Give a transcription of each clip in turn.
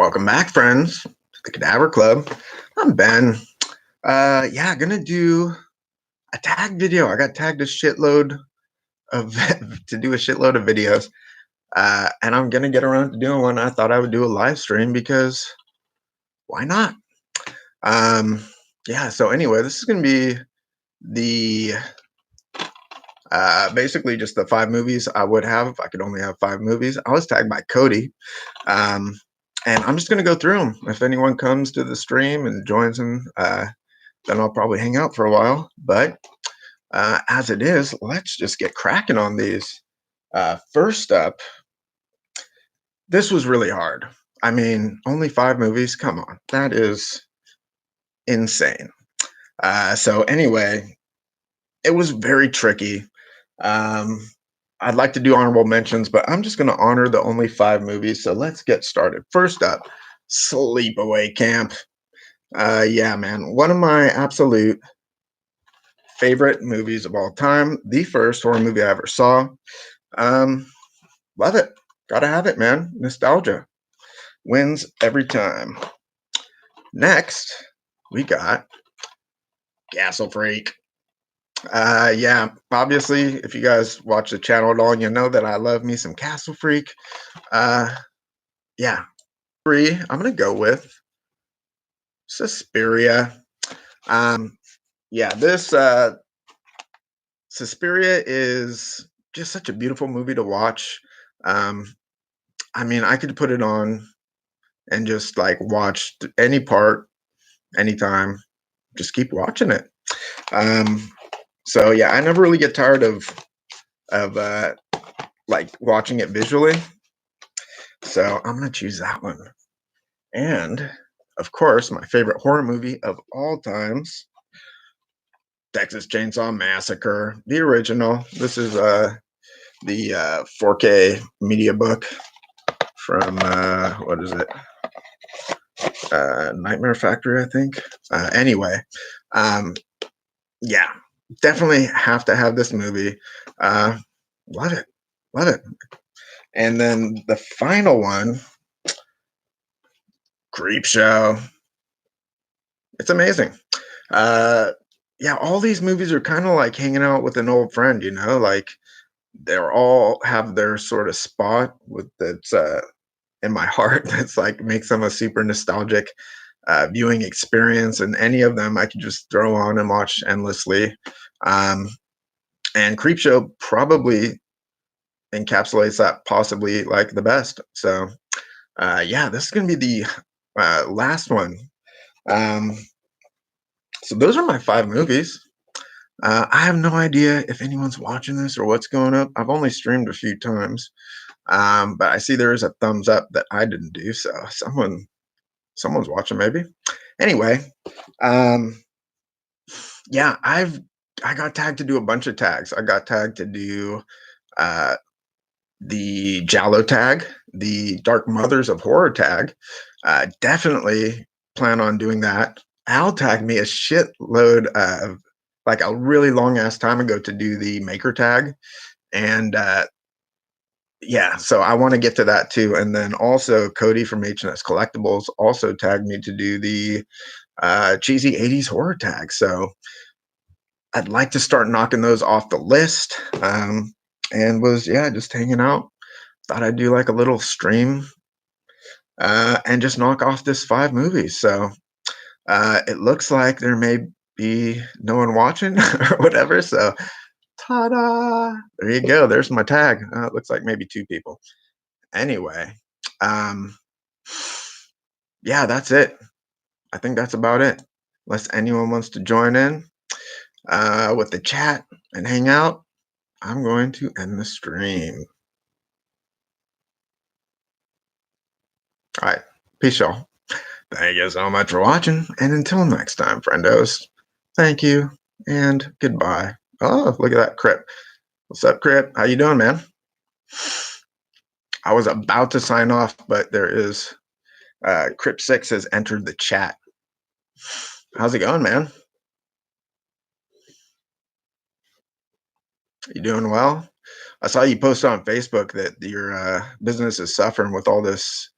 Welcome back, friends, to the Cadaver Club. I'm Ben. Gonna do a tag video. I got tagged a shitload of to do a shitload of videos, and I'm gonna get around to doing one. I thought I would do a live stream because why not? Um, So anyway, this is gonna be the basically just the 5 movies I would have if I could only have 5 movies. I was tagged by Cody. Um, and I'm just going to go through them. If anyone comes to the stream and joins them, then I'll probably hang out for a while. But as it is, let's just get cracking on these. First up, this was really hard. I mean, only 5 movies. Come on, that is insane. So anyway, it was very tricky. Um, I'd like to do honorable mentions, but I'm just going to honor the only 5 movies. So let's get started. First up, Sleepaway Camp. Yeah, man, one of my absolute favorite movies of all time. The first horror movie I ever saw. Um, Love it. Gotta have it, man. Nostalgia wins every time. Next, we got Castle Freak. Yeah, obviously, if you guys watch the channel at all, you know that I love me some Castle Freak. Uh, yeah, 3, I'm gonna go with Suspiria. Um, this Suspiria is just such a beautiful movie to watch. Um, I mean, I could put it on and just like watch any part, anytime. Just keep watching it. Um, so yeah, I never really get tired of like watching it visually. So I'm gonna choose that one. And of course, my favorite horror movie of all times, Texas Chainsaw Massacre, the original. This is the 4K media book from what is it? Nightmare Factory, I think. Anyway, um, yeah, definitely have to have this movie. Uh, Love it, love it. And then the final one, Creep Show. It's amazing. Uh, yeah, all these movies are kind of like hanging out with an old friend, you know, like they're all have their sort of spot with that's in my heart that's like makes them a super nostalgic viewing experience, and any of them I could just throw on and watch endlessly. Um, and Creepshow probably encapsulates that possibly like the best. So yeah, this is gonna be the last one. Um, so those are my 5 movies. I have no idea if anyone's watching this or what's going up. I've only streamed a few times, but I see there is a thumbs up that I didn't do, so someone's watching maybe. Anyway, um, yeah, I got tagged to do a bunch of tags. I got tagged to do uh, the Jallo tag, the Dark Mothers of Horror tag. Definitely plan on doing that. Al tagged me a shitload of like a really long ass time ago to do the Maker tag, and yeah, so I want to get to that too. And then also Cody from H&S Collectibles also tagged me to do the cheesy 80s horror tag. So I'd like to start knocking those off the list. And was just hanging out. Thought I'd do like a little stream and just knock off this 5 movies. So it looks like there may be no one watching or whatever. So ta-da! There you go. There's my tag. It looks like maybe 2 people. Anyway, um, yeah, that's it. I think that's about it. Unless anyone wants to join in with the chat and hang out, I'm going to end the stream. All right. Peace, y'all. Thank you so much for watching. And until next time, friendos, thank you and goodbye. Oh, look at that, Crip. What's up, Crip? How you doing, man? I was about to sign off, but there is Crip6 has entered the chat. How's it going, man? You doing well? I saw you post on Facebook that your business is suffering with all this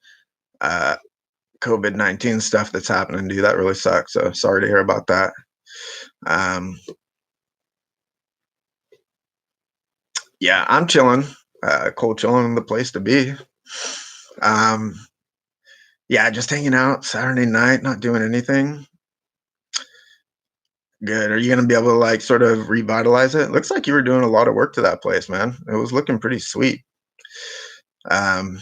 COVID-19 stuff that's happening, dude. That really sucks. So sorry to hear about that. Um, yeah, I'm chilling. Cold chilling, the place to be. Um, yeah, just hanging out Saturday night, not doing anything. Good. Are you gonna be able to like sort of revitalize it? Looks like you were doing a lot of work to that place, man. It was looking pretty sweet. Um,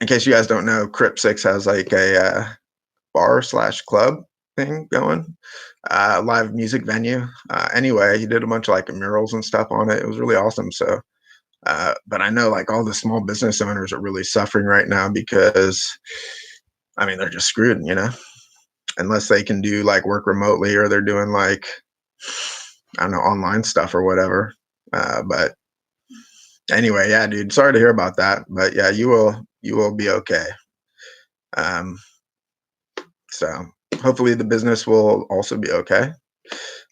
in case you guys don't know, Crypt Six has like a bar slash club thing going, live music venue. Anyway, he did a bunch of like murals and stuff on it. It was really awesome. So, but I know like all the small business owners are really suffering right now because, I mean, they're just screwed, unless they can do like work remotely or they're doing like, I don't know, online stuff or whatever. But anyway, yeah, dude, sorry to hear about that. But yeah, you will be okay. Um, so hopefully the business will also be okay.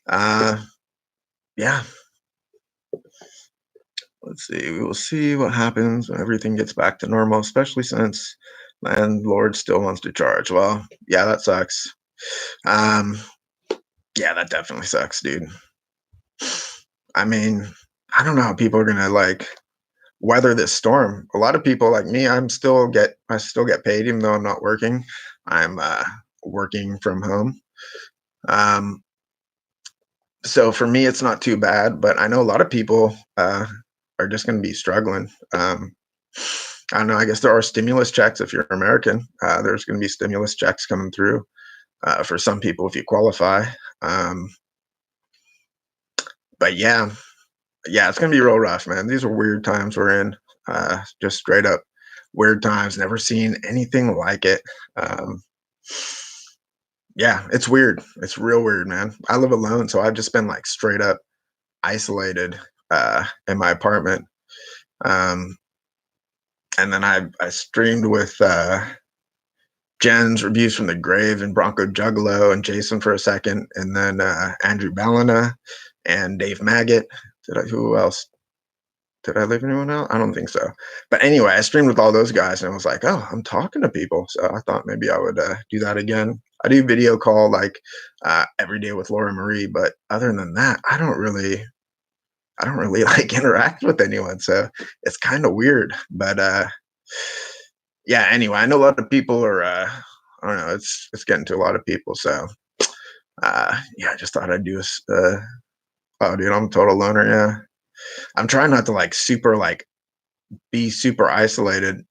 Uh, yeah, let's see. We will see what happens when everything gets back to normal, especially since landlord still wants to charge. Well, yeah, that sucks. Um, yeah, that definitely sucks, dude. I mean, I don't know how people are gonna like weather this storm. A lot of people like me, I still get paid even though I'm not working. I'm working from home. Um, so for me, it's not too bad, but I know a lot of people are just going to be struggling. I don't know. I guess there are stimulus checks if you're American. There's going to be stimulus checks coming through for some people if you qualify. Um, but yeah, yeah, it's going to be real rough, man. These are weird times we're in. Just straight up weird times. Never seen anything like it. Um, yeah, it's weird. It's real weird, man. I live alone, so I've just been like straight up isolated in my apartment. Um, and then I streamed with Jen's reviews from the grave and Bronco Juggalo and Jason for a second, and then Andrew Ballina and Dave Maggot. Who else? Did I leave anyone out? I don't think so. But anyway, I streamed with all those guys and I was like, oh, I'm talking to people. So I thought maybe I would do that again. I do video call like every day with Laura Marie, but other than that, I don't really like interact with anyone. So it's kind of weird. But yeah, anyway, I know a lot of people are I don't know, it's getting to a lot of people. So yeah, I just thought I'd do a oh dude, I'm a total loner, yeah. I'm trying not to like super like be super isolating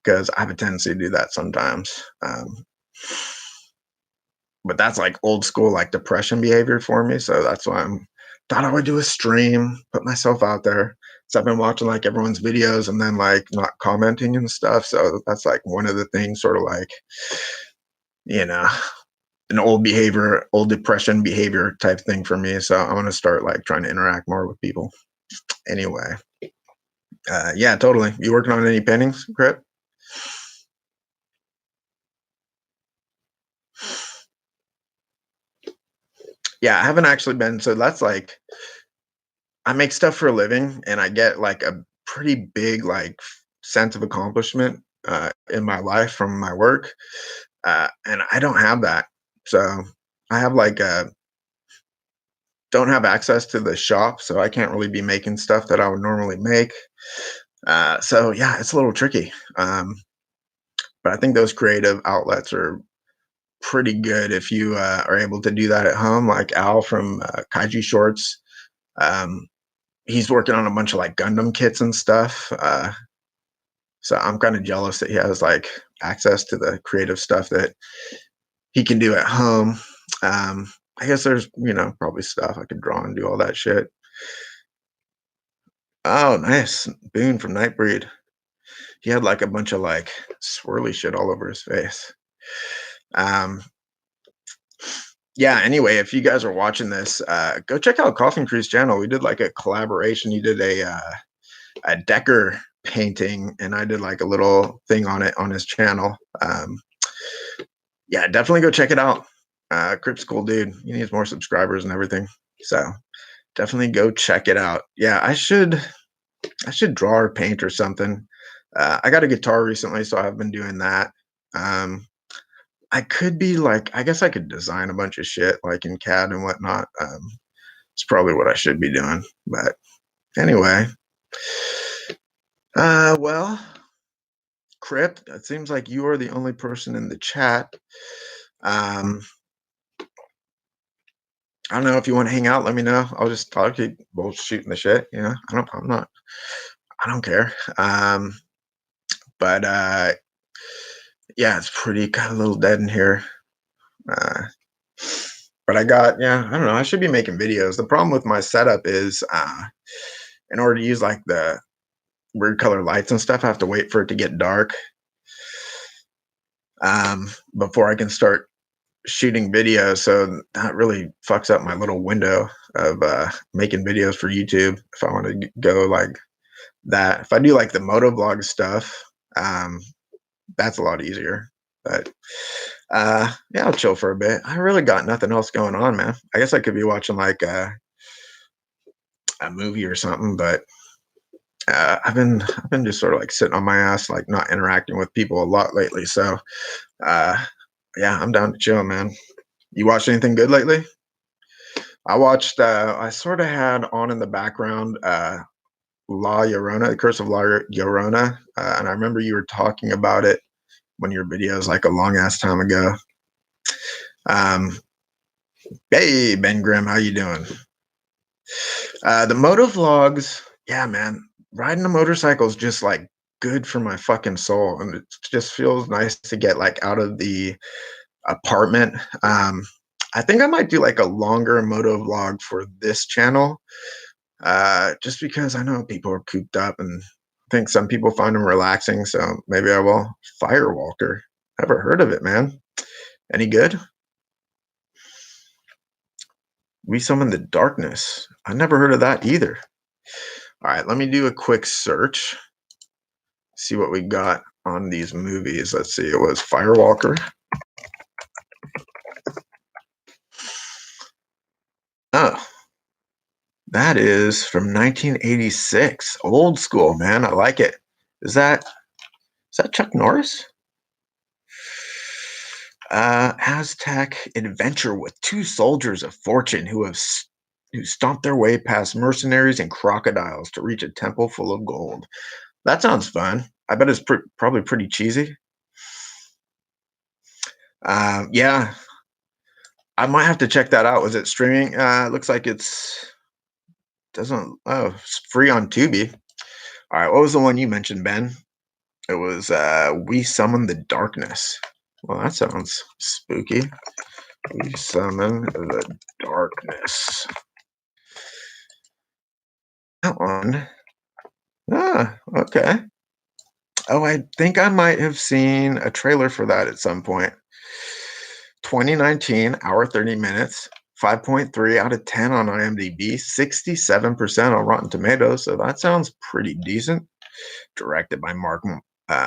because I have a tendency to do that sometimes. But that's like old school like depression behavior for me. So that's why I'm thought I would do a stream, put myself out there. So I've been watching like everyone's videos and then like not commenting and stuff. So that's like one of the things, sort of like, you know, an old behavior, old depression behavior type thing for me. So I want to start like trying to interact more with people. Anyway, yeah, totally. You working on any paintings, Crit? Yeah, I haven't actually been. So that's like I make stuff for a living, and I get like a pretty big like sense of accomplishment in my life from my work, and I don't have that. So I have like don't have access to the shop, so I can't really be making stuff that I would normally make. So yeah, it's a little tricky. But I think those creative outlets are pretty good if you are able to do that at home. Like Al from Kaiju Shorts, um, he's working on a bunch of like Gundam kits and stuff. So I'm kind of jealous that he has like access to the creative stuff that he can do at home. I guess there's probably stuff I could draw and do all that shit. Oh, nice. Boone from Nightbreed. He had like a bunch of like swirly shit all over his face. Um, yeah, anyway, if you guys are watching this, go check out Coffin Crew's channel. We did like a collaboration. He did a Decker painting, and I did like a little thing on it on his channel. Yeah, definitely go check it out. Crip's cool dude. He needs more subscribers and everything. So definitely go check it out. Yeah, I should draw or paint or something. I got a guitar recently, so I've been doing that. Um, I could be like, I guess I could design a bunch of shit like in CAD and whatnot. It's probably what I should be doing. But anyway, well, Crypt, it seems like you are the only person in the chat. Um, I don't know if you want to hang out. Let me know. I'll keep both shooting the shit. You know, I don't care. But yeah, it's pretty kind of a little dead in here. Uh, but yeah, I don't know. I should be making videos. The problem with my setup is, in order to use like the weird color lights and stuff, I have to wait for it to get dark, before I can start shooting videos. So that really fucks up my little window of making videos for YouTube. If I want to go like that, if I do like the motovlog stuff, um, that's a lot easier. But yeah, I'll chill for a bit. I really got nothing else going on, man. I guess I could be watching like a movie or something, but I've been just sort of like sitting on my ass, like not interacting with people a lot lately. So uh, yeah, I'm down to chill, man. You watched anything good lately? I watched. I sort of had on in the background La Llorona, The Curse of La Llorona, and I remember you were talking about it when your videos like a long ass time ago. Um, hey Ben Grimm, how you doing? The moto vlogs, yeah, man. Riding a motorcycle is just like good for my fucking soul, and it just feels nice to get like out of the apartment. I think I might do like a longer moto vlog for this channel, just because I know people are cooped up, and I think some people find them relaxing. So maybe I will. Firewalker, never heard of it, man. Any good? We summon the darkness. I never heard of that either. All right, let me do a quick search. See what we got on these movies. Let's see. It was Firewalker. Oh, that is from 1986. Old school, man. I like it. Is that Chuck Norris? Aztec adventure with two soldiers of fortune who stomp their way past mercenaries and crocodiles to reach a temple full of gold. That sounds fun. I bet it's probably pretty cheesy. Yeah, I might have to check that out. Was it streaming? It looks like it's doesn't. Oh, it's free on Tubi. All right, what was the one you mentioned, Ben? It was We Summon the Darkness. Well, that sounds spooky. We summon the darkness. That one. Ah, okay. Oh, I think I might have seen a trailer for that at some point. 2019, hour 30 minutes, 5.3 out of 10 on IMDb, 67% on Rotten Tomatoes. So that sounds pretty decent. Directed by Mark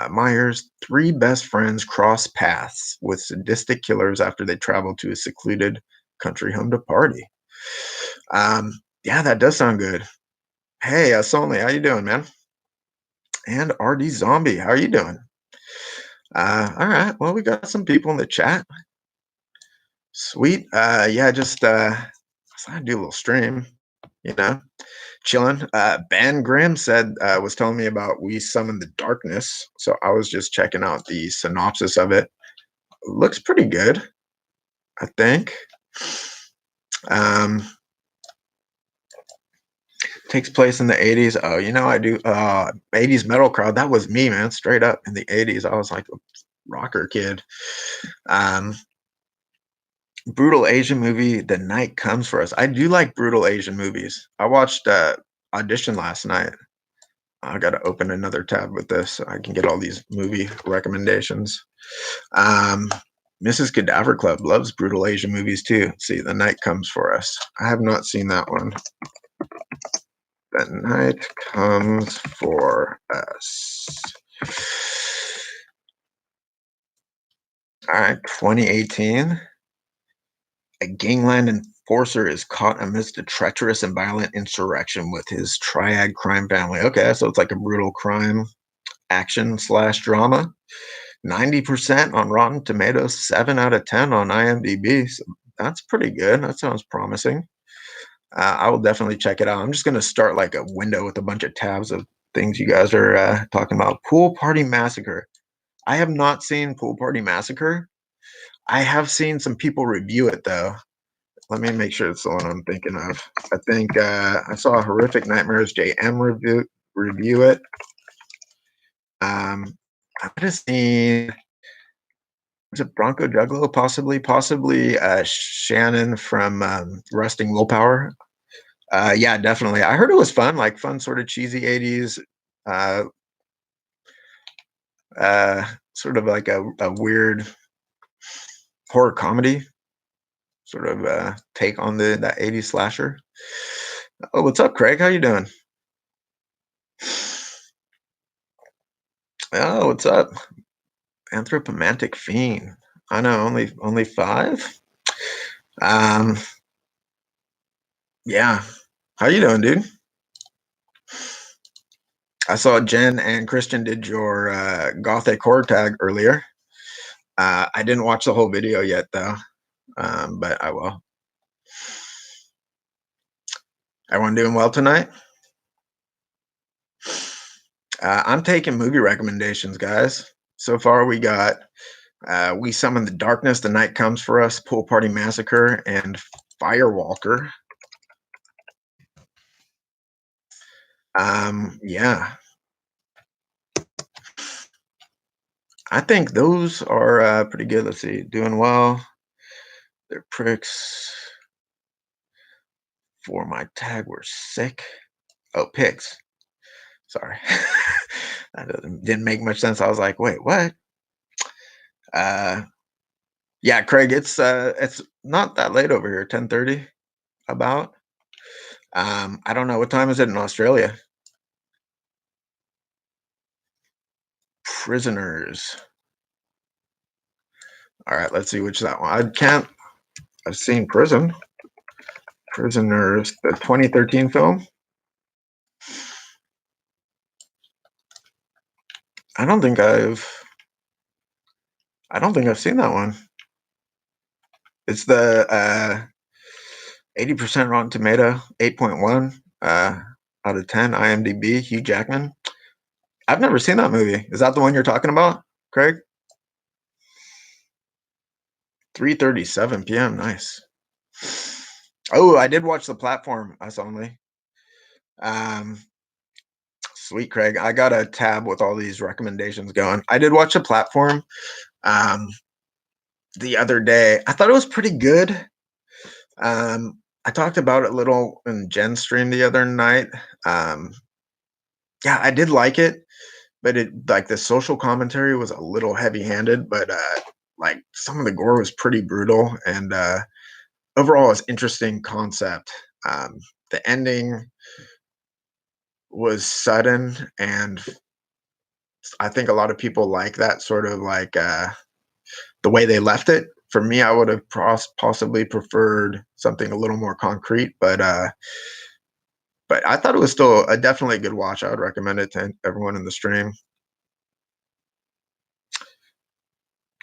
Myers, three best friends cross paths with sadistic killers after they travel to a secluded country home to party. Yeah, that does sound good. Hey, Sonley, how you doing, man? And RD Zombie, how are you doing? All right. Well, we got some people in the chat. Sweet. Yeah, just I do a little stream, you know, chilling. Ben Grimm said was telling me about We Summon the Darkness, so I was just checking out the synopsis of it. Looks pretty good, I think. Um, Takes place in the 80s. Oh, you know, I do 80s metal crowd. That was me, man. Straight up in the 80s. I was like a rocker kid. Um, Brutal Asian movie, The Night Comes for Us. I do like brutal Asian movies. I watched Audition last night. I got to open another tab with this so I can get all these movie recommendations. Um, Mrs. Cadaver Club loves brutal Asian movies too. See, The Night Comes for Us. I have not seen that one. The Night Comes for Us. All right, 2018. A gangland enforcer is caught amidst a treacherous and violent insurrection with his triad crime family. Okay, so it's like a brutal crime action slash drama. 90% on Rotten Tomatoes, 7 out of 10 on IMDb. So that's pretty good. That sounds promising. I will definitely check it out. I'm just gonna start like a window with a bunch of tabs of things you guys are talking about. Pool Party Massacre. I have not seen Pool Party Massacre. I have seen some people review it though. Let me make sure it's the one I'm thinking of. I think I saw Horrific Nightmares JM review it. I might have seen, was it Bronco Juggalo? Possibly Shannon from Rusting Willpower. Yeah, definitely. I heard it was fun, like fun, sort of cheesy '80s, uh, sort of like a weird horror comedy, sort of take on the that '80s slasher. Oh, what's up, Craig? How you doing? Oh, what's up? Anthropomantic Fiend. I know, only five. Um, yeah. How you doing, dude? I saw Jen and Christian did your gothic horror tag earlier. I didn't watch the whole video yet though, but I will. Everyone doing well tonight? I'm taking movie recommendations, guys. So far, we got We Summon the Darkness, The Night Comes for Us, Pool Party Massacre, and Firewalker. Yeah, I think those are pretty good. Let's see, doing well. They're pricks for my tag were sick. Oh, picks. Sorry, that didn't make much sense. I was like, wait, what? Uh, yeah, Craig, it's not that late over here. 10:30 about. I don't know what time is it in Australia. Prisoners. All right, let's see which that one. I can't. I've seen Prison. Prisoners, the 2013 film. I don't think I've. I don't think I've seen that one. It's the 80% Rotten Tomato, 8.1 out of 10 IMDb. Hugh Jackman. I've never seen that movie. Is that the one you're talking about, Craig? 3:37 p.m. Nice. Oh, I did watch The Platform. Us only. Um, Sweet, Craig. I got a tab with all these recommendations going. I did watch The Platform um, the other day. I thought it was pretty good. I talked about it a little in Jen's stream the other night. Um, yeah, I did like it, but it like the social commentary was a little heavy-handed, but like some of the gore was pretty brutal, and overall, it's interesting concept. The ending was sudden, and I think a lot of people like that sort of like the way they left it. For me, I would have possibly preferred something a little more concrete, but I thought it was still a definitely a good watch. I would recommend it to everyone in the stream.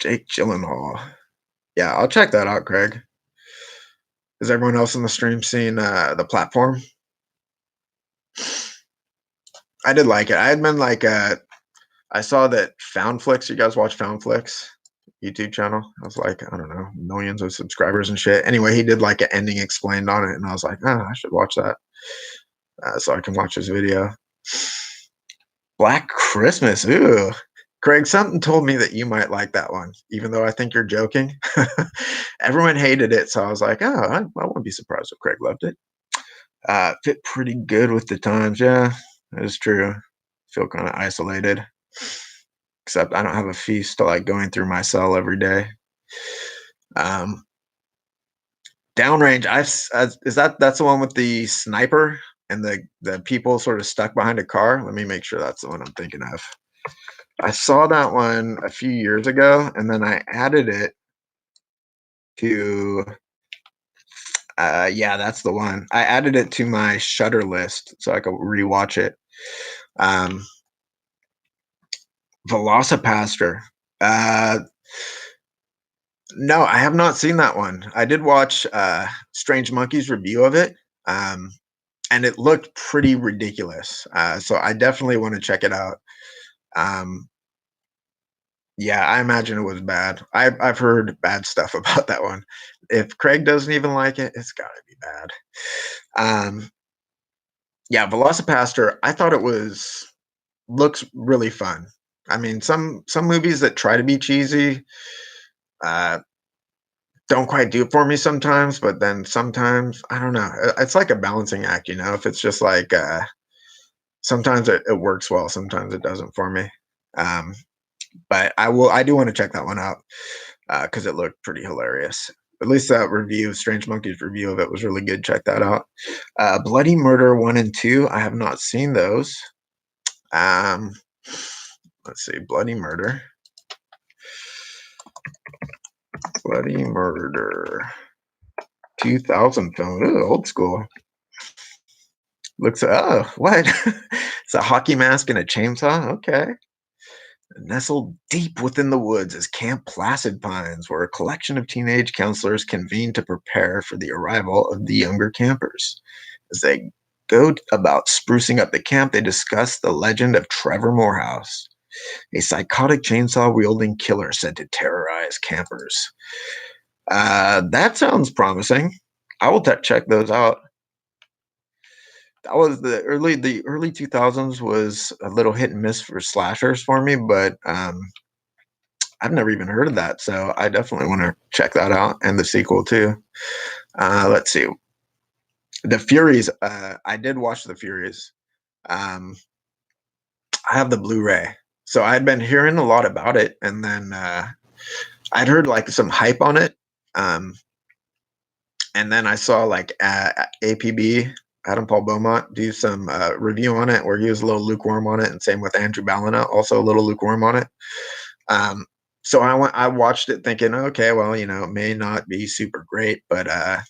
Jake Gyllenhaal. Yeah, I'll check that out, Craig. Is everyone else in the stream seeing the platform? I did like it. I had been like, I saw that Foundflix. You guys watch Foundflix YouTube channel? I was like, I don't know, millions of subscribers and shit. Anyway, he did like an ending explained on it, and I was like, oh, I should watch that so I can watch his video. Black Christmas. Ooh. Craig, something told me that you might like that one, even though I think you're joking. Everyone hated it, so I was like, oh, I wouldn't be surprised if Craig loved it. Fit pretty good with the times. Yeah, that is true. Feel kind of isolated, except I don't have a feast to like going through my cell every day. Um, Downrange. Is that's the one with the sniper and the people sort of stuck behind a car? Let me make sure that's the one I'm thinking of. I saw that one a few years ago, and then I added it to. Yeah, that's the one. I added it to my Shutter list so I could rewatch it. Um, Velocipaster. Uh, no, I have not seen that one. I did watch Strange Monkey's review of it, um, and it looked pretty ridiculous. So I definitely want to check it out. Um, yeah, I imagine it was bad. I've heard bad stuff about that one. If Craig doesn't even like it, it's got to be bad. Um, yeah, Velocipaster. I thought it was looks really fun. I mean, some movies that try to be cheesy uh, don't quite do it for me sometimes, but then sometimes I don't know. It's like a balancing act, you know. If it's just like sometimes it works well, sometimes it doesn't for me. Um, but I do want to check that one out because it looked pretty hilarious. At least that review, Strange Monkey's review of it was really good. Check that out. Bloody Murder 1 and 2. I have not seen those. Um, let's see, Bloody Murder. Bloody Murder. 2000 film. Ooh, old school. Looks what? It's a hockey mask and a chainsaw? Okay. Nestled deep within the woods is Camp Placid Pines, where a collection of teenage counselors convene to prepare for the arrival of the younger campers. As they go about sprucing up the camp, they discuss the legend of Trevor Morehouse, a psychotic chainsaw wielding killer said to terrorize campers. That sounds promising. I will check those out. That was the early 2000s was a little hit and miss for slashers for me, but I've never even heard of that, so I definitely want to check that out and the sequel too. Let's see, the Furies. I did watch the Furies. Um, I have the Blu-ray, so I'd been hearing a lot about it, and then I'd heard like some hype on it, um, and then I saw like APB Adam Paul Beaumont do some review on it, where he was a little lukewarm on it, and same with Andrew Ballina, also a little lukewarm on it. Um, so I watched it thinking, okay, well, it may not be super great, but I'll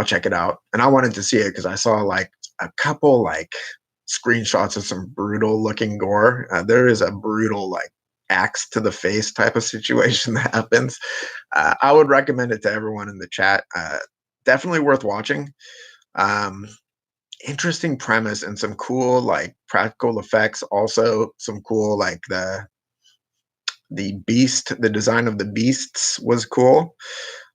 check it out. And I wanted to see it because I saw like a couple like screenshots of some brutal looking gore. There is a brutal like axe to the face type of situation that happens. I would recommend it to everyone in the chat. Definitely worth watching. Um, Interesting premise and some cool like practical effects. Also, some cool like the design of the beasts was cool.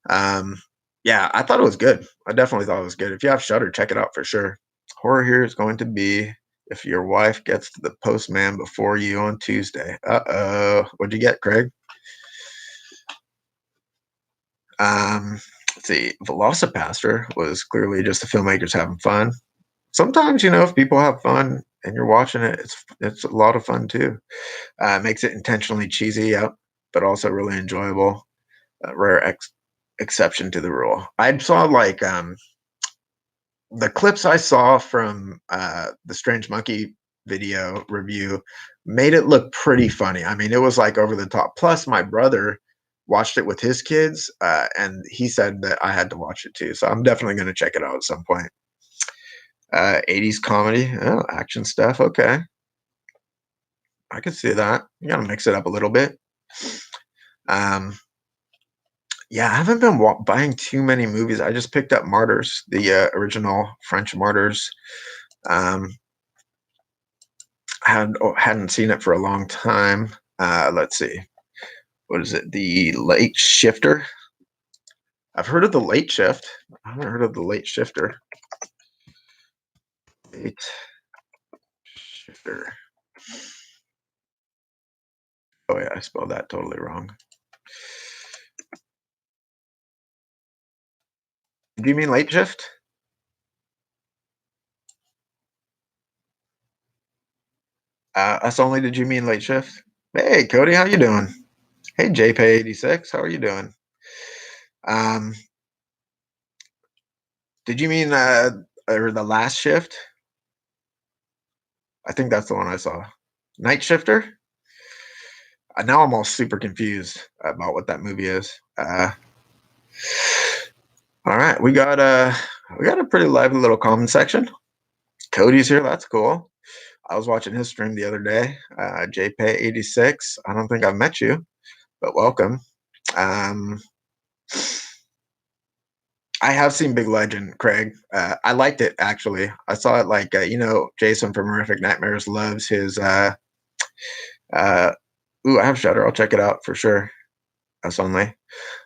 Um, yeah, I thought it was good. I definitely thought it was good. If you have Shutter, check it out for sure. Horror here is going to be if your wife gets to the postman before you on Tuesday. What'd you get, Craig? Let's see. Velocipaster was clearly just the filmmakers having fun. Sometimes, if people have fun and you're watching it, it's a lot of fun too. Makes it intentionally cheesy, yep, but also really enjoyable. A rare exception to the rule. I saw like the clips I saw from the Strange Monkey video review made it look pretty funny. I mean, it was like over the top. Plus, my brother watched it with his kids, and he said that I had to watch it too. So I'm definitely going to check it out at some point. 80s comedy, oh, action stuff. Okay, I can see that. You got to mix it up a little bit. Um, Yeah, I haven't been buying too many movies. I just picked up Martyrs, the original French Martyrs. Um, hadn't seen it for a long time. Let's see, what is it? The Late Shifter. I've heard of the Late Shift. I haven't heard of the Late Shifter. Late Shifter. Oh yeah, I spelled that totally wrong. Do you mean Late Shift? Us only. Did you mean Late Shift? Hey, Cody, how you doing? Hey, JP86, how are you doing? Um, did you mean or the Last Shift? I think that's the one I saw. Night Shifter? Now I'm all super confused about what that movie is. All right, we got a pretty lively little comment section. Cody's here, that's cool. I was watching his stream the other day, JPay86. I don't think I've met you, but welcome. Um, I have seen Big Legend, Craig. I liked it actually. I saw it like Jason from Horrific Nightmares loves his. Uh, ooh, I have Shutter. I'll check it out for sure. That's only.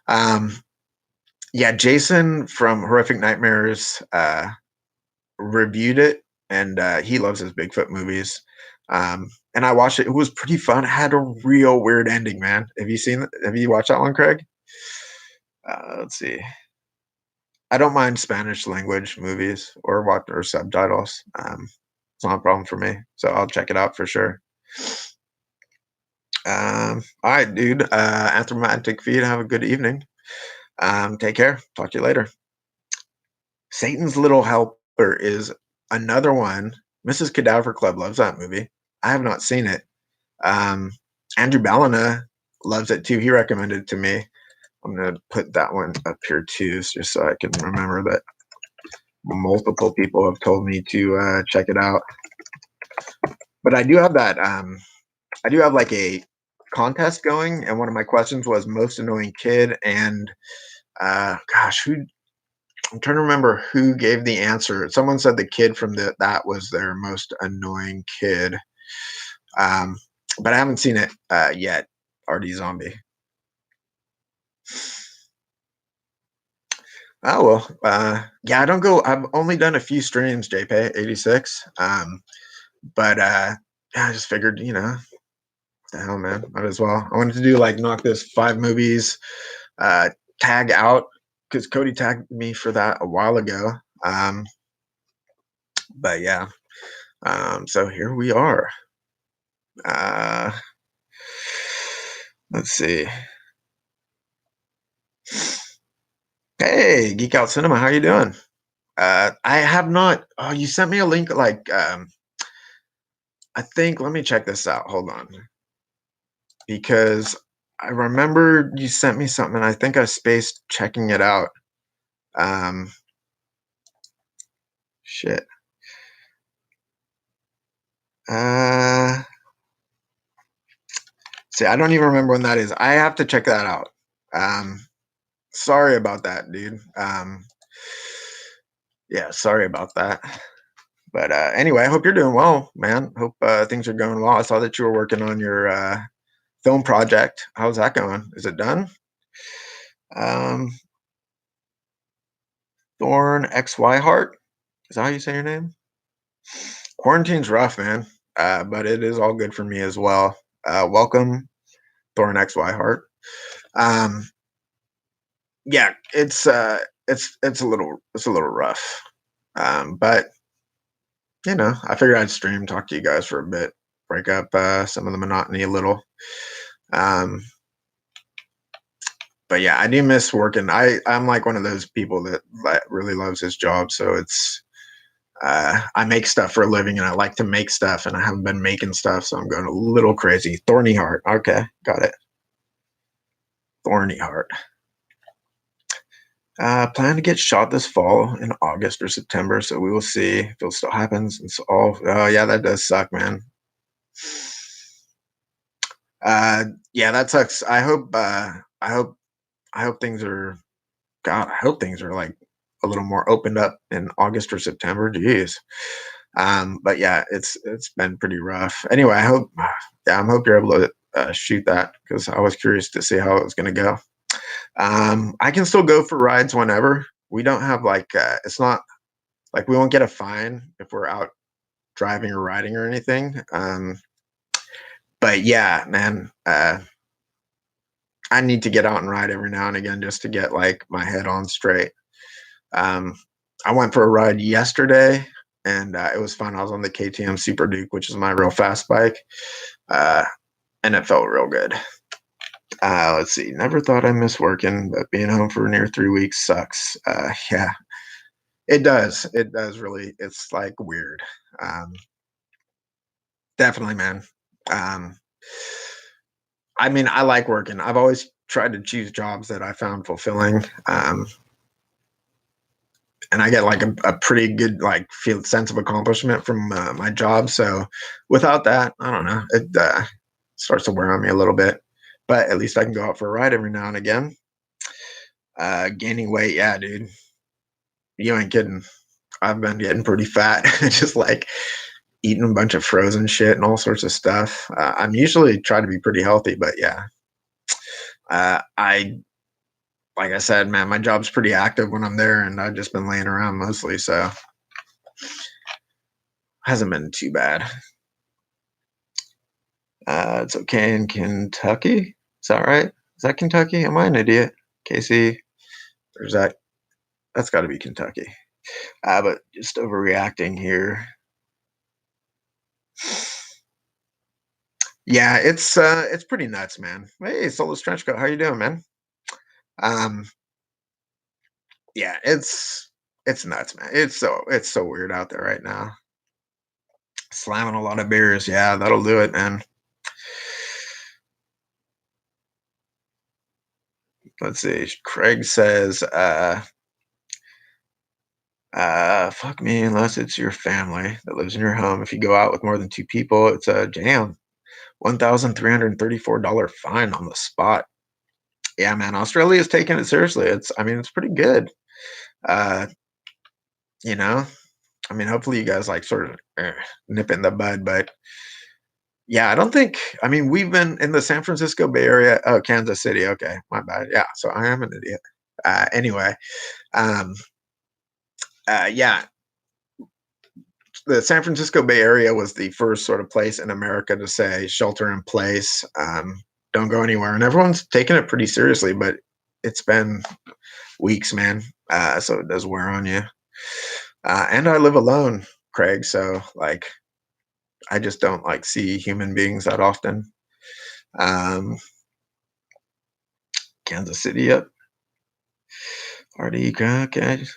Um, yeah, Jason from Horrific Nightmares reviewed it, and he loves his Bigfoot movies. And I watched it. It was pretty fun. It had a real weird ending, man. Have you seen it? Have you watched that one, Craig? Let's see. I don't mind Spanish language movies or watch or subtitles. It's not a problem for me, so I'll check it out for sure. All right, dude. Anthromantic feed. Have a good evening. Take care. Talk to you later. Satan's Little Helper is another one. Mrs. Cadaver Club loves that movie. I have not seen it. Um, Andrew Ballina loves it too. He recommended it to me. I'm gonna put that one up here too, just so I can remember that multiple people have told me to check it out. But I do have that. I do have like a contest going, and one of my questions was most annoying kid. And gosh, who? I'm trying to remember who gave the answer. Someone said the kid from that was their most annoying kid. Um, but I haven't seen it yet. RD Zombie. Oh well, yeah. I don't go. I've only done a few streams, JPay86. But yeah, I just figured, what the hell, man, might as well. I wanted to do like knock this 5 movies uh, tag out because Cody tagged me for that a while ago. Um, but yeah, so here we are. Uh, let's see. Hey, Geek Out Cinema, how you doing? I have not. Oh, you sent me a link. Like, I think. Let me check this out. Hold on, because I remember you sent me something, and I think I spaced checking it out. Um, shit. Uh, see, I don't even remember when that is. I have to check that out. Um, sorry about that, dude. Yeah, sorry about that. But anyway, I hope you're doing well, man. Hope things are going well. I saw that you were working on your film project. How's that going? Is it done? Um, Thorn XY Heart. Is that how you say your name? Quarantine's rough, man. But it is all good for me as well. Welcome, Thorn XY Heart. Um, yeah, it's a little rough. But I figured I'd stream, talk to you guys for a bit, break up some of the monotony a little. Um, but yeah, I do miss working. I'm like one of those people that really loves his job, so it's I make stuff for a living, and I like to make stuff, and I haven't been making stuff, so I'm going a little crazy. Thorny Heart. Okay, got it. Thorny Heart. Plan to get shot this fall in August or September, so we will see if it still happens. It's all. Oh yeah, that does suck, man. Yeah, that sucks. I hope things are. God, I hope things are like a little more opened up in August or September. Jeez. But yeah, it's been pretty rough. Anyway, I hope. Yeah, I hope you're able to shoot that because I was curious to see how it was going to go. I can still go for rides whenever. We don't have like it's not like we won't get a fine if we're out driving or riding or anything. But yeah, man, I need to get out and ride every now and again just to get like my head on straight. Um, I went for a ride yesterday and it was fun. I was on the KTM Super Duke, which is my real fast bike, uh, and it felt real good. Let's see. Never thought I miss working, but being home for near 3 weeks sucks. Yeah, it does. It does really. It's like weird. Um, definitely, man. Um, I mean, I like working. I've always tried to choose jobs that I found fulfilling. and I get like a pretty good like feel sense of accomplishment from my job. So without that, I don't know. It starts to wear on me a little bit. But at least I can go out for a ride every now and again. Gaining weight, yeah, dude. You ain't kidding. I've been getting pretty fat, just like eating a bunch of frozen shit and all sorts of stuff. I'm usually try to be pretty healthy, but yeah, I like I said, man, my job's pretty active when I'm there, and I've just been laying around mostly, so hasn't been too bad. It's okay in Kentucky. Is that right? Is that Kentucky? Am I an idiot? Casey, there's that. That's got to be Kentucky. But just overreacting here. Yeah, it's pretty nuts, man. Hey, Soulless Trenchcoat, how you doing, man? Um, yeah, it's nuts, man. It's so weird out there right now. Slamming a lot of beers, yeah, that'll do it, man. Let's see. Craig says, fuck me unless it's your family that lives in your home. If you go out with more than two people, it's a jam. $1,334 fine on the spot. Yeah, man, Australia's taking it seriously. I mean, it's pretty good. Uh, you know, I mean, hopefully you guys like sort of nip in the bud, but yeah, I don't think. I mean, we've been in the San Francisco Bay Area. Oh, Kansas City. Okay, my bad. Yeah, so I am an idiot. Anyway, um, yeah, the San Francisco Bay Area was the first sort of place in America to say shelter in place, don't go anywhere, and everyone's taking it pretty seriously. But it's been weeks, man. So it does wear on you. And I live alone, Craig. So like, I just don't like see human beings that often. Um, Kansas City, yep. RD, okay. Let's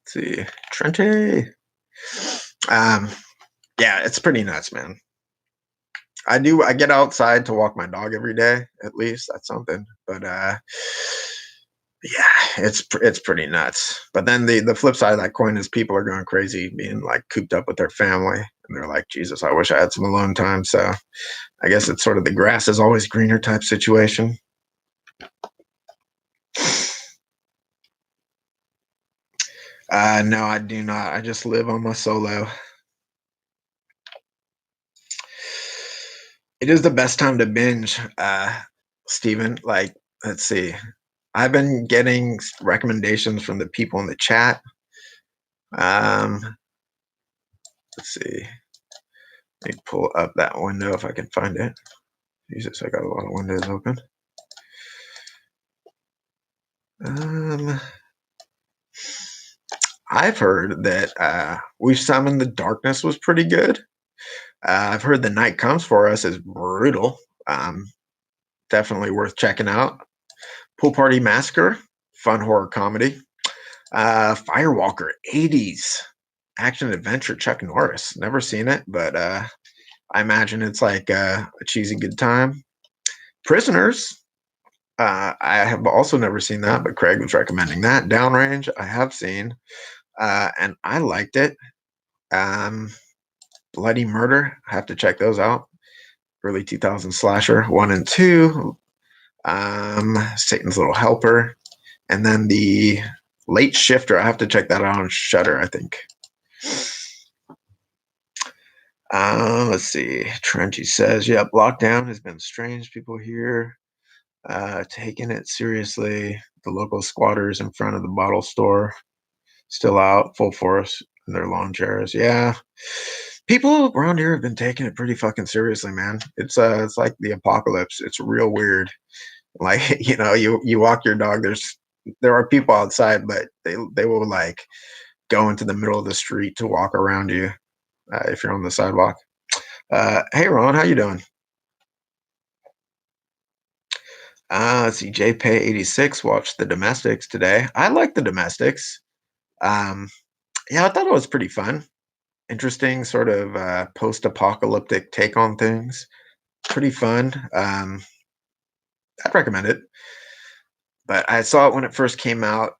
see, Trente. Um, yeah, it's pretty nuts, man. I do. I get outside to walk my dog every day, at least. That's something. But yeah, it's pretty nuts. But then the flip side of that coin is people are going crazy, being like cooped up with their family, and they're like, Jesus, I wish I had some alone time. So I guess it's sort of the grass is always greener type situation. No, I do not. I just live on my solo. It is the best time to binge, Stephen. Like, let's see. I've been getting recommendations from the people in the chat. Um, let's see. Let me pull up that window if I can find it. Jesus, I got a lot of windows open. I've heard that We've Summoned the Darkness was pretty good. I've heard The Night Comes For Us is brutal. Definitely worth checking out. Pool Party Massacre, fun horror comedy. Firewalker, 80s action adventure, Chuck Norris. Never seen it, but I imagine it's like a cheesy good time. Prisoners, I have also never seen that, but Craig was recommending that. Downrange, I have seen, and I liked it. Um, Bloody Murder, I have to check those out. Early 2000 slasher, 1 and 2. Satan's Little Helper, and then the Late Shifter. I have to check that out on Shutter, I think. Let's see. Trenchy says, yep, lockdown has been strange. People here taking it seriously. The local squatters in front of the bottle store still out full force in their lawn chairs. Yeah. People around here have been taking it pretty fucking seriously, man. It's like the apocalypse. It's real weird. Like, you walk your dog, there are people outside, but they will like go into the middle of the street to walk around you if you're on the sidewalk. Hey Ron, how you doing? Let's see, JPay86 watched The Domestics today. I like The Domestics. Um, yeah, I thought it was pretty fun. Interesting sort of post-apocalyptic take on things. Pretty fun. I'd recommend it. But I saw it when it first came out,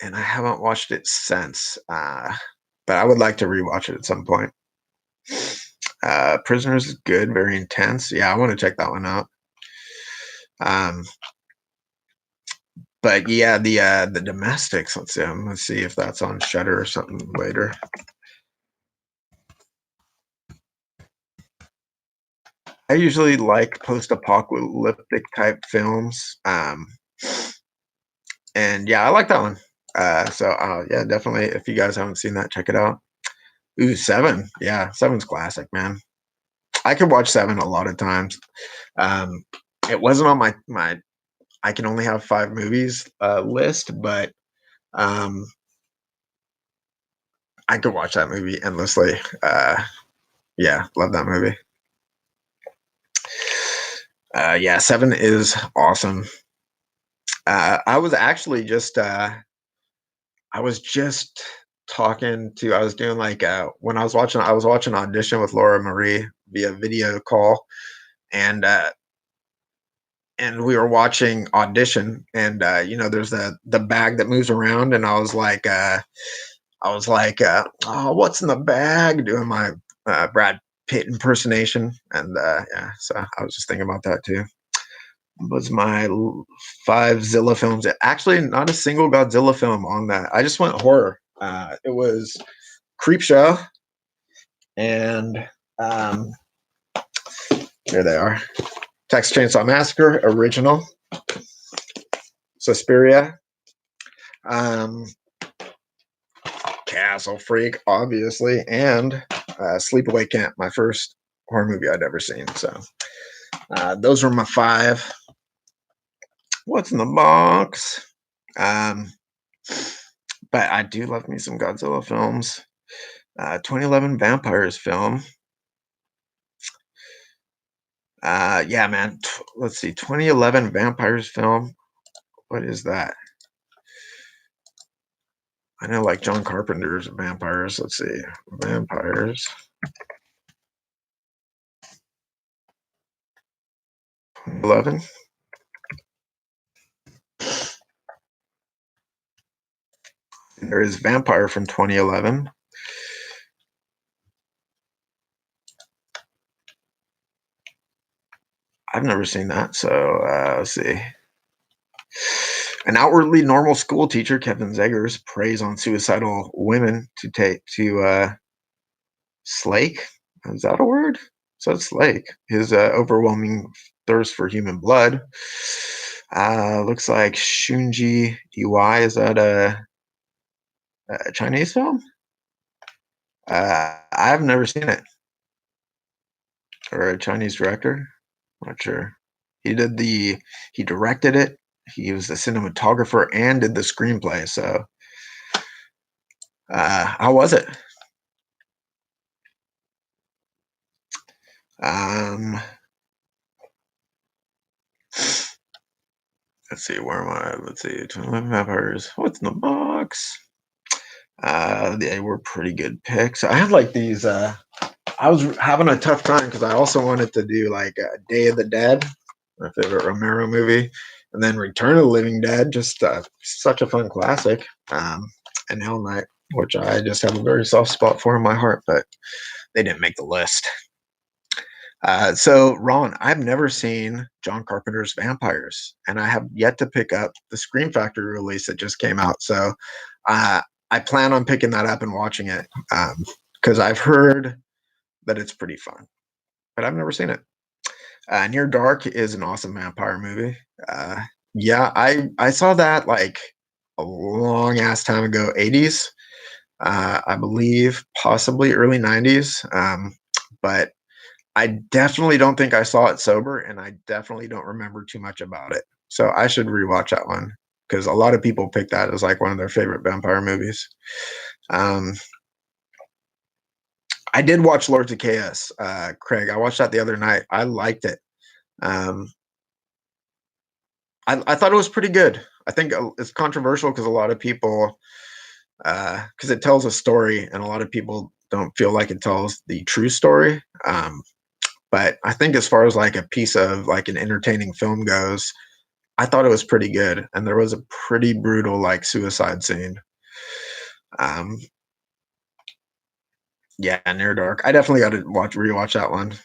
and I haven't watched it since. But I would like to rewatch it at some point. Prisoners is good, very intense. Yeah, I want to check that one out. Um, but yeah, the domestics. Let's see. I'm gonna see if that's on Shutter or something later. I usually like post-apocalyptic type films. And yeah, I like that one. Yeah, definitely. If you guys haven't seen that, check it out. Ooh, Seven. Yeah, Seven's classic, man. I could watch Seven a lot of times. Um, it wasn't on my I can only have five movies list, but um, I could watch that movie endlessly. Yeah, love that movie. Yeah, Seven is awesome. I was actually just I was just talking to I was doing like when I was watching Audition with Laura Marie via video call, and we were watching Audition, and there's the bag that moves around, and I was like oh, what's in the bag, doing my Brad Pitt impersonation, and yeah, so I was just thinking about that too. Was my five Zilla films. Actually, not a single Godzilla film on that. I just went horror. It was Creepshow and um, here they are. Texas Chainsaw Massacre original, Suspiria, um, Castle Freak, obviously, and Sleepaway Camp, my first horror movie I'd ever seen. So those were my five. What's in the box? Um, but I do love me some Godzilla films. 2011 Vampires film. Yeah, man. Let's see. 2011 Vampires film. What is that? I know, like John Carpenter's Vampires. Let's see. Vampires. 2011. There is Vampire from 2011. I've never seen that. So let's see. An outwardly normal school teacher, Kevin Zegers, preys on suicidal women to slake. Is that a word? So it's slake. His overwhelming thirst for human blood. Looks like Shunji Iwai. Is that a Chinese film? I've never seen it. Or a Chinese director? Not sure. He directed it. He was the cinematographer and did the screenplay. So, how was it? Um, let's see. Where am I? Let's see. 21 Vampires. What's in the box? They were pretty good picks. I had like these. I was having a tough time because I also wanted to do like Day of the Dead, my favorite Romero movie, and then Return of the Living Dead, just such a fun classic, and Hell Night, which I just have a very soft spot for in my heart, but they didn't make the list. So, Ron, I've never seen John Carpenter's Vampires, and I have yet to pick up the Scream Factory release that just came out. So, I plan on picking that up and watching it because I've heard that it's pretty fun, but I've near seen it. Near Dark is an awesome vampire movie. Yeah, I saw that like a long ass time ago, 80s, I believe, possibly early 90s. But I definitely don't think I saw it sober, and I definitely don't remember too much about it. So I should rewatch that one because a lot of people pick that as like one of their favorite vampire movies. Um, I did watch Lords of Chaos, Craig. I watched that the other night. I liked it. Um, I thought it was pretty good. I think it's controversial because a lot of people, because it tells a story, and a lot of people don't feel like it tells the true story. But I think as far as like a piece of like an entertaining film goes, I thought it was pretty good, and there was a pretty brutal like suicide scene. Um, yeah, Near Dark. I definitely got to rewatch that one.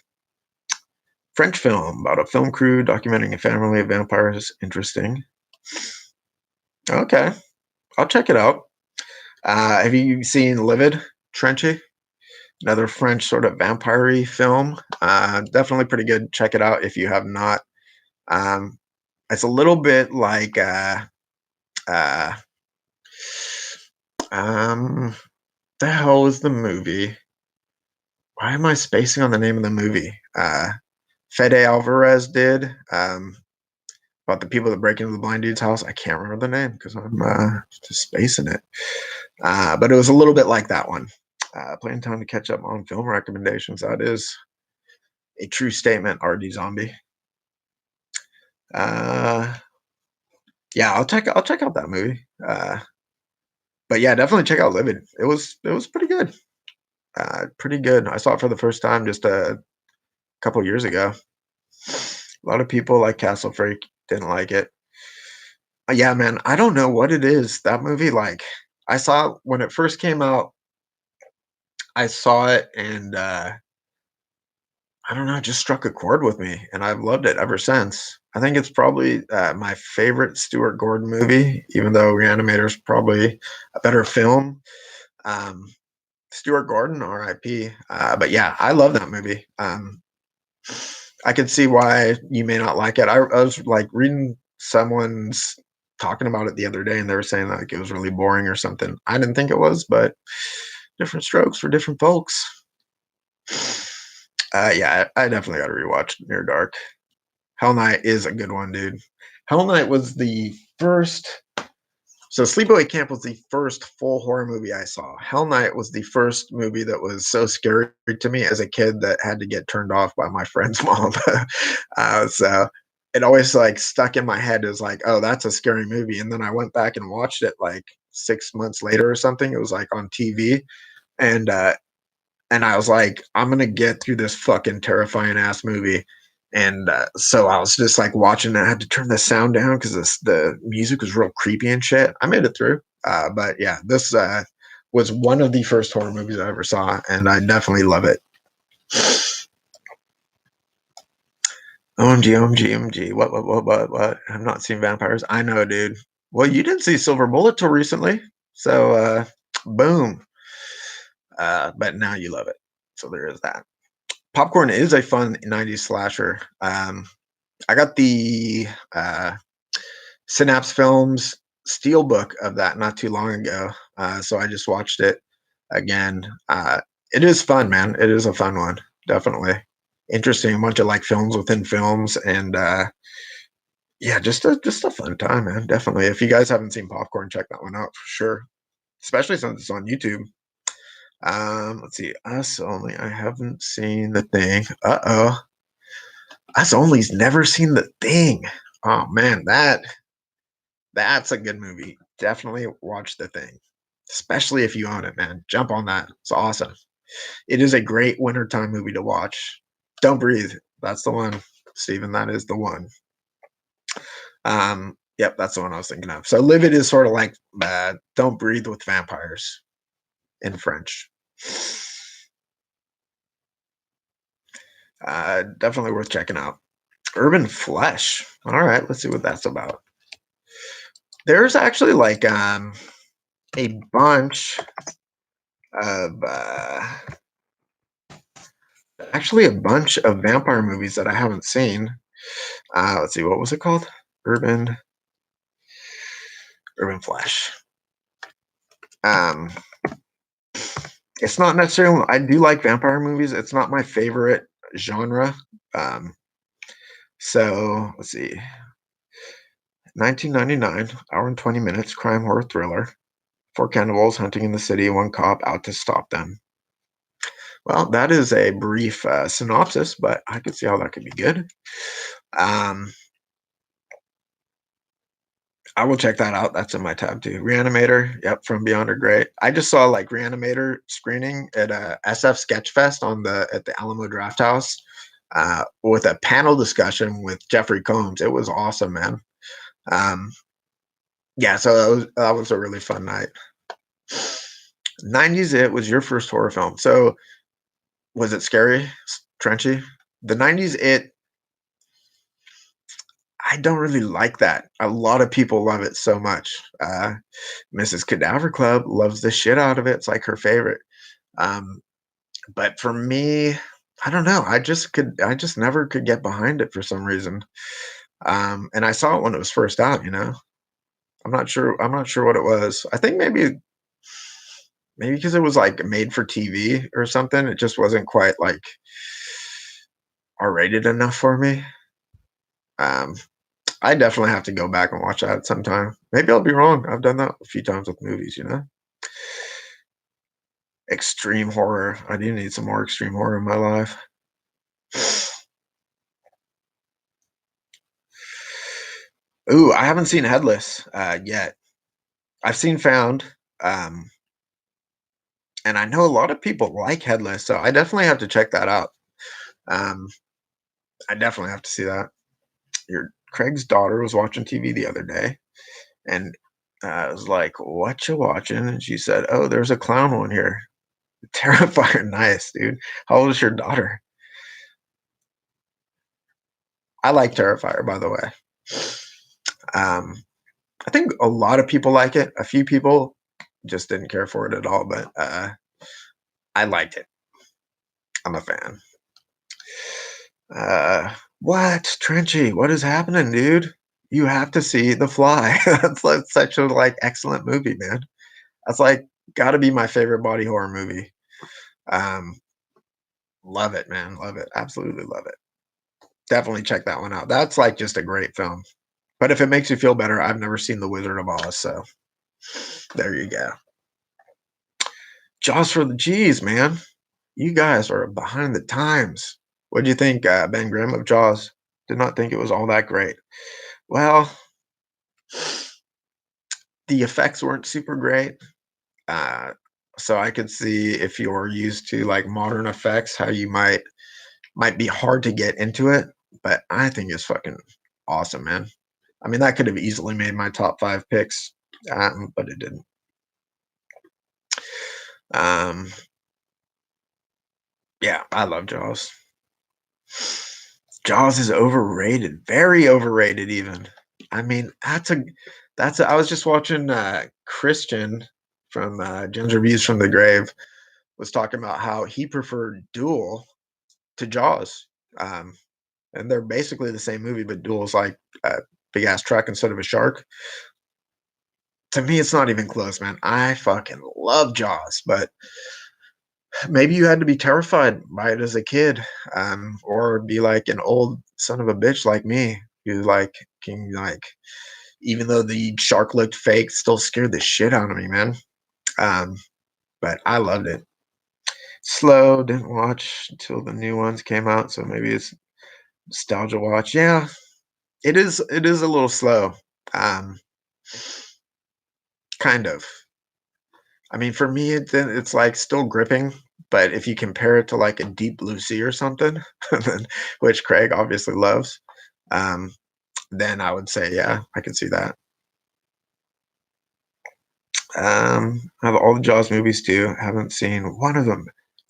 French film about a film crew documenting a family of vampires. Interesting. Okay, I'll check it out. Have you seen Livid, Trenchy? Another French sort of vampire film. Definitely pretty good. Check it out if you have not. Um, it's a little bit like uh, the hell is the movie? Why am I spacing on the name of the movie? Fede Alvarez did about the people that break into the blind dude's house. I can't remember the name because I'm just spacing it. But it was a little bit like that one. Playing time to catch up on film recommendations. That is a true statement, RD Zombie. Yeah, I'll check out that movie. But yeah, definitely check out Livid. It was pretty good. Pretty good. I saw it for the first time just a couple years ago. A lot of people like Castle Freak didn't like it. Yeah, man, I don't know what it is. That movie, like, I saw it when it first came out. I saw it and I don't know, it just struck a chord with me, and I've loved it ever since. I think it's probably my favorite Stuart Gordon movie, even though Reanimator is probably a better film. Um, Stuart Gordon, R.I.P. But yeah, I love that movie. I could see why you may not like it. I was like reading someone's talking about it the other day, and they were saying like it was really boring or something. I didn't think it was, but different strokes for different folks. Yeah, I definitely got to rewatch Near Dark. Hell Night is a good one, dude. Hell Night was the first. So Sleepaway Camp was the first full horror movie I saw. Hell Night was the first movie that was so scary to me as a kid that had to get turned off by my friend's mom. So it always like stuck in my head as like, oh, that's a scary movie. And then I went back and watched it like 6 months later or something. It was like on TV, and I was like, I'm gonna get through this fucking terrifying ass movie. And so I was just like watching it. I had to turn the sound down because the music was real creepy and shit. I made it through. But yeah, this was one of the first horror movies I ever saw, and I definitely love it. OMG, OMG, OMG. What? I've not seen vampires. I know, dude. Well, you didn't see Silver Bullet till recently. So, boom. But now you love it. So there is that. Popcorn is a fun 90s slasher. I got the Synapse Films steelbook of that not too long ago. So I just watched it again. It is fun, man. It is a fun one. Definitely. Interesting. A bunch of like films within films. And yeah, just a fun time, man. Definitely. If you guys haven't seen Popcorn, check that one out for sure. Especially since it's on YouTube. Let's see. Us Only. I haven't seen The Thing. Uh-oh. Us Only's never seen The Thing. Oh man, that's a good movie. Definitely watch The Thing. Especially if you own it, man. Jump on that. It's awesome. It is a great wintertime movie to watch. Don't Breathe. That's the one, Steven. That is the one. Yep, that's the one I was thinking of. So Livid is sort of like Don't Breathe with vampires in French. Definitely worth checking out. Urban Flesh. All right, let's see what that's about. There's actually like a bunch of actually a bunch of vampire movies that I haven't seen. Let's see, what was it called? Urban Flesh. It's not necessarily. I do like vampire movies. It's not my favorite genre. So let's see. 1999, hour and 20 minutes, crime horror thriller. 4 cannibals hunting in the city, 1 cop out to stop them. Well, that is a brief synopsis, but I could see how that could be good. I will check that out. That's in my tab too. Reanimator, yep, From Beyond are great. I just saw like Reanimator screening at SF Sketchfest at the Alamo Drafthouse with a panel discussion with Jeffrey Combs. It was awesome, man. Um, yeah, so that was a really fun night. 90s It was your first horror film. So was it scary? Trenchy? The 90s It, I don't really like that. A lot of people love it so much. Mrs. Cadaver Club loves the shit out of it. It's like her favorite. Um, but for me, I don't know. I just never could get behind it for some reason. And I saw it when it was first out, you know. I'm not sure what it was. I think maybe because it was like made for TV or something. It just wasn't quite like R-rated enough for me. Um, I definitely have to go back and watch that sometime. Maybe I'll be wrong. I've done that a few times with movies, you know? Extreme horror. I do need some more extreme horror in my life. Ooh, I haven't seen Headless yet. I've seen Found, um, and I know a lot of people like Headless, so I definitely have to check that out. Um, I definitely have to see that. Your Craig's daughter was watching TV the other day, and I was like, "What you watching?" And she said, "Oh, there's a clown one here." Terrifier, nice, dude. How old is your daughter? I like Terrifier, by the way. Um, I think a lot of people like it. A few people just didn't care for it at all, but I liked it. I'm a fan. What? Trenchy, what is happening, dude? You have to see The Fly. That's like such a like excellent movie, man. That's like gotta be my favorite body horror movie. Um, love it, man. Love it. Absolutely love it. Definitely check that one out. That's like just a great film. But if it makes you feel better, I've never seen The Wizard of Oz, so there you go. Jaws for the G's, man. You guys are behind the times. What do you think, Ben Grimm of Jaws? Did not think it was all that great. Well, the effects weren't super great. Uh, so I could see if you're used to like modern effects, how you might be hard to get into it. But I think it's fucking awesome, man. I mean, that could have easily made my top 5 picks, but it didn't. Um, yeah, I love Jaws. Jaws is overrated, very overrated even. I mean, I was just watching, Christian from, Ginger Views from the Grave was talking about how he preferred Duel to Jaws, um, and they're basically the same movie, but Duel's like a big ass truck instead of a shark. To me, it's not even close, man. I fucking love Jaws, but maybe you had to be terrified by it as a kid, or be like an old son of a bitch like me, who like can like, even though the shark looked fake, still scared the shit out of me, man. Um, but I loved it. Slow, didn't watch until the new ones came out, so maybe it's nostalgia watch. Yeah, it is. It is a little slow. Um, kind of. I mean, for me, it's like still gripping, but if you compare it to like a Deep Blue Sea or something, then, which Craig obviously loves, um, then I would say, yeah, I can see that. I have all the Jaws movies too. Haven't seen one of them.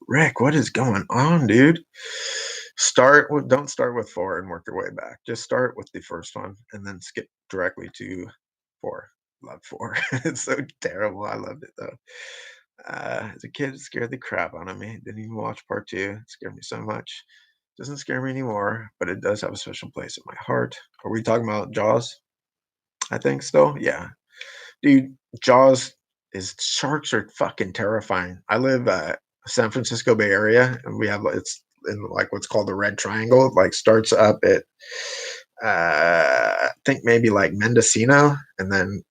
Rick, what is going on, dude? Don't start with four and work your way back. Just start with the first one and then skip directly to four. Love four. It's so terrible. I loved it though. As a kid, it scared the crap out of me. Didn't even watch part two. It scared me so much. Doesn't scare me anymore, but it does have a special place in my heart. Are we talking about Jaws? I think still. Yeah, dude. Jaws is sharks are fucking terrifying. I live San Francisco Bay Area, and we have it's in like what's called the Red Triangle. Like starts up at I think maybe like Mendocino, and then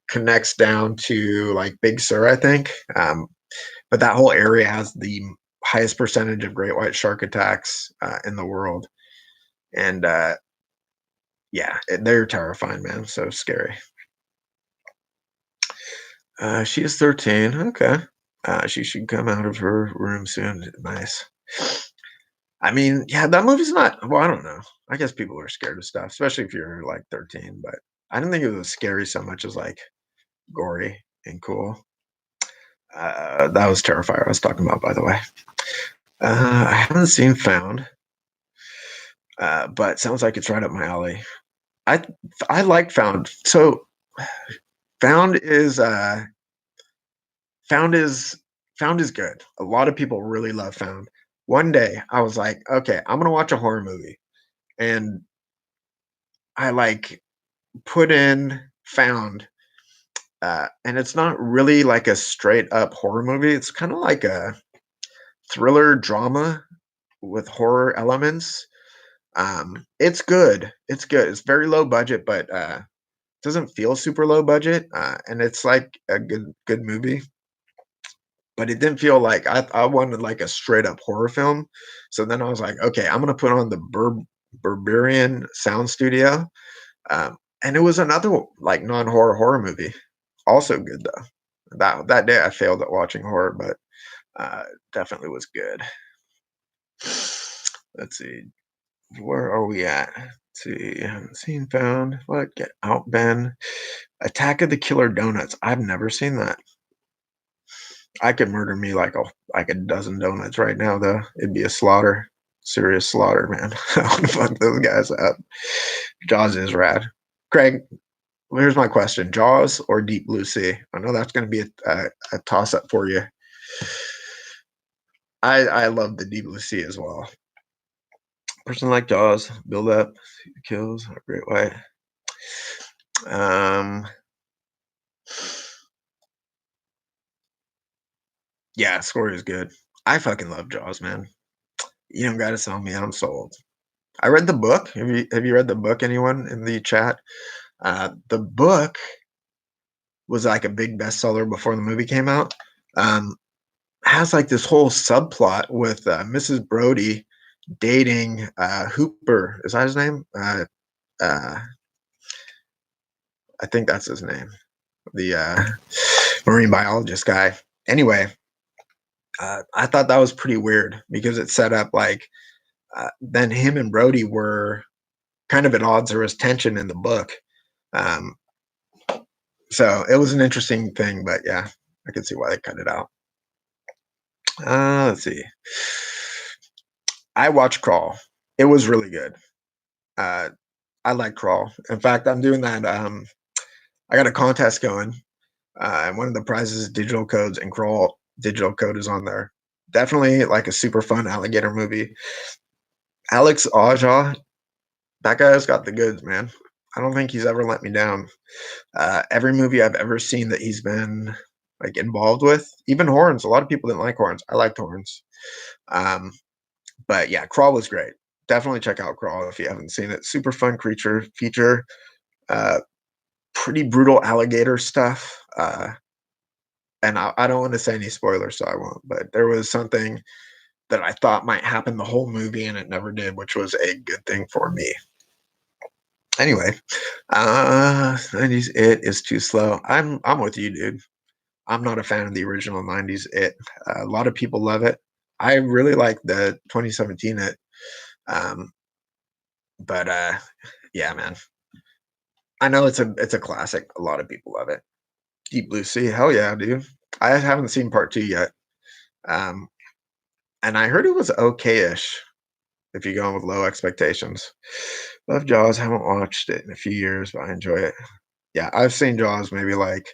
connects down to like Big Sur, I think. But that whole area has the highest percentage of great white shark attacks in the world, and yeah, they're terrifying, man. So scary. She is 13. Okay. She should come out of her room soon. Nice. I mean, yeah, that movie's not. Well, I don't know. I guess people are scared of stuff, especially if you're like 13. But I didn't think it was scary so much as like gory and cool. That was Terrifier I was talking about, by the way. I haven't seen Found, but sounds like it's right up my alley. I I like Found. So Found is Found is Found is good. A lot of people really love Found. One day I was like, okay, I'm gonna watch a horror movie, and I like put in Found, and it's not really like a straight up horror movie. It's kind of like a thriller drama with horror elements. It's good. It's good. It's very low budget, but doesn't feel super low budget. And it's like a good movie. But it didn't feel like I wanted like a straight up horror film. So then I was like, okay, I'm gonna put on the Berberian Sound Studio. And it was another like non-horror horror movie. Also good though. That day I failed at watching horror, but definitely was good. Let's see. Where are we at? Let's see. Haven't seen Found. What? Get Out, Ben. Attack of the Killer Donuts. I've never seen that. I could murder me like a dozen donuts right now, though. It'd be a slaughter, serious slaughter, man. I want to fuck those guys up. Jaws is rad. Craig, here's my question: Jaws or Deep Blue Sea? I know that's going to be a toss up for you. I love the Deep Blue Sea as well. Person like Jaws, build up, kills, a great white. Um, yeah, story is good. I fucking love Jaws, man. You don't gotta sell me. I'm sold. I read the book. Have you read the book? Anyone in the chat? The book was like a big bestseller before the movie came out. Um, has like this whole subplot with Mrs. Brody dating Hooper. Is that his name? Uh, I think that's his name. The marine biologist guy. Anyway, I thought that was pretty weird because it set up like then him and Brody were kind of at odds. There was tension in the book. Um, so it was an interesting thing, but yeah, I could see why they cut it out. Let's see. I watched Crawl. It was really good. Uh, I like Crawl. In fact, I'm doing that. I got a contest going, and one of the prizes is digital codes, and Crawl digital code is on there. Definitely like a super fun alligator movie. Alex Aja, that guy has got the goods, man. I don't think he's ever let me down. Every movie I've ever seen that he's been like involved with, even Horns. A lot of people didn't like Horns. I liked Horns. Um, but yeah, Crawl was great. Definitely check out Crawl if you haven't seen it. Super fun creature feature. Uh, Pretty brutal alligator stuff. And I don't want to say any spoilers, so I won't. But there was something that I thought might happen the whole movie, and it never did, which was a good thing for me. Anyway, 90s It is too slow. I'm with you, dude. I'm not a fan of the original 90s It. A lot of people love it. I really like the 2017 It. Um, but yeah, man. I know it's a classic. A lot of people love it. Deep Blue Sea, hell yeah, dude. I haven't seen part two yet. Um, and I heard it was okay-ish if you're going with low expectations. Love Jaws, haven't watched it in a few years, but I enjoy it. Yeah, I've seen Jaws maybe like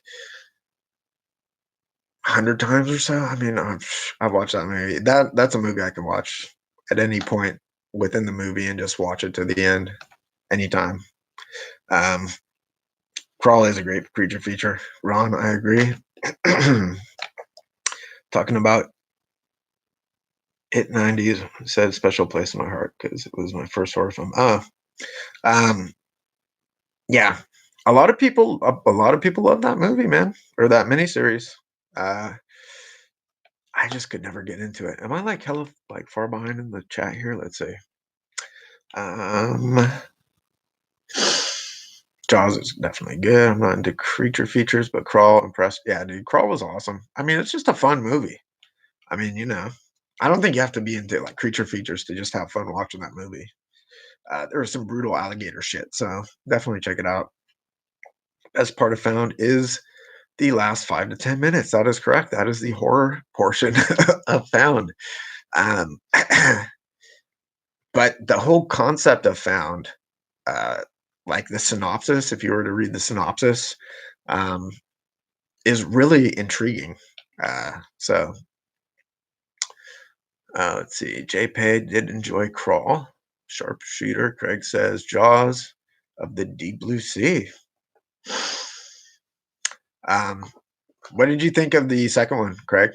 100 times or so. I mean, I've watched that movie. That's a movie I can watch at any point within the movie and just watch it to the end anytime. Um, Crawl is a great creature feature. Ron, I agree. Talking about It 90s said special place in my heart because it was my first horror film. Um, yeah, a lot of people love that movie, man, or that miniseries. Uh, I just could never get into it. Am I like hella like far behind in the chat here? Let's see. Um, Jaws is definitely good. I'm not into creature features, but Crawl impressed. Yeah, dude, Crawl was awesome. I mean, it's just a fun movie. I mean, I don't think you have to be into like creature features to just have fun watching that movie. There was some brutal alligator shit, so definitely check it out. best part of Found is the last 5 to 10 minutes. That is correct. That is the horror portion of Found. Um, but the whole concept of Found, uh, like the synopsis, if you were to read the synopsis, um, is really intriguing. So let's see. JPay did enjoy Crawl. Sharpshooter. Craig says Jaws of the Deep Blue Sea. Um, what did you think of the second one, Craig?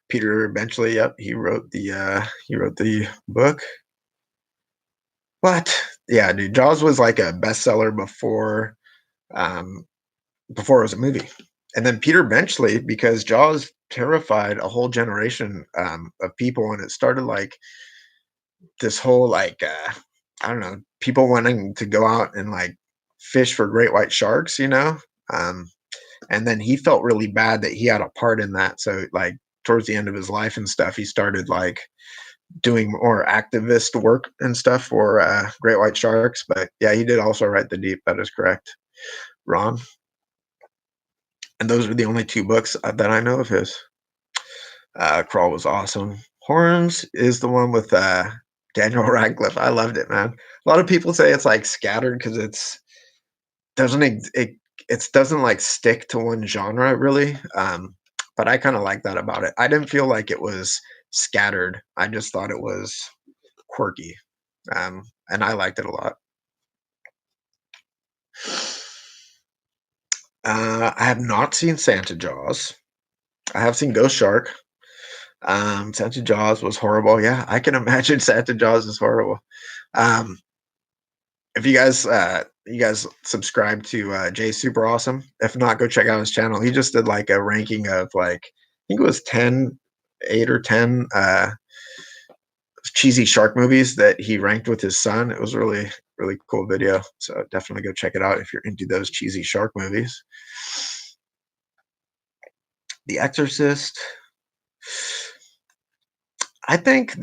Peter Benchley. Yep, he wrote the book. What? Yeah, dude. Jaws was like a bestseller um, before it was a movie. And then Peter Benchley, because Jaws terrified a whole generation of people, and it started like this whole like I don't know, people wanting to go out and like fish for great white sharks, you know. Um, and then he felt really bad that he had a part in that. So like towards the end of his life and stuff, he started like doing more activist work and stuff for great white sharks. But yeah, he did also write The Deep. That is correct, Ron. And those are the only two books that I know of his. Crawl was awesome. Horns is the one with Daniel Radcliffe. I loved it, man. A lot of people say it's like scattered because it's doesn't it doesn't like stick to one genre really. But I kind of like that about it. I didn't feel like it was scattered. I just thought it was quirky, and I liked it a lot. I have not seen Santa Jaws. I have seen Ghost Shark. Santa Jaws was horrible. Yeah, I can imagine Santa Jaws is horrible. Um, if you guys subscribe to Jay Super Awesome. If not, go check out his channel. He just did like a ranking of like I think it was 8 or 10 cheesy shark movies that he ranked with his son. It was really really cool video. So definitely go check it out if you're into those cheesy shark movies. The Exorcist. I think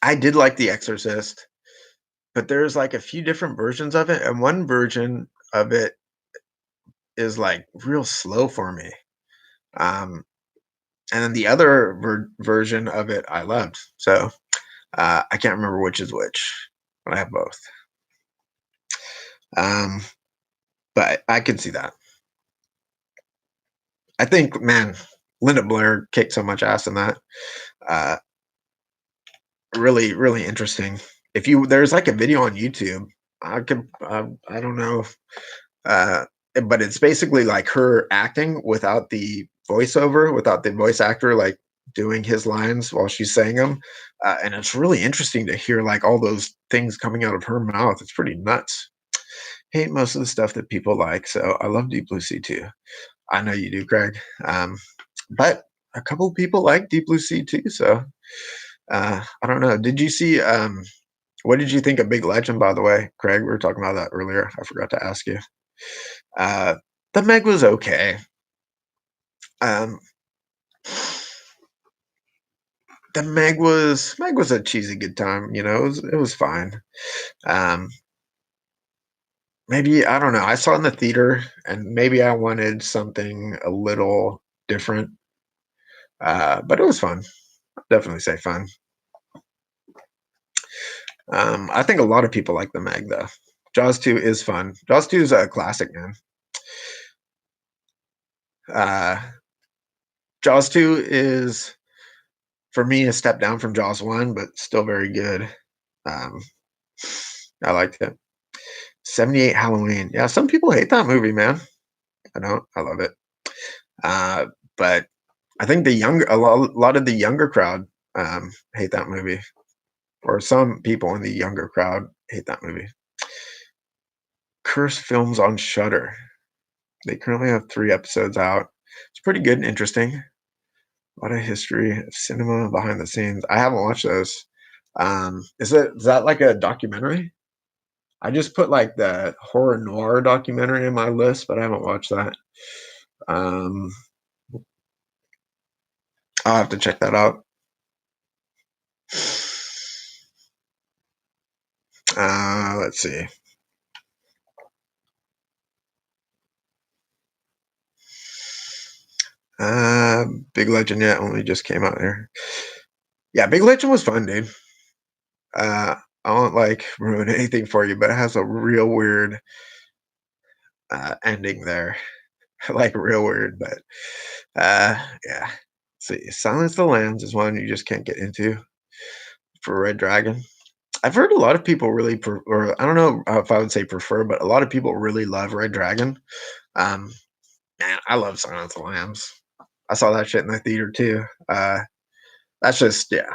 I did like The Exorcist, but there's like a few different versions of it, and one version of it is like real slow for me. Um, and then the other version of it I loved. So I can't remember which is which, but I have both. Um, but I can see that. I think, man, Linda Blair kicked so much ass in that. Uh, really, really interesting. If you there's like a video on YouTube, I don't know, uh, but it's basically like her acting without the voiceover, without the voice actor like doing his lines while she's saying them, and it's really interesting to hear like all those things coming out of her mouth. It's pretty nuts. Hate most of the stuff that people like, so I love Deep Blue Sea too. I know you do, Craig. But a couple people like Deep Blue Sea too, so I don't know. Did you see? What did you think of Big Legend, by the way, Craig? We were talking about that earlier. I forgot to ask you. Uh, the Meg was okay. Um, the Meg was a cheesy good time. You know, it was fine. Um, maybe I don't know. I saw it in the theater, and maybe I wanted something a little different. But it was fun. Definitely say fun. I think a lot of people like the Meg though. Jaws 2 is fun. Jaws 2 is a classic, man. Uh, Jaws 2 is for me a step down from Jaws 1, but still very good. Um, I liked it. 78 Halloween. Yeah, some people hate that movie, man. I don't. I love it. Uh, but I think a lot of the younger crowd hate that movie, or some people in the younger crowd hate that movie. Curse films on Shutter. They currently have 3 episodes out. It's pretty good and interesting. A lot of history of cinema behind the scenes. I haven't watched those. Is that like a documentary? I just put like the horror noir documentary in my list, but I haven't watched that. Um, I'll have to check that out. Let's see. Big Legend, yeah, only just came out there. Yeah, Big Legend was fun, dude. I won't like ruin anything for you, but it has a real weird ending there. Like real weird, but yeah. See, Silence of the Lambs is one you just can't get into for Red Dragon. I've heard a lot of people really, or I don't know if I would say prefer, but a lot of people really love Red Dragon. Um, Man, I love Silence of the Lambs. I saw that shit in the theater too. That's just yeah,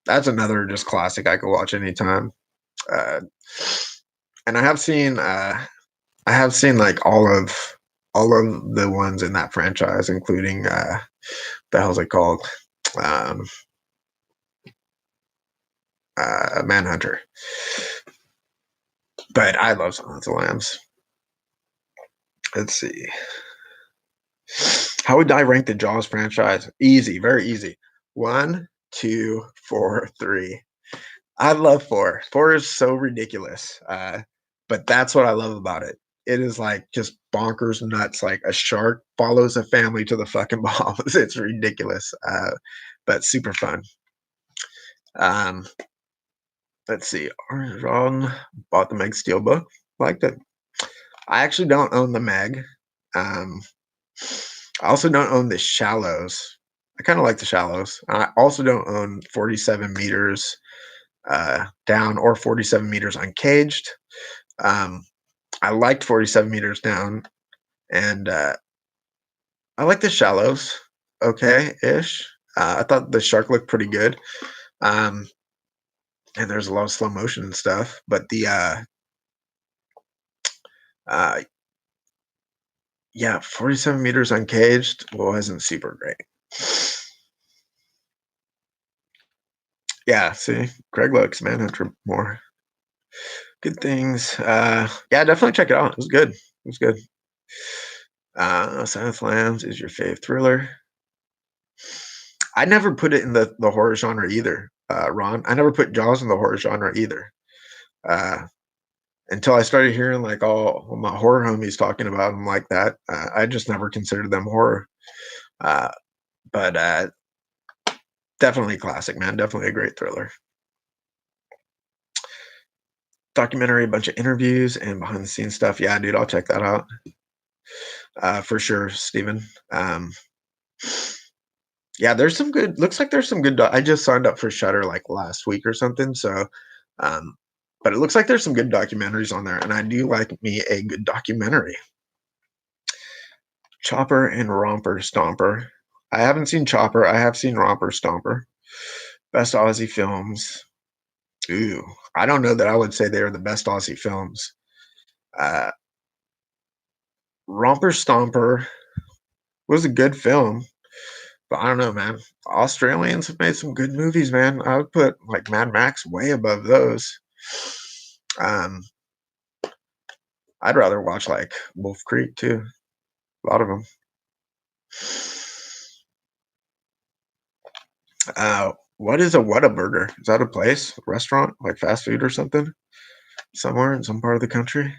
that's another just classic I could watch anytime. Uh, and I have seen like all of the ones in that franchise, including the hell's it called? Um, Manhunter. But I love Silence of the Lambs. Let's see. How would I rank the Jaws franchise? Easy, very easy. One, two, four, three. I love four. Four is so ridiculous. But that's what I love about it. It is like just bonkers nuts. Like a shark follows a family to the fucking balls. It's ridiculous. But super fun. Um, let's see. Orange Ron bought the Meg Steelbook. Liked it. I actually don't own the Meg. Um, I also don't own the Shallows. I kind of like the Shallows. I also don't own 47 meters down or 47 meters uncaged. Um, I liked 47 meters down, and I like the Shallows. Okay ish. I thought the shark looked pretty good. Um, and there's a lot of slow motion and stuff, but the uh, yeah, 47 meters uncaged wasn't super great. Yeah, see, Craig likes Manhunter more. Good things. Yeah, definitely check it out. It was good. It was good. Silence Lambs is your fave thriller. I never put it in the horror genre either, Ron. I never put Jaws in the horror genre either. Uh, until I started hearing like all my horror homies talking about them like that. I just never considered them horror. Uh, but definitely classic, man. Definitely a great thriller. Documentary, a bunch of interviews and behind the scenes stuff. Yeah, dude, I'll check that out for sure, Steven. Yeah, there's some good. Looks like there's some good. I just signed up for Shutter like last week or something. So, um, but it looks like there's some good documentaries on there, and I do like me a good documentary. Chopper and Romper Stomper. I haven't seen Chopper. I have seen Romper Stomper. Best Aussie films. Ooh, I don't know that I would say they are the best Aussie films. Uh, Romper Stomper was a good film, but I don't know, man. Australians have made some good movies, man. I would put like Mad Max way above those. Um, I'd rather watch like Wolf Creek too. A lot of them. What is a Whataburger? Is that a place, a restaurant, like fast food or something? Somewhere in some part of the country?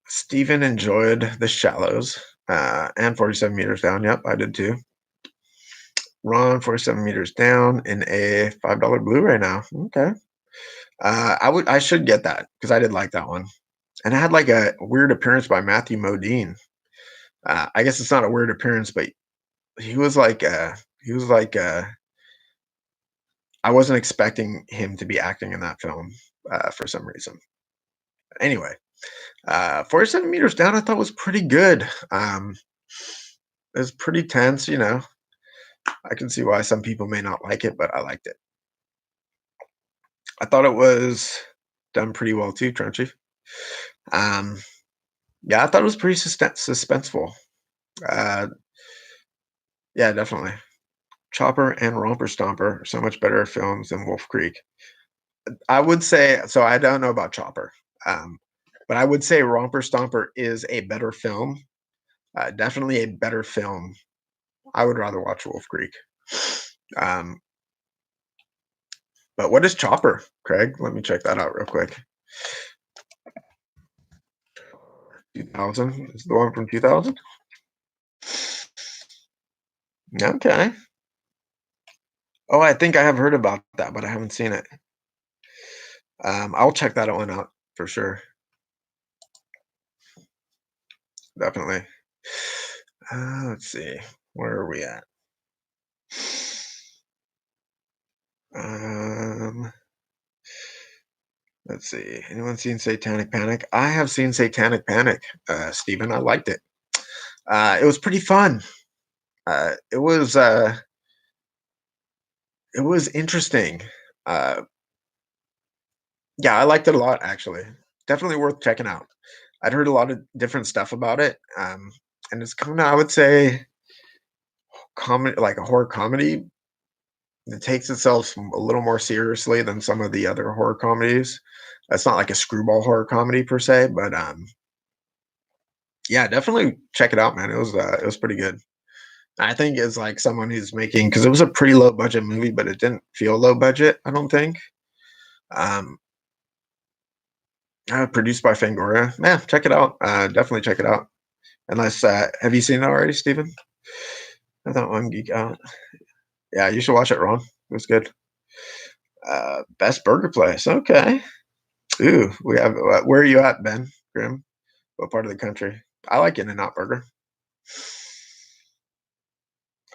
Steven enjoyed The Shallows and 47 meters down. Yep, I did too. Ron, 47 meters down in a $5 Blu-ray now. Okay. I should get that because I did like that one. And it had like a weird appearance by Matthew Modine. I guess it's not a weird appearance, but he was like he was like I wasn't expecting him to be acting in that film for some reason. Anyway, 47 meters down I thought was pretty good. It was pretty tense, you know. I can see why some people may not like it, but I liked it. I thought it was done pretty well too, Trenchy. Um, yeah, I thought it was pretty suspenseful. Uh, yeah, definitely. Chopper and Romper Stomper are so much better films than Wolf Creek. I would say so. I don't know about Chopper, um, but I would say Romper Stomper is a better film. Definitely a better film. I would rather watch Wolf Creek. Um, but what is Chopper, Craig? Let me check that out real quick. 2000 is the one from 2000. Okay. Oh, I think I have heard about that, but I haven't seen it. I'll check that one out for sure. Definitely. Let's see. Where are we at? Um, let's see. Anyone seen Satanic Panic? I have seen Satanic Panic, Stephen. I liked it. It was pretty fun. Uh, it was uh, it was interesting. Uh, yeah, I liked it a lot actually. Definitely worth checking out. I'd heard a lot of different stuff about it, and it's kind of, I would say, comedy, like a horror comedy. It takes itself a little more seriously than some of the other horror comedies. It's not like a screwball horror comedy per se, but yeah, definitely check it out, man. It was pretty good. I think it's like someone who's making, because it was a pretty low budget movie, but it didn't feel low budget. I don't think. Um, Produced by Fangoria. Yeah, check it out. Definitely check it out. Unless, have you seen it already, Steven? I thought one geek out. Yeah, you should watch it, Ron. It was good. Best burger place. Okay. Ooh, we have. Where are you at, Ben Grimm? What part of the country? I like In-N-Out Burger.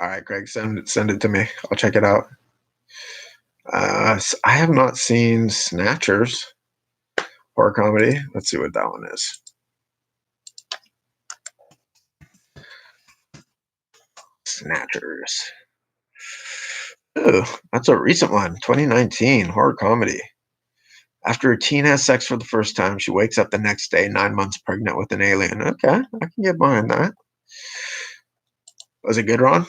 All right, Greg, send it to me. I'll check it out. I have not seen Snatchers horror comedy. Let's see what that one is. Snatchers. Ooh, that's a recent one. 2019 horror comedy. After a teen has sex for the first time, she wakes up the next day 9 months pregnant with an alien. Okay, I can get behind that. Was it good, Ron?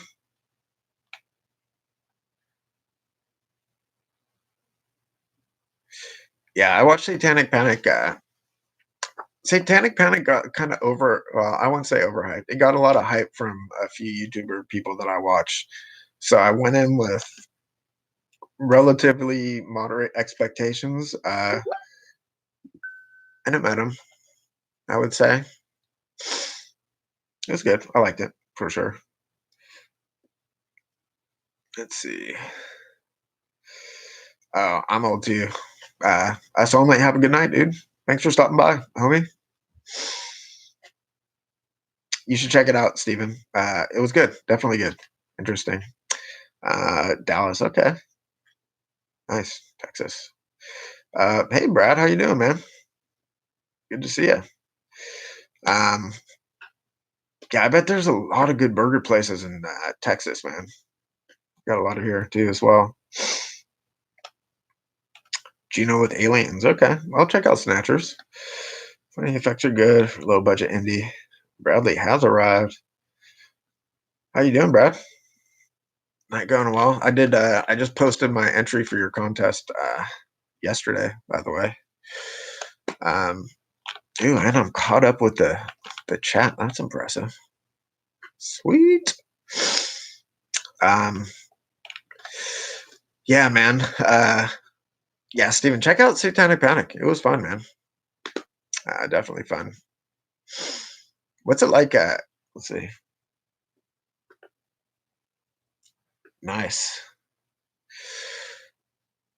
Yeah, I watched Satanic Panic. Satanic Panic got kind of over. Well, I won't say overhyped. It got a lot of hype from a few YouTuber people that I watched. So I went in with relatively moderate expectations, and it met them. I would say it was good. I liked it for sure. Let's see. Oh, I'm old too. I saw mate. Have a good night, dude. Thanks for stopping by, homie. You should check it out, Steven. It was good. Definitely good. Interesting. Dallas. Okay. Nice. Texas. Hey, Brad. How you doing, man? Good to see you. Um, yeah, I bet there's a lot of good burger places in Texas, man. Got a lot of here too as well. Gino with aliens. Okay, I'll check out Snatchers. Funny effects are good. Low budget indie. Bradley has arrived. How you doing, Brad? Not going well. I did. I just posted my entry for your contest yesterday. By the way, um, dude, and I'm caught up with the chat. That's impressive. Sweet. Um, yeah, man. Yeah, Steven, check out Satanic Panic. It was fun, man. Definitely fun. What's it like? Let's see. Nice,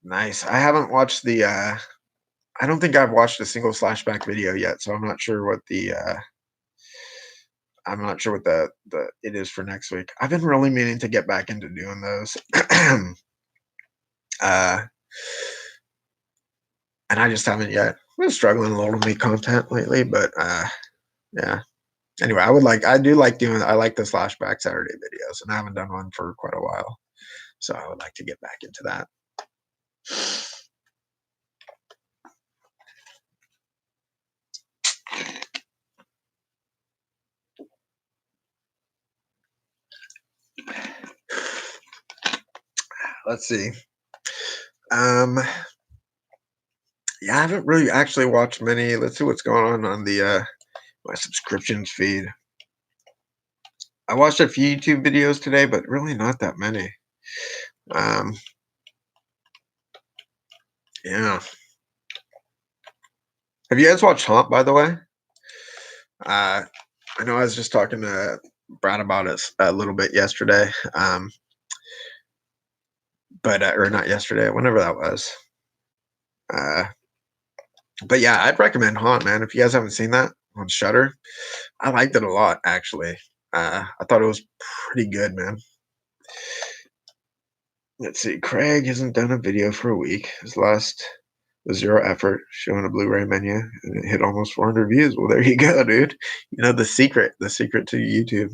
nice. I haven't watched the. I don't think I've watched a single Slashback video yet, so I'm not sure what the. I'm not sure what the it is for next week. I've been really meaning to get back into doing those. uh, and I just haven't yet. I've been struggling a little to make content lately, but yeah. Anyway, I do like doing, I like the Slashback Saturday videos, and I haven't done one for quite a while. So I would like to get back into that. Let's see. Um, yeah, I haven't really actually watched many. Let's see what's going on the my subscriptions feed. I watched a few YouTube videos today, but really not that many. Um, yeah. Have you guys watched Haunt, by the way? Uh, I know I was just talking to Brad about it a little bit yesterday, but or not yesterday, whenever that was. Uh, but yeah, I'd recommend Haunt, man. If you guys haven't seen that on Shutter, I liked it a lot actually. I thought it was pretty good, man. Let's see. Craig hasn't done a video for a week. His last was Zero Effort, showing a Blu-ray menu, and it hit almost 400 views. Well, there you go, dude. You know the secret to YouTube.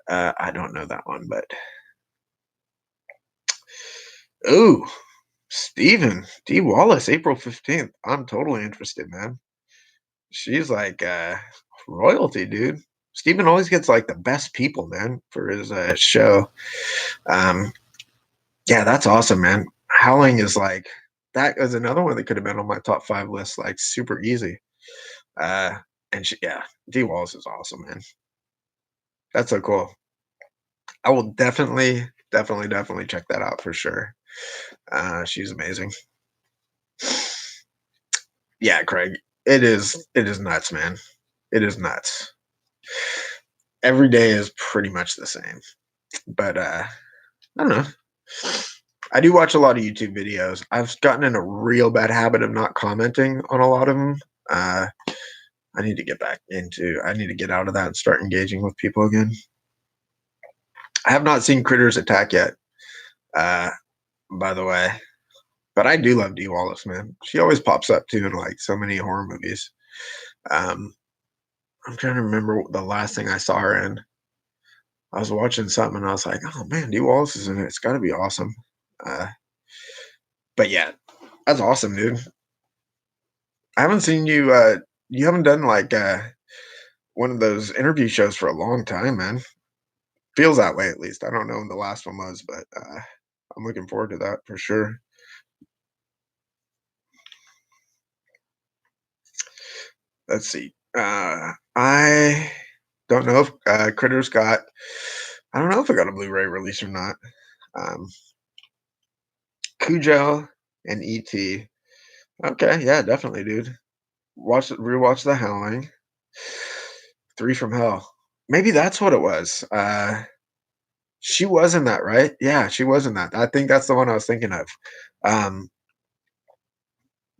I don't know that one, but ooh, Steven D. Wallace, April 15th. I'm totally interested, man. She's like royalty, dude. Steven always gets like the best people, man, for his show. Um, yeah, that's awesome, man. Howling is like that is another one that could have been on my top 5 list, like super easy. Uh, and yeah, D Wallace is awesome, man. That's so cool. I will definitely check that out for sure. She's amazing. Yeah, Craig, it is nuts, man. It is nuts. Every day is pretty much the same. But I don't know. I do watch a lot of YouTube videos. I've gotten in a real bad habit of not commenting on a lot of them. Uh, I need to get out of that and start engaging with people again. I have not seen Critters Attack yet, uh, by the way, but I do love Dee Wallace, man. She always pops up too in like so many horror movies. Um, I'm trying to remember the last thing I saw her in. I was watching something and I was like, "Oh man, Dee Wallace is in it. It's got to be awesome." Uh, but yeah, that's awesome, dude. I haven't seen you. You haven't done like one of those interview shows for a long time, man. Feels that way at least. I don't know when the last one was, but I'm looking forward to that for sure. Let's see. I don't know if Critters got. I don't know if it got a Blu-ray release or not. Um, Cujo and ET. Okay, yeah, definitely, dude. Rewatch The Howling. Three from Hell. Maybe that's what it was. She was in that, right? Yeah, she was in that. I think that's the one I was thinking of. Um,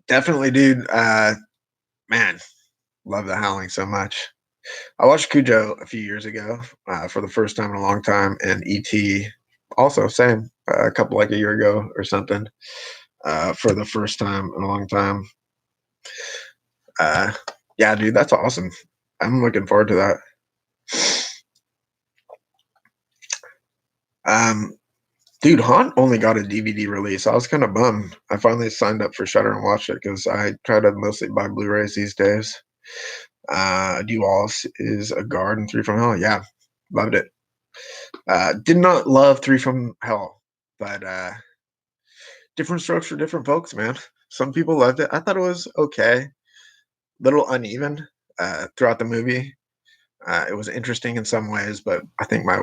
definitely, dude. Man, love The Howling so much. I watched Cujo a few years ago for the first time in a long time, and ET also same a couple like a year ago or something for the first time in a long time. Uh, yeah, dude, that's awesome. I'm looking forward to that. Um, dude, Haunt only got a DVD release. I was kind of bummed. I finally signed up for Shutter and watched it because I try to mostly buy Blu-rays these days. Dee Wallace is a guard in Three from Hell. Yeah, loved it. Did not love Three from Hell, but different strokes for different folks, man. Some people loved it. I thought it was okay, little uneven throughout the movie. It was interesting in some ways, but I think my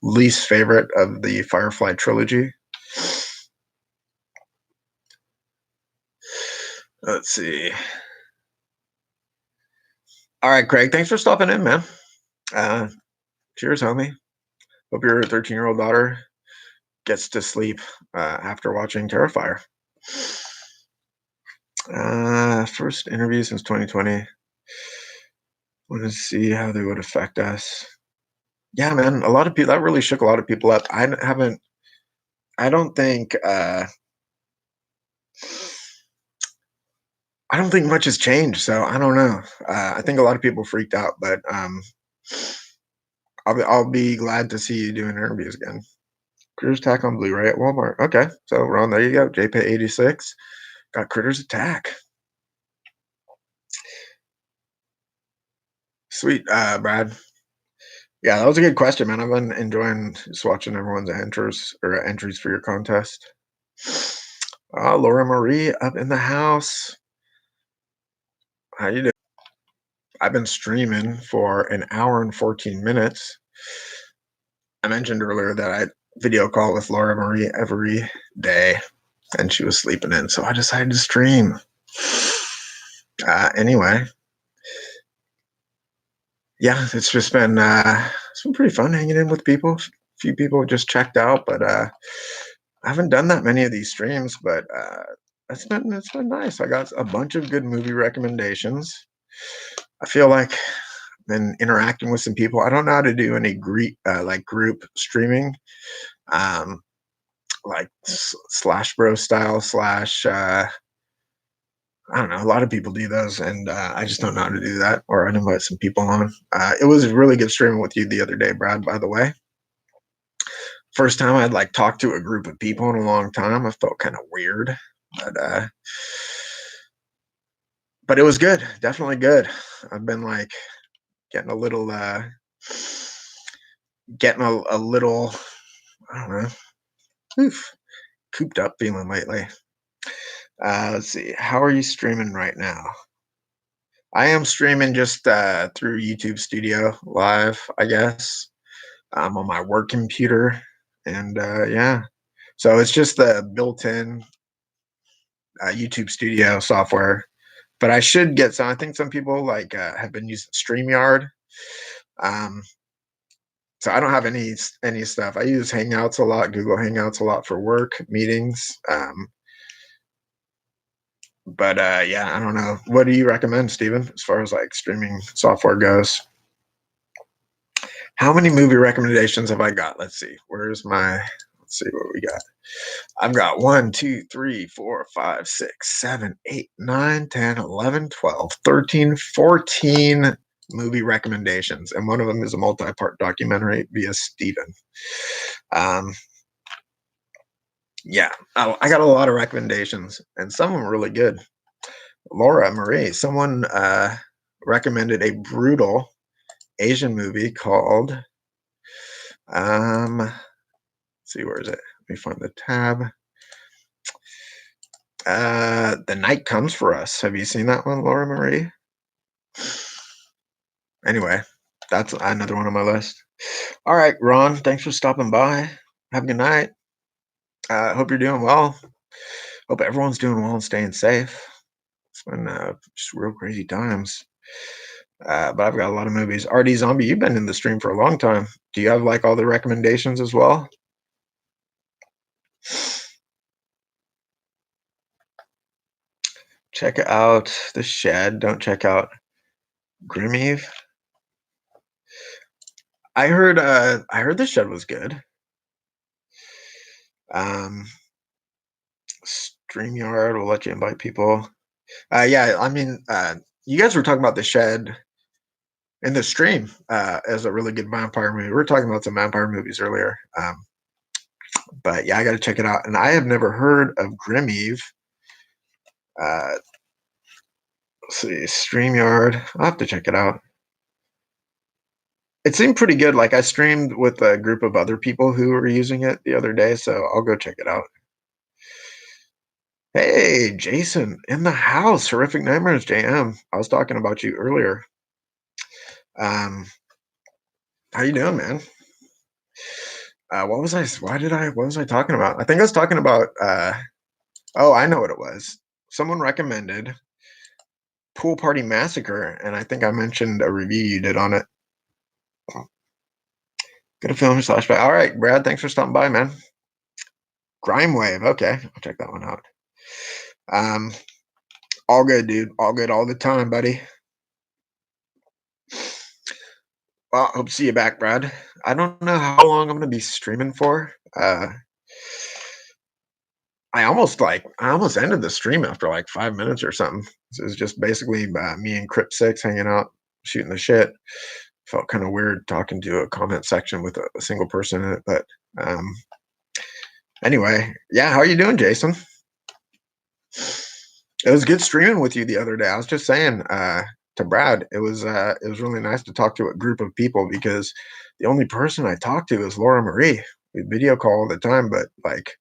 least favorite of the Firefly trilogy. Let's see. All right, Craig. Thanks for stopping in, man. Uh, cheers, homie. Hope your 13-year-old daughter gets to sleep after watching Terrifier. First interview since 2020. Want to see how they would affect us. Yeah, man. A lot of people that really shook a lot of people up. I haven't. I don't think. I don't think much has changed. So I don't know. I think a lot of people freaked out, but I'll be glad to see you doing interviews again. Critters Attack on Blu-ray at Walmart. Okay, so Ron, there you go. JP86 got Critters Attack. Sweet, Brad. Yeah, that was a good question, man. I've been enjoying just watching everyone's entries for your contest. Laura Marie up in the house. How you doing? I've been streaming for an hour and 14 minutes. I mentioned earlier that I video call with Laura Marie every day, and she was sleeping in, so I decided to stream. Anyway, Yeah, it's been pretty fun hanging in with people. A few people just checked out, but I haven't done that many of these streams, but it's been nice. I got a bunch of good movie recommendations. I feel like I've been interacting with some people. I don't know how to do any like group streaming, um, like Slash Bro style slash. I don't know. A lot of people do those, and I just don't know how to do that. Or I'd invite some people on. It was really good streaming with you the other day, Brad. By the way, first time I'd like talked to a group of people in a long time. I felt kind of weird, but uh, but it was good. Definitely good. I've been like getting a little, getting a little, I don't know, oof, cooped up feeling lately. Let's see. How are you streaming right now? I am streaming just through YouTube Studio Live, I guess. I'm on my work computer, and yeah, so it's just the built-in YouTube Studio software. But I should get some. I think some people like have been using StreamYard. Um, so I don't have any stuff. I use Hangouts a lot, Google Hangouts a lot for work meetings. But yeah, I don't know. What do you recommend, Steven, as far as like streaming software goes? How many movie recommendations have I got? Let's see. Where's my? Let's see what we got. I've got 1, 2, 3, 4, 5, 6, 7, 8, 9, 10, 11, 12, 13, 14 movie recommendations. And one of them is a multi part documentary via Steven. Um, yeah, I got a lot of recommendations, and some of them are really good. Laura Marie, someone recommended a brutal Asian movie called, let's see, where is it? Let me find the tab. The Night Comes for Us. Have you seen that one, Laura Marie? Anyway, that's another one on my list. All right, Ron, thanks for stopping by. Have a good night. Hope you're doing well. Hope everyone's doing well and staying safe. It's been just real crazy times. But I've got a lot of movies. RD Zombie, you've been in the stream for a long time. Do you have like all the recommendations as well? Check out The Shed. Don't check out Grim Eve. I heard The Shed was good. Um, StreamYard will let you invite people. Yeah, I mean, you guys were talking about The Shed in the stream as a really good vampire movie. We were talking about some vampire movies earlier. But yeah, I got to check it out. And I have never heard of Grim Eve. Uh, let's see, StreamYard. I'll have to check it out. It seemed pretty good. Like I streamed with a group of other people who were using it the other day, so I'll go check it out. Hey, Jason, in the house. Horrific Nightmares, JM. I was talking about you earlier. Um, how you doing, man? What was I? Why did I? What was I talking about? I think I was talking about. Oh, I know what it was. Someone recommended Pool Party Massacre, and I think I mentioned a review you did on it. Good film slash. All right, Brad. Thanks for stopping by, man. Grime Wave. Okay, I'll check that one out. Um, all good, dude. All good all the time, buddy. Well, hope to see you back, Brad. I don't know how long I'm gonna be streaming for. I almost ended the stream after like 5 minutes or something. So it was just basically me and Crypt Six hanging out, shooting the shit. Felt kind of weird talking to a comment section with a single person in it, but um, anyway, yeah. How are you doing, Jason? It was good streaming with you the other day. I was just saying to Brad, it was really nice to talk to a group of people because the only person I talk to is Laura Marie. We video call all the time, but like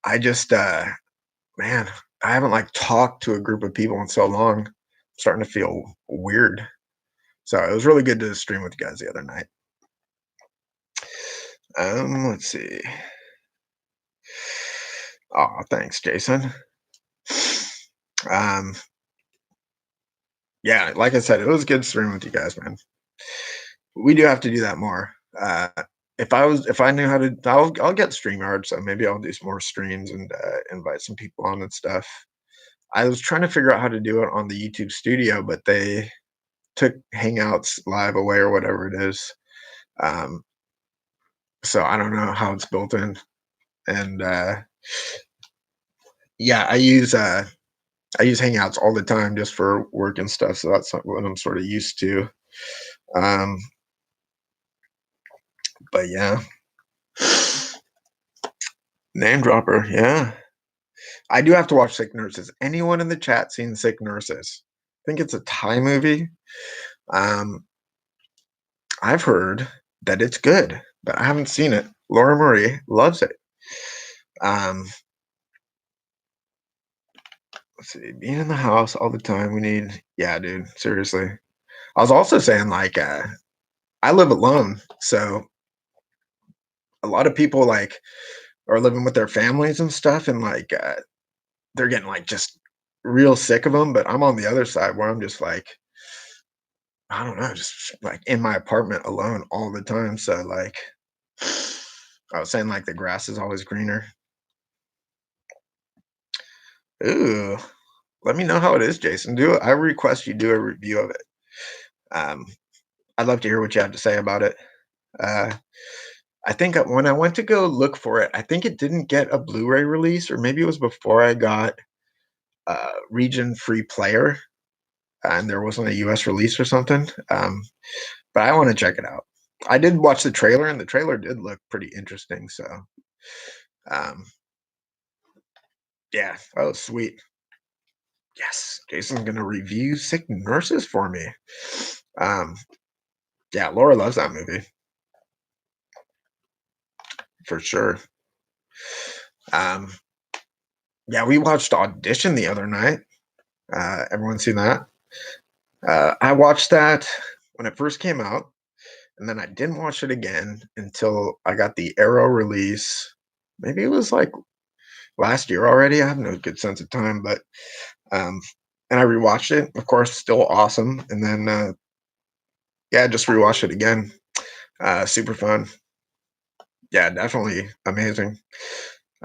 I just man, I haven't like talked to a group of people in so long. I'm starting to feel weird. So it was really good to stream with you guys the other night. Let's see. Oh, thanks, Jason. Um, yeah, like I said, it was good streaming with you guys, man. We do have to do that more. Uh, if I knew how to, I'll get StreamYard, so maybe I'll do some more streams and invite some people on and stuff. I was trying to figure out how to do it on the YouTube Studio, but they took Hangouts Live away or whatever it is. Um, so I don't know how it's built in. And yeah, I use Hangouts all the time just for work and stuff. So that's what I'm sort of used to. Um, but yeah, name dropper. Yeah, I do have to watch Sick Nurses. Anyone in the chat seen Sick Nurses? I think it's a Thai movie. Um, I've heard that it's good, but I haven't seen it. Laura Marie loves it. Um, let's see, being in the house all the time. We need, yeah, dude. Seriously. I was also saying like, I live alone, so a lot of people like are living with their families and stuff, and like, they're getting like just real sick of them. But I'm on the other side where I'm just like, I don't know, just like in my apartment alone all the time. So like, I was saying like the grass is always greener. Ooh, let me know how it is, Jason. I request you do a review of it. Um, I'd love to hear what you have to say about it. Uh, I think when I went to go look for it, I think it didn't get a Blu-ray release, or maybe it was before I got region free player, and there wasn't a US release or something. But I want to check it out. I did watch the trailer, and the trailer did look pretty interesting. So, um, yeah, that was sweet. Yes, Jason's gonna review Sick Nurses for me. Um, yeah, Laura loves that movie for sure. Um, yeah, we watched Audition the other night. Everyone seen that? I watched that when it first came out, and then I didn't watch it again until I got the Arrow release. Maybe it was like last year already. I have no good sense of time, but um, and I rewatched it. Of course, still awesome. And then yeah, just rewatched it again. Super fun. Yeah, definitely amazing.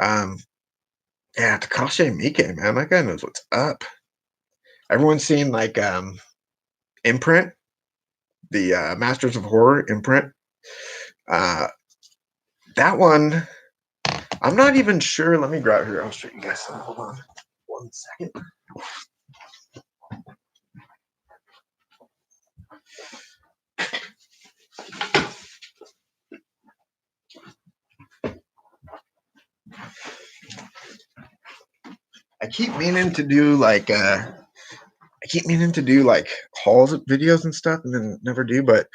Um, yeah, Takashi Miike, man, that guy knows what's up. Everyone's seen like Imprint, the Masters of Horror imprint. Uh, that one, I'm not even sure. Let me grab here. I'll show you guys some. Hold on 1 second. I keep meaning to do like hauls videos and stuff, and then never do. But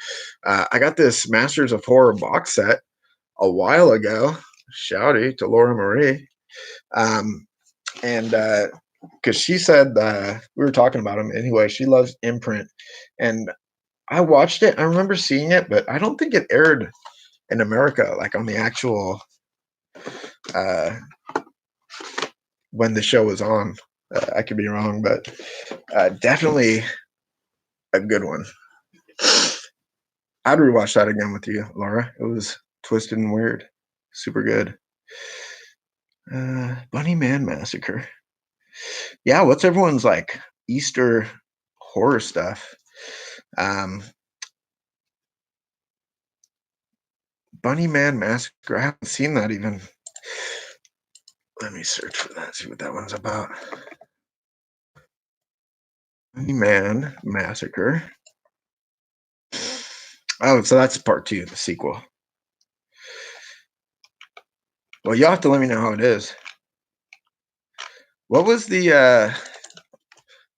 I got this Masters of Horror box set a while ago. Shouty to Laura Marie. And because she said we were talking about him anyway, she loves Imprint, and I watched it. I remember seeing it, but I don't think it aired in America, like on the actual uh, when the show was on. I could be wrong, but definitely a good one. I'd rewatch that again with you, Laura. It was twisted and weird, super good. Bunny Man Massacre. Yeah, what's everyone's like Easter horror stuff? Um, Bunny Man Massacre. I haven't seen that even. Let me search for that, see what that one's about. Bunny Man Massacre. Oh, so that's part two, the sequel. Well, you'll have to let me know how it is. What was the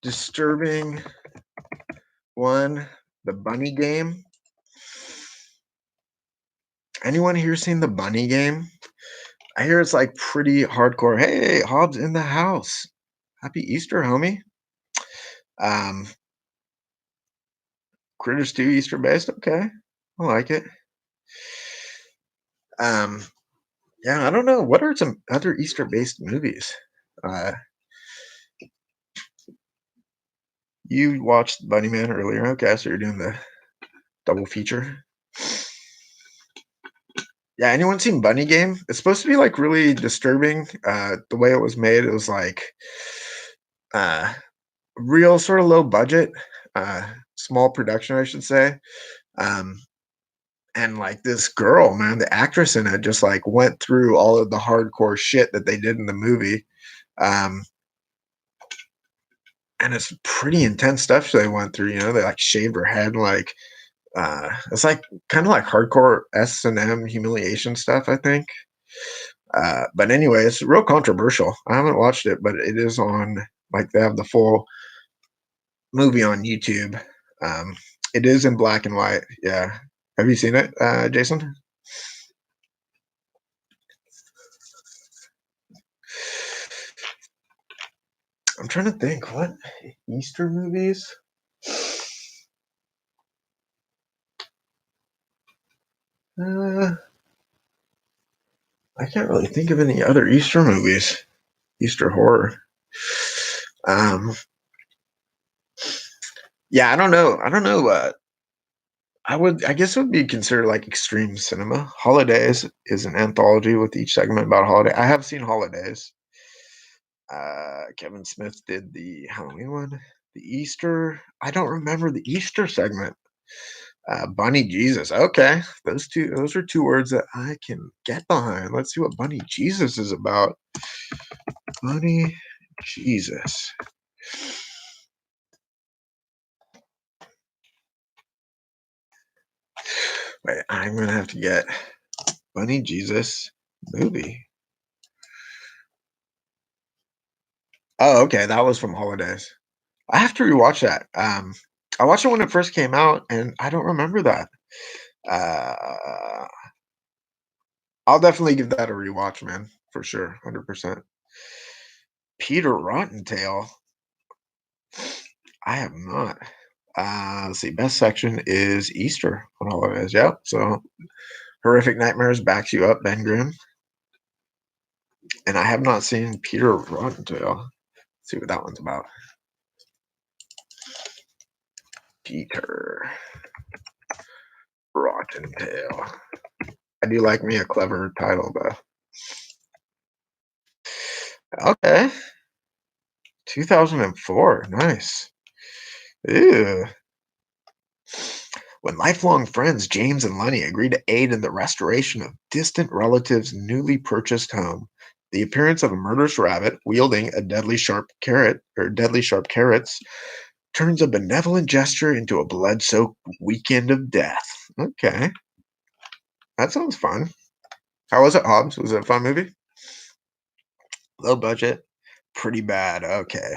disturbing one? The bunny game? Anyone here seen the bunny game? I hear it's like pretty hardcore. Hey, Hobbs in the house. Happy Easter, homie. Um, Critters 2 Easter based. Okay. I like it. Um, yeah, I don't know. What are some other Easter based movies? Uh, you watched Bunny Man earlier. Okay, so you're doing double feature. Yeah, anyone seen Bunny Game? It's supposed to be like really disturbing. The way it was made, it was like uh real sort of low budget, uh small production, I should say. Um and like this girl, man, the actress in it just like went through all of the hardcore shit that they did in the movie. Um and it's pretty intense stuff they went through, they like shaved her head and like it's like kind of like hardcore S&M humiliation stuff, I think. But anyway, it's real controversial. I haven't watched it, but it is on, like, they have the full movie on YouTube. Um, it is in black and white. Yeah. Have you seen it, Jason? I'm trying to think. What Easter movies? Uh, I can't really think of any other Easter movies. Easter horror. Um, yeah, I don't know. I don't know. I guess it would be considered like extreme cinema. Holidays is an anthology with each segment about a holiday. I have seen Holidays. Kevin Smith did the Halloween one. The Easter, I don't remember the Easter segment. Bunny Jesus. Okay, those are two words that I can get behind. Let's see what Bunny Jesus is about. Bunny Jesus. Wait, I'm gonna have to get Bunny Jesus movie. Oh, okay, that was from Holidays. I have to rewatch that. I watched it when it first came out, and I don't remember that. Uh, I'll definitely give that a rewatch, man, for sure, 100%. Peter Rottentail, I have not. Let's see, best section is Easter on Holidays. Yep. So Horrific Nightmares backs you up, Ben Grimm, and I have not seen Peter Rottentail. Let's see what that one's about. Peter Rottentail. I do like me a clever title, though. Okay, 2004. Nice. Ew. When lifelong friends James and Lenny agree to aid in the restoration of distant relatives' newly purchased home, the appearance of a murderous rabbit wielding a deadly sharp carrots turns a benevolent gesture into a blood-soaked weekend of death. Okay, that sounds fun. How was it, Hobbs? Was it a fun movie? Low budget, pretty bad. Okay.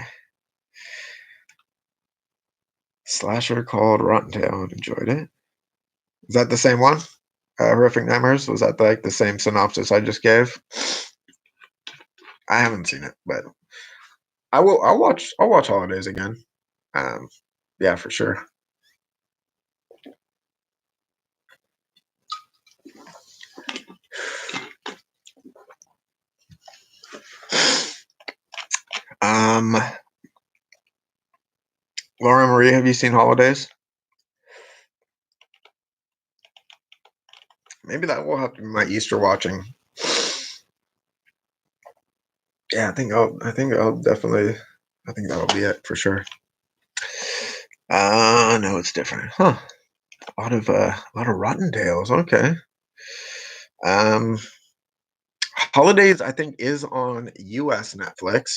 Slasher called Rotten Tail and enjoyed it. Is that the same one? Horrific Nightmares? Was that like the same synopsis I just gave? I haven't seen it, but I will. I'll watch Holidays again. Um, yeah, for sure. Um, Laura Marie, have you seen Holidays? Maybe that will have to be my Easter watching. Yeah, I think I'll definitely. I think that'll be it for sure. No, it's different. Huh? A lot of Rotten Tales. Okay. Um, Holidays, I think, is on U.S. Netflix.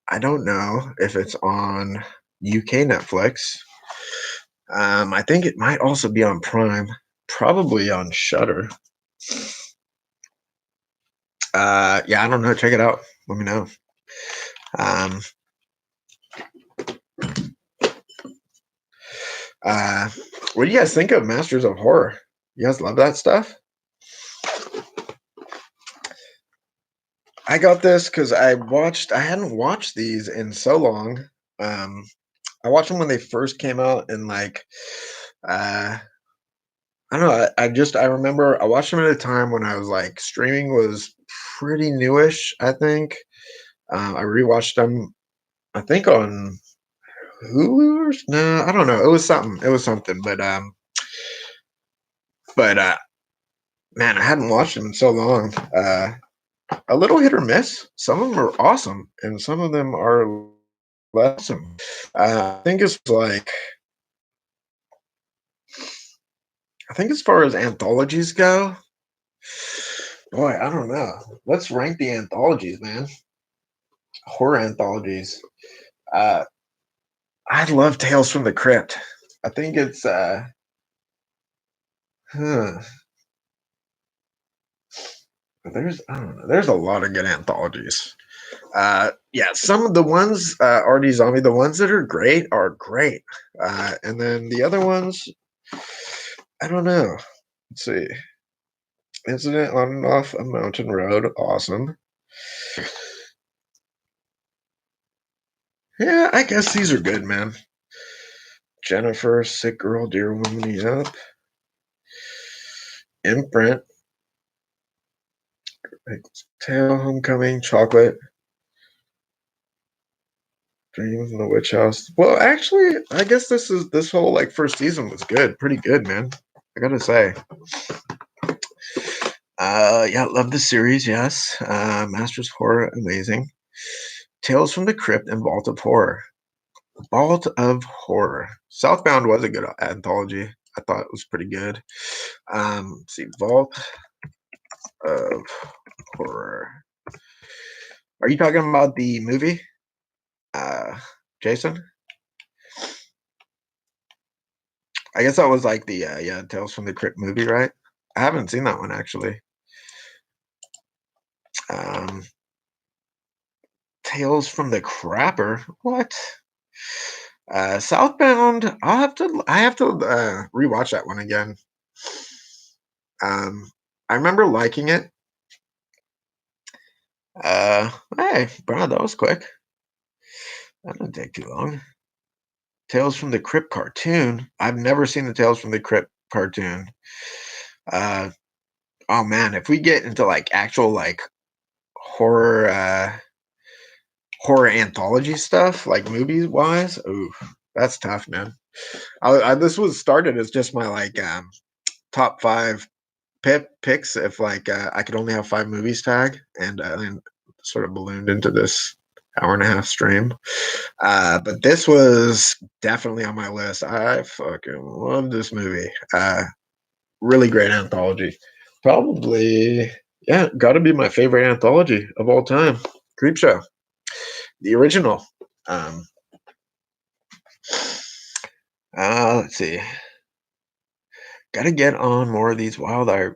I don't know if it's on UK Netflix. I think it might also be on Prime, probably on Shutter. Yeah, I don't know. Check it out. Let me know. Um, uh, what do you guys think of Masters of Horror? You guys love that stuff? I got this because I hadn't watched these in so long. Um, I watched them when they first came out, and like, uh, I don't know. I remember I watched them at a time when I was like streaming was pretty newish. I think I rewatched them. I think on Hulu. No, I don't know. It was something. It was something. But But man, I hadn't watched them in so long. A little hit or miss. Some of them are awesome, and some of them are less awesome. I think it's like I think as far as anthologies go, boy, I don't know. Let's rank the anthologies, man. Horror anthologies. Uh, I love Tales from the Crypt. I think it's huh, there's I don't know. There's a lot of good anthologies. Yeah, some of the ones RD Zombie, the ones that are great, and then the other ones, I don't know. Let's see. Incident on and off a mountain road, awesome. Yeah, I guess these are good, man. Jennifer, Sick Girl, Dear Woman, yep. Imprint, Tail, Homecoming, Chocolate, Dreams in the Witch House. Well, actually, I guess this whole like first season was good, pretty good, man. I gotta say. Yeah, love the series. Yes, Masters of Horror, amazing. Tales from the Crypt and Vault of Horror. Vault of Horror. Southbound was a good anthology. I thought it was pretty good. Let's see, Vault of Horror. Are you talking about the movie, uh, Jason? I guess that was like the yeah Tales from the Crypt movie, right? I haven't seen that one actually. Um, Tales from the Crapper. What? Southbound. I have to rewatch that one again. I remember liking it. Hey, bro, that was quick. That didn't take too long. Tales from the Crypt cartoon. I've never seen the Tales from the Crypt cartoon. Uh, oh man, if we get into like actual like horror horror anthology stuff, like movies wise, ooh, that's tough, man. This was started as just my like top five picks if like I could only have five movies tag, and sort of ballooned into this hour and a half stream. But this was definitely on my list. I fucking love this movie. Really great anthology. Probably, yeah, got to be my favorite anthology of all time. Creepshow, the original. Um, let's see. Got to get on more of these Wild Eye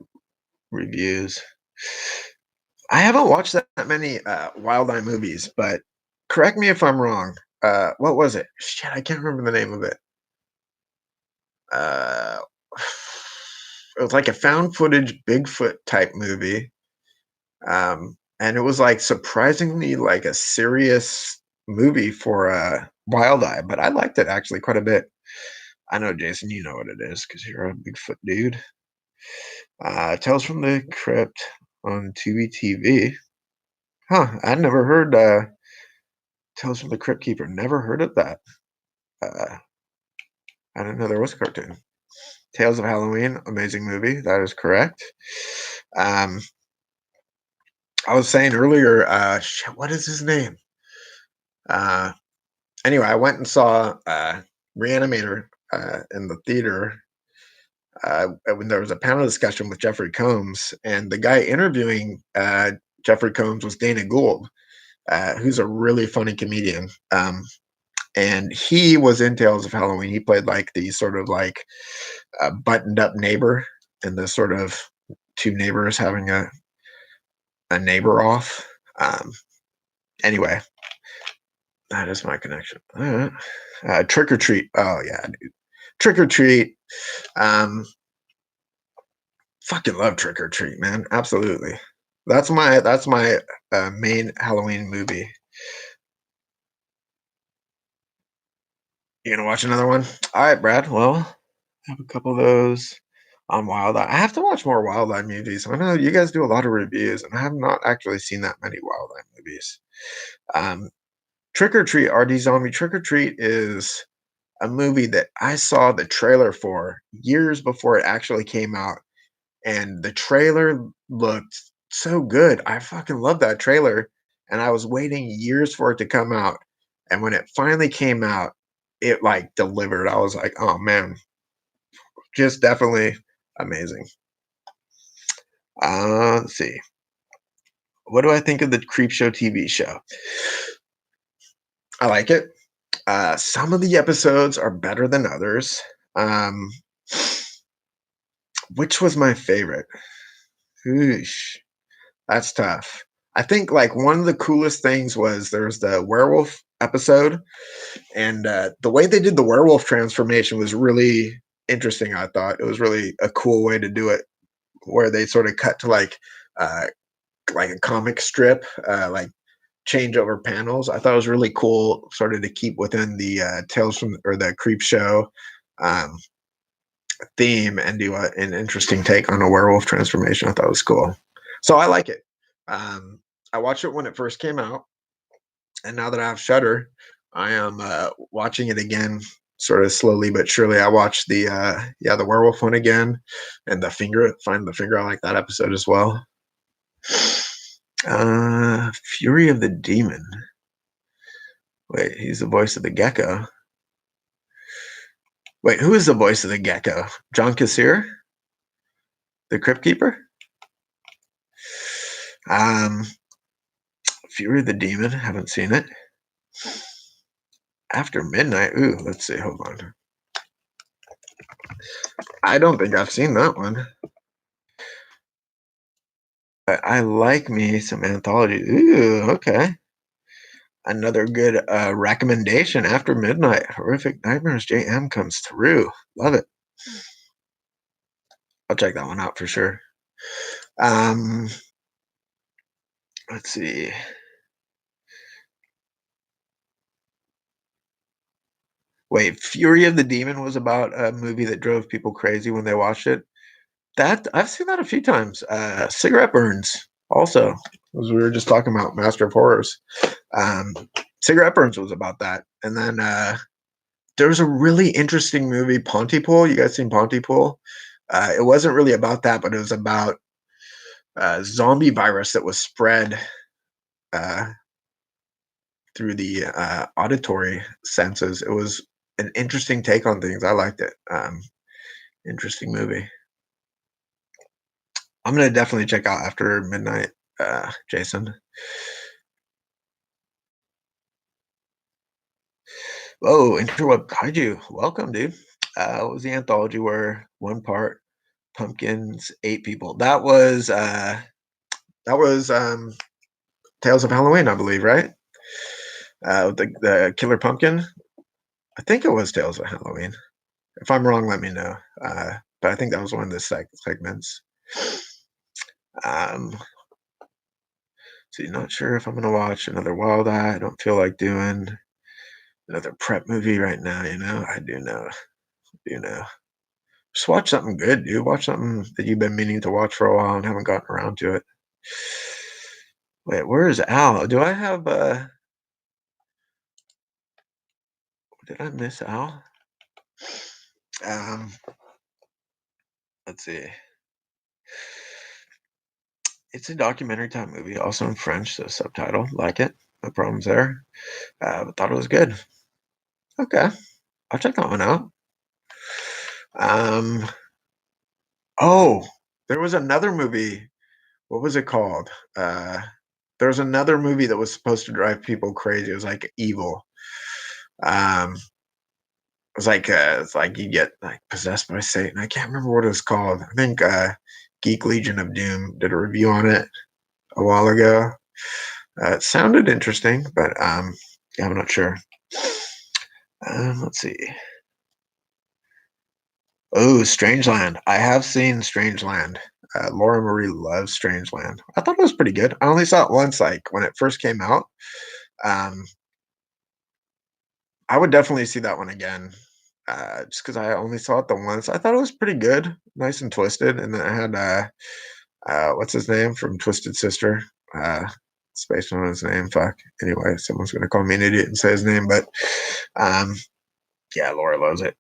reviews. I haven't watched that many Wild Eye movies, but correct me if I'm wrong. What was it? Shit, I can't remember the name of it. Uh, it was like a found footage Bigfoot type movie, and it was like surprisingly like a serious movie for Wild Eye, but I liked it actually quite a bit. I know, Jason, you know what it is because you're a Bigfoot dude. Tales from the Crypt on Tubi TV. Huh? I never heard Tales from the Crypt Keeper. Never heard of that. Uh, I didn't know there was a cartoon. Tales of Halloween, amazing movie. That is correct. Um, I was saying earlier, shit, what is his name? Uh, anyway, I went and saw Reanimator in the theater when there was a panel discussion with Jeffrey Combs, and the guy interviewing Jeffrey Combs was Dana Gould, who's a really funny comedian. And he was in Tales of Halloween. He played like the sort of like buttoned up neighbor, and the sort of two neighbors having a neighbor off. Anyway, that is my connection. Trick or Treat. Oh yeah, dude. Trick or Treat. Um, Fucking love Trick or Treat, man. Absolutely. That's my main Halloween movie. You gonna watch another one? All right, Brad. Well, I have a couple of those on Wild Eye. I have to watch more Wild Eye movies. I know you guys do a lot of reviews, and I have not actually seen that many Wild Eye movies. Um, Trick or Treat, RD Zombie. Trick or Treat is a movie that I saw the trailer for years before it actually came out. and the trailer looked so good. I fucking love that trailer, and I was waiting years for it to come out, and when it finally came out, it, like, delivered. I was like, "Oh, man." Just definitely amazing. Let's see. What do I think of the Creepshow TV show? I like it. Some of the episodes are better than others. Um, which was my favorite? Oosh, that's tough. I think like one of the coolest things was there's the werewolf episode, and the way they did the werewolf transformation was really interesting. I thought it was really a cool way to do it, where they sort of cut to uh, like a comic strip, like changeover panels. I thought it was really cool, sort of to keep within the Tales from or the Creep Show um, theme and do an interesting take on a werewolf transformation. I thought it was cool, so I like it. Um, I watched it when it first came out, and now that I have Shutter, I am watching it again, sort of slowly but surely. I watched the werewolf one again, and the finger find the finger. I like that episode as well. Fury of the Demon. Wait, he's the voice of the gecko. Wait, who is the voice of the gecko? John Kassir, the Crypt Keeper. Um, Fury of the Demon. Haven't seen it. After Midnight. Ooh, let's see. Hold on. I don't think I've seen that one. But I like me some anthology. Ooh, okay. Another good recommendation. After Midnight. Horrific Nightmares. JM comes through. Love it. I'll check that one out for sure. Um, let's see. Wait, Fury of the Demon was about a movie that drove people crazy when they watched it. That I've seen that a few times. Cigarette Burns also, as we were just talking about Master of Horrors. Um, Cigarette Burns was about that, and then there was a really interesting movie, Pontypool. You guys seen Pontypool? It wasn't really about that, but it was about zombie virus that was spread uh, through the auditory senses. It was an interesting take on things. I liked it. Interesting movie. I'm gonna definitely check out After Midnight, Jason. Oh, Interweb Kaiju. Welcome, dude. What was the anthology where one part pumpkins ate people? That was Tales of Halloween, I believe, right? The Killer Pumpkin. I think it was Tales of Halloween. If I'm wrong, let me know. But I think that was one of the segments. Um, so you're not sure if I'm gonna watch another Wild Eye. I don't feel like doing another prep movie right now. I do know. You know. Just watch something good, dude. Watch something that you've been meaning to watch for a while and haven't gotten around to it. Wait, where is Al? Do I have did I miss Al? Um, let's see. It's a documentary type movie, also in French, so subtitle. Like it. No problems there. But thought it was good. Okay. I'll check that one out. Um, oh, there was another movie. What was it called? There was another movie that was supposed to drive people crazy. It was like evil. Um, it's like you get like possessed by Satan. I can't remember what it was called. I think Geek Legion of Doom did a review on it a while ago. It sounded interesting, but yeah, I'm not sure. Let's see. Oh, Strangeland. I have seen Strangeland. Laura Marie loves Strangeland. I thought it was pretty good. I only saw it once, like when it first came out. Um, I would definitely see that one again, just because I only saw it the once. I thought it was pretty good, nice and twisted, and then I had what's his name from Twisted Sister? It's based on his name. Fuck. Anyway, someone's gonna call me an idiot and say his name, but um, yeah, Laura loves it.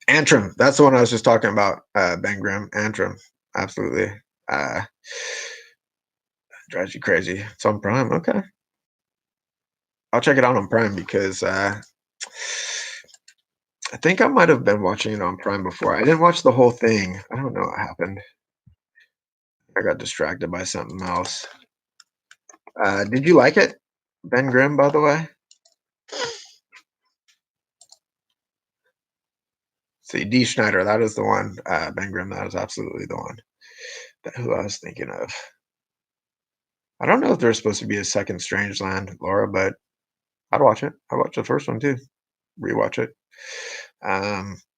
Antrim. That's the one I was just talking about. Ben Grimm. Antrim. Absolutely. Uh, drives you crazy. It's on Prime. Okay, I'll check it out on Prime because I think I might have been watching it on Prime before. I didn't watch the whole thing. I don't know what happened. I got distracted by something else. Did you like it, Ben Grimm? By the way, see D. Schneider. That is the one. Ben Grimm. That is absolutely the one. Who I was thinking of. I don't know if there's supposed to be a second Strangeland, Laura, but I'd watch it. I watched the first one too. Rewatch it.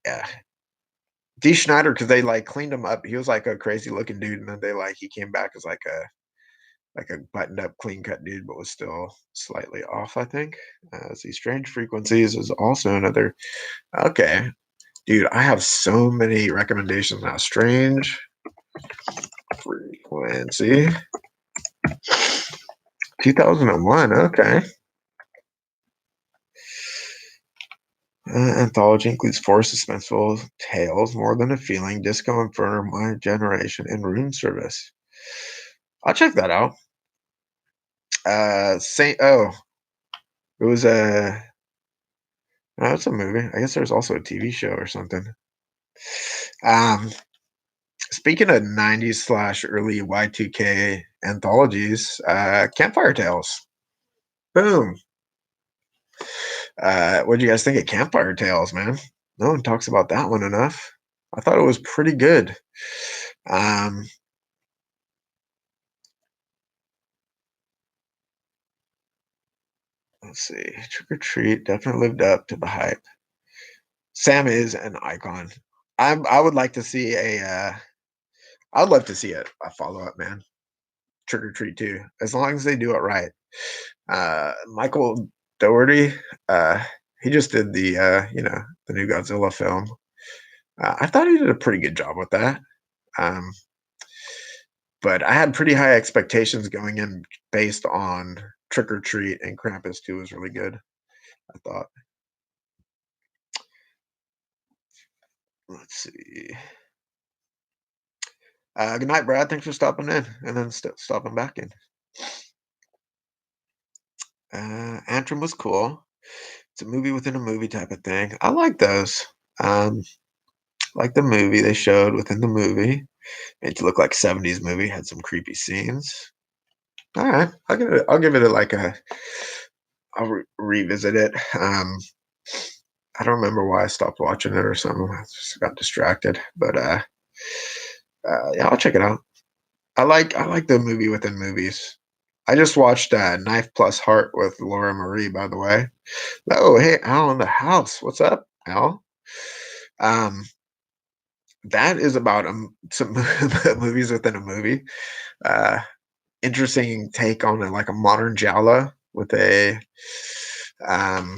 Yeah. D. Schneider, because they like cleaned him up. He was like a crazy looking dude, and then he came back as like a buttoned up, clean cut dude, but was still slightly off. I think. See, Strange Frequencies is also another. Okay, dude, I have so many recommendations now. Strange Frequency, 2001. Okay. Anthology includes four suspenseful tales, More Than a Feeling, Disco Inferno, My Generation, and Room Service. I'll check that out. Saint. Oh, it was a. No, it's a movie. I guess there's also a TV show or something. Um, Speaking of '90s slash early Y2K anthologies, Campfire Tales. Boom. What do you guys think of Campfire Tales, man? No one talks about that one enough. I thought it was pretty good. Um, let's see. Trick or Treat definitely lived up to the hype. Sam is an icon. I would like to see a. I'd love to see a follow up, man. Trick or Treat 2, as long as they do it right. Michael Dougherty, uh, he just did the new Godzilla film. I thought he did a pretty good job with that. Um, but I had pretty high expectations going in based on Trick or Treat, and Krampus 2 was really good. I thought. Let's see. Good night, Brad. Thanks for stopping in and then stopping back in. Antrim was cool. It's a movie within a movie type of thing. I like those. Um, like the movie they showed within the movie. Made it to look like 70s movie, had some creepy scenes. All right, I'll give it a like a revisit it. I don't remember why I stopped watching it or something. I just got distracted. But yeah, I'll check it out. I like the movie within movies. I just watched Knife Plus Heart with Laura Marie, by the way. Oh, hey, Al in the house. What's up, Al? Um, that is about some movies within a movie. Uh, Interesting take on like a modern giallo um,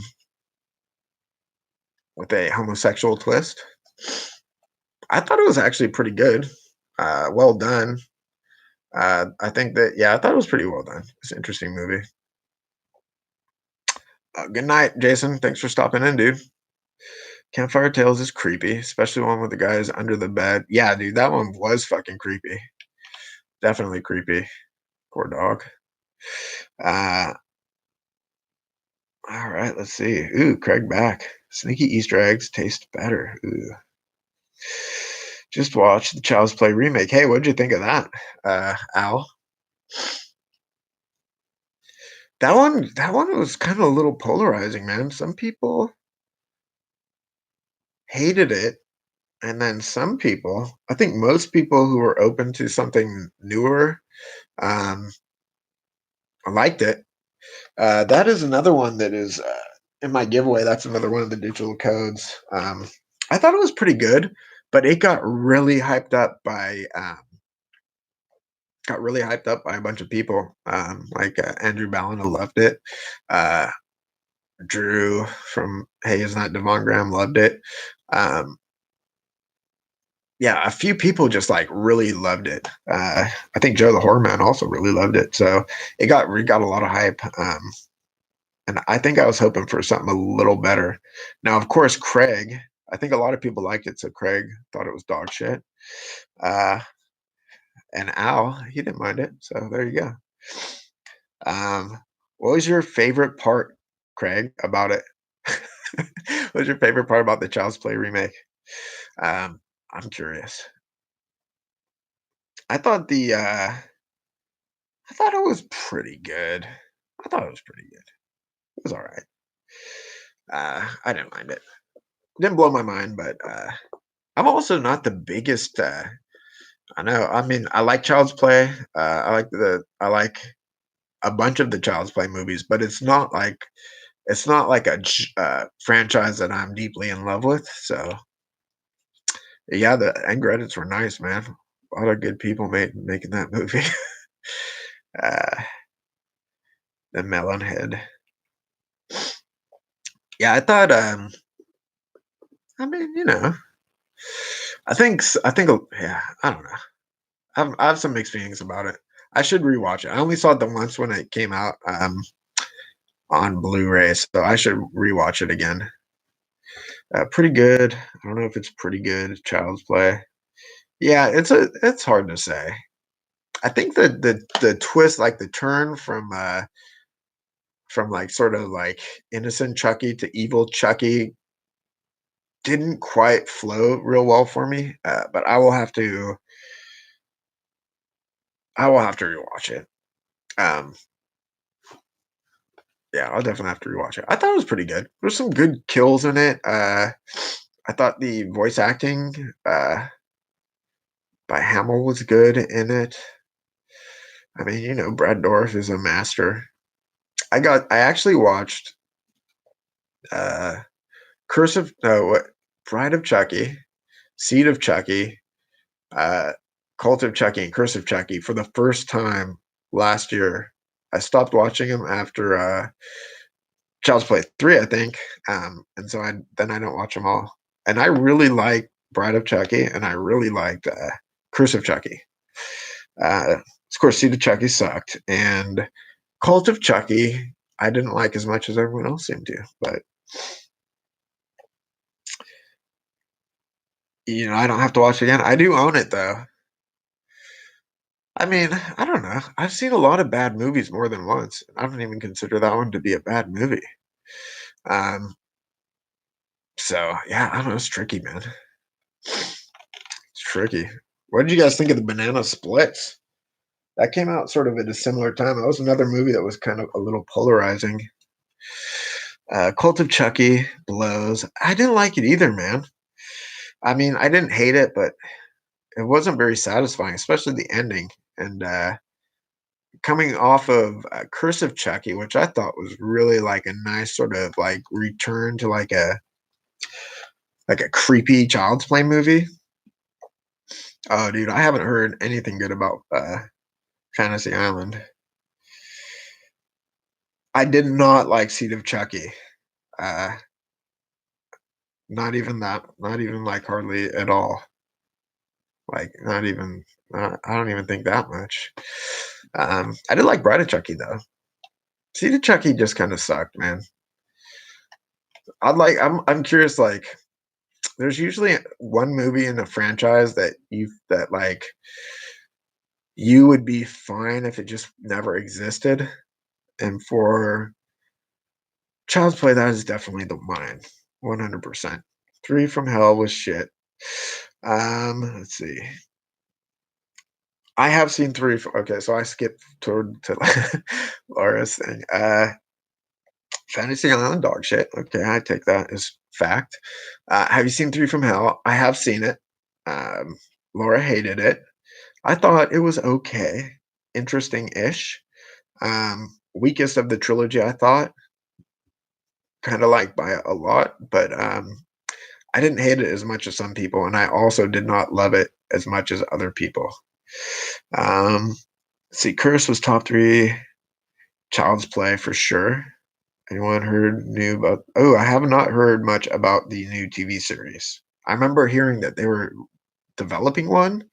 with a homosexual twist. I thought it was actually pretty good. Well done. I think that yeah, I thought it was pretty well done. It's an interesting movie. Good night, Jason. Thanks for stopping in, dude. Campfire Tales is creepy, especially one with the guys under the bed. Yeah, dude, that one was fucking creepy. Definitely creepy. Poor dog. Uh, all right, let's see. Ooh, Craig back. Sneaky Easter eggs taste better. Ooh. Just watched the Child's Play remake. Hey, what'd you think of that, Al? That one was kind of a little polarizing, man. Some people hated it, and then some people, I think most people who were open to something newer, um, liked it. That is another one that is in my giveaway. That's another one of the digital codes. I thought it was pretty good, but it got really hyped up by a bunch of people. Like Andrew Ballina loved it. Uh, Drew from Hey Is Not Devon Graham loved it. Um, yeah, a few people just like really loved it. I think Joe the Horror Man also really loved it. So it got a lot of hype. And I think I was hoping for something a little better. Now, of course, Craig, I think a lot of people liked it, so Craig thought it was dog shit. Uh, and Al, he didn't mind it, so there you go. Um, what was your favorite part, Craig, about it? What was your favorite part about the Child's Play remake? Um, I'm curious. I thought I thought it was pretty good. I thought it was pretty good. It was alright. I didn't mind it. Didn't blow my mind, but, I'm also not the biggest, I know, I mean, I like Child's Play, I like a bunch of the Child's Play movies, but it's not like a franchise that I'm deeply in love with, so, yeah, the end credits were nice, man. A lot of good people making that movie. Uh, the Melonhead. Yeah, I thought, I mean, I think, yeah, I don't know. I have some mixed feelings about it. I should rewatch it. I only saw it the once when it came out, on Blu-ray, so I should rewatch it again. Pretty good. I don't know if it's pretty good. Child's Play. Yeah, it's hard to say. I think the twist, like the turn from like sort of like innocent Chucky to evil Chucky didn't quite flow real well for me. But I will have to rewatch it. Um, yeah, I'll definitely have to rewatch it. I thought it was pretty good. There's some good kills in it. I thought the voice acting by Hamill was good in it. I mean, Brad Dourif is a master. I actually watched uh Curse of no what Bride of Chucky, Seed of Chucky, uh Cult of Chucky, and Curse of Chucky for the first time last year. I stopped watching them after Child's Play 3, I think. And so I don't watch them all. And I really like Bride of Chucky, and I really liked Curse of Chucky. Of course, Seed of Chucky sucked, and Cult of Chucky I didn't like as much as everyone else seemed to. But I don't have to watch it again. I do own it though. I mean, I don't know. I've seen a lot of bad movies more than once. I don't even consider that one to be a bad movie. Um, so yeah, I don't know. It's tricky, man. It's tricky. What did you guys think of the Banana Splits? That came out sort of at a similar time. That was another movie that was kind of a little polarizing. Cult of Chucky blows. I didn't like it either, man. I mean, I didn't hate it, but it wasn't very satisfying, especially the ending. And coming off of Curse of Chucky, which I thought was really like a nice sort of like return to like a creepy Child's Play movie. Oh, dude, I haven't heard anything good about Fantasy Island. I did not like Seed of Chucky. Uh, not even that. Not even like hardly at all. Like not even. I don't even think that much. I did like Bride of Chucky though. Seed of Chucky just kind of sucked, man. I'm curious. Like, there's usually one movie in a franchise that like you would be fine if it just never existed. And for Child's Play, that is definitely the mine, 100%. Three from Hell was shit. Let's see. I have seen three. Okay, so I skipped to Laura's thing. Fantasy Island dog shit. Okay, I take that as fact. Have you seen Three from Hell? I have seen it. Um, Laura hated it. I thought it was okay, interesting-ish. Weakest of the trilogy, I thought, kind of like by a lot, but I didn't hate it as much as some people, and I also did not love it as much as other people. Um, let's see, Curse was top three. Child's Play for sure. Anyone heard new about? Oh, I have not heard much about the new TV series. I remember hearing that they were developing one,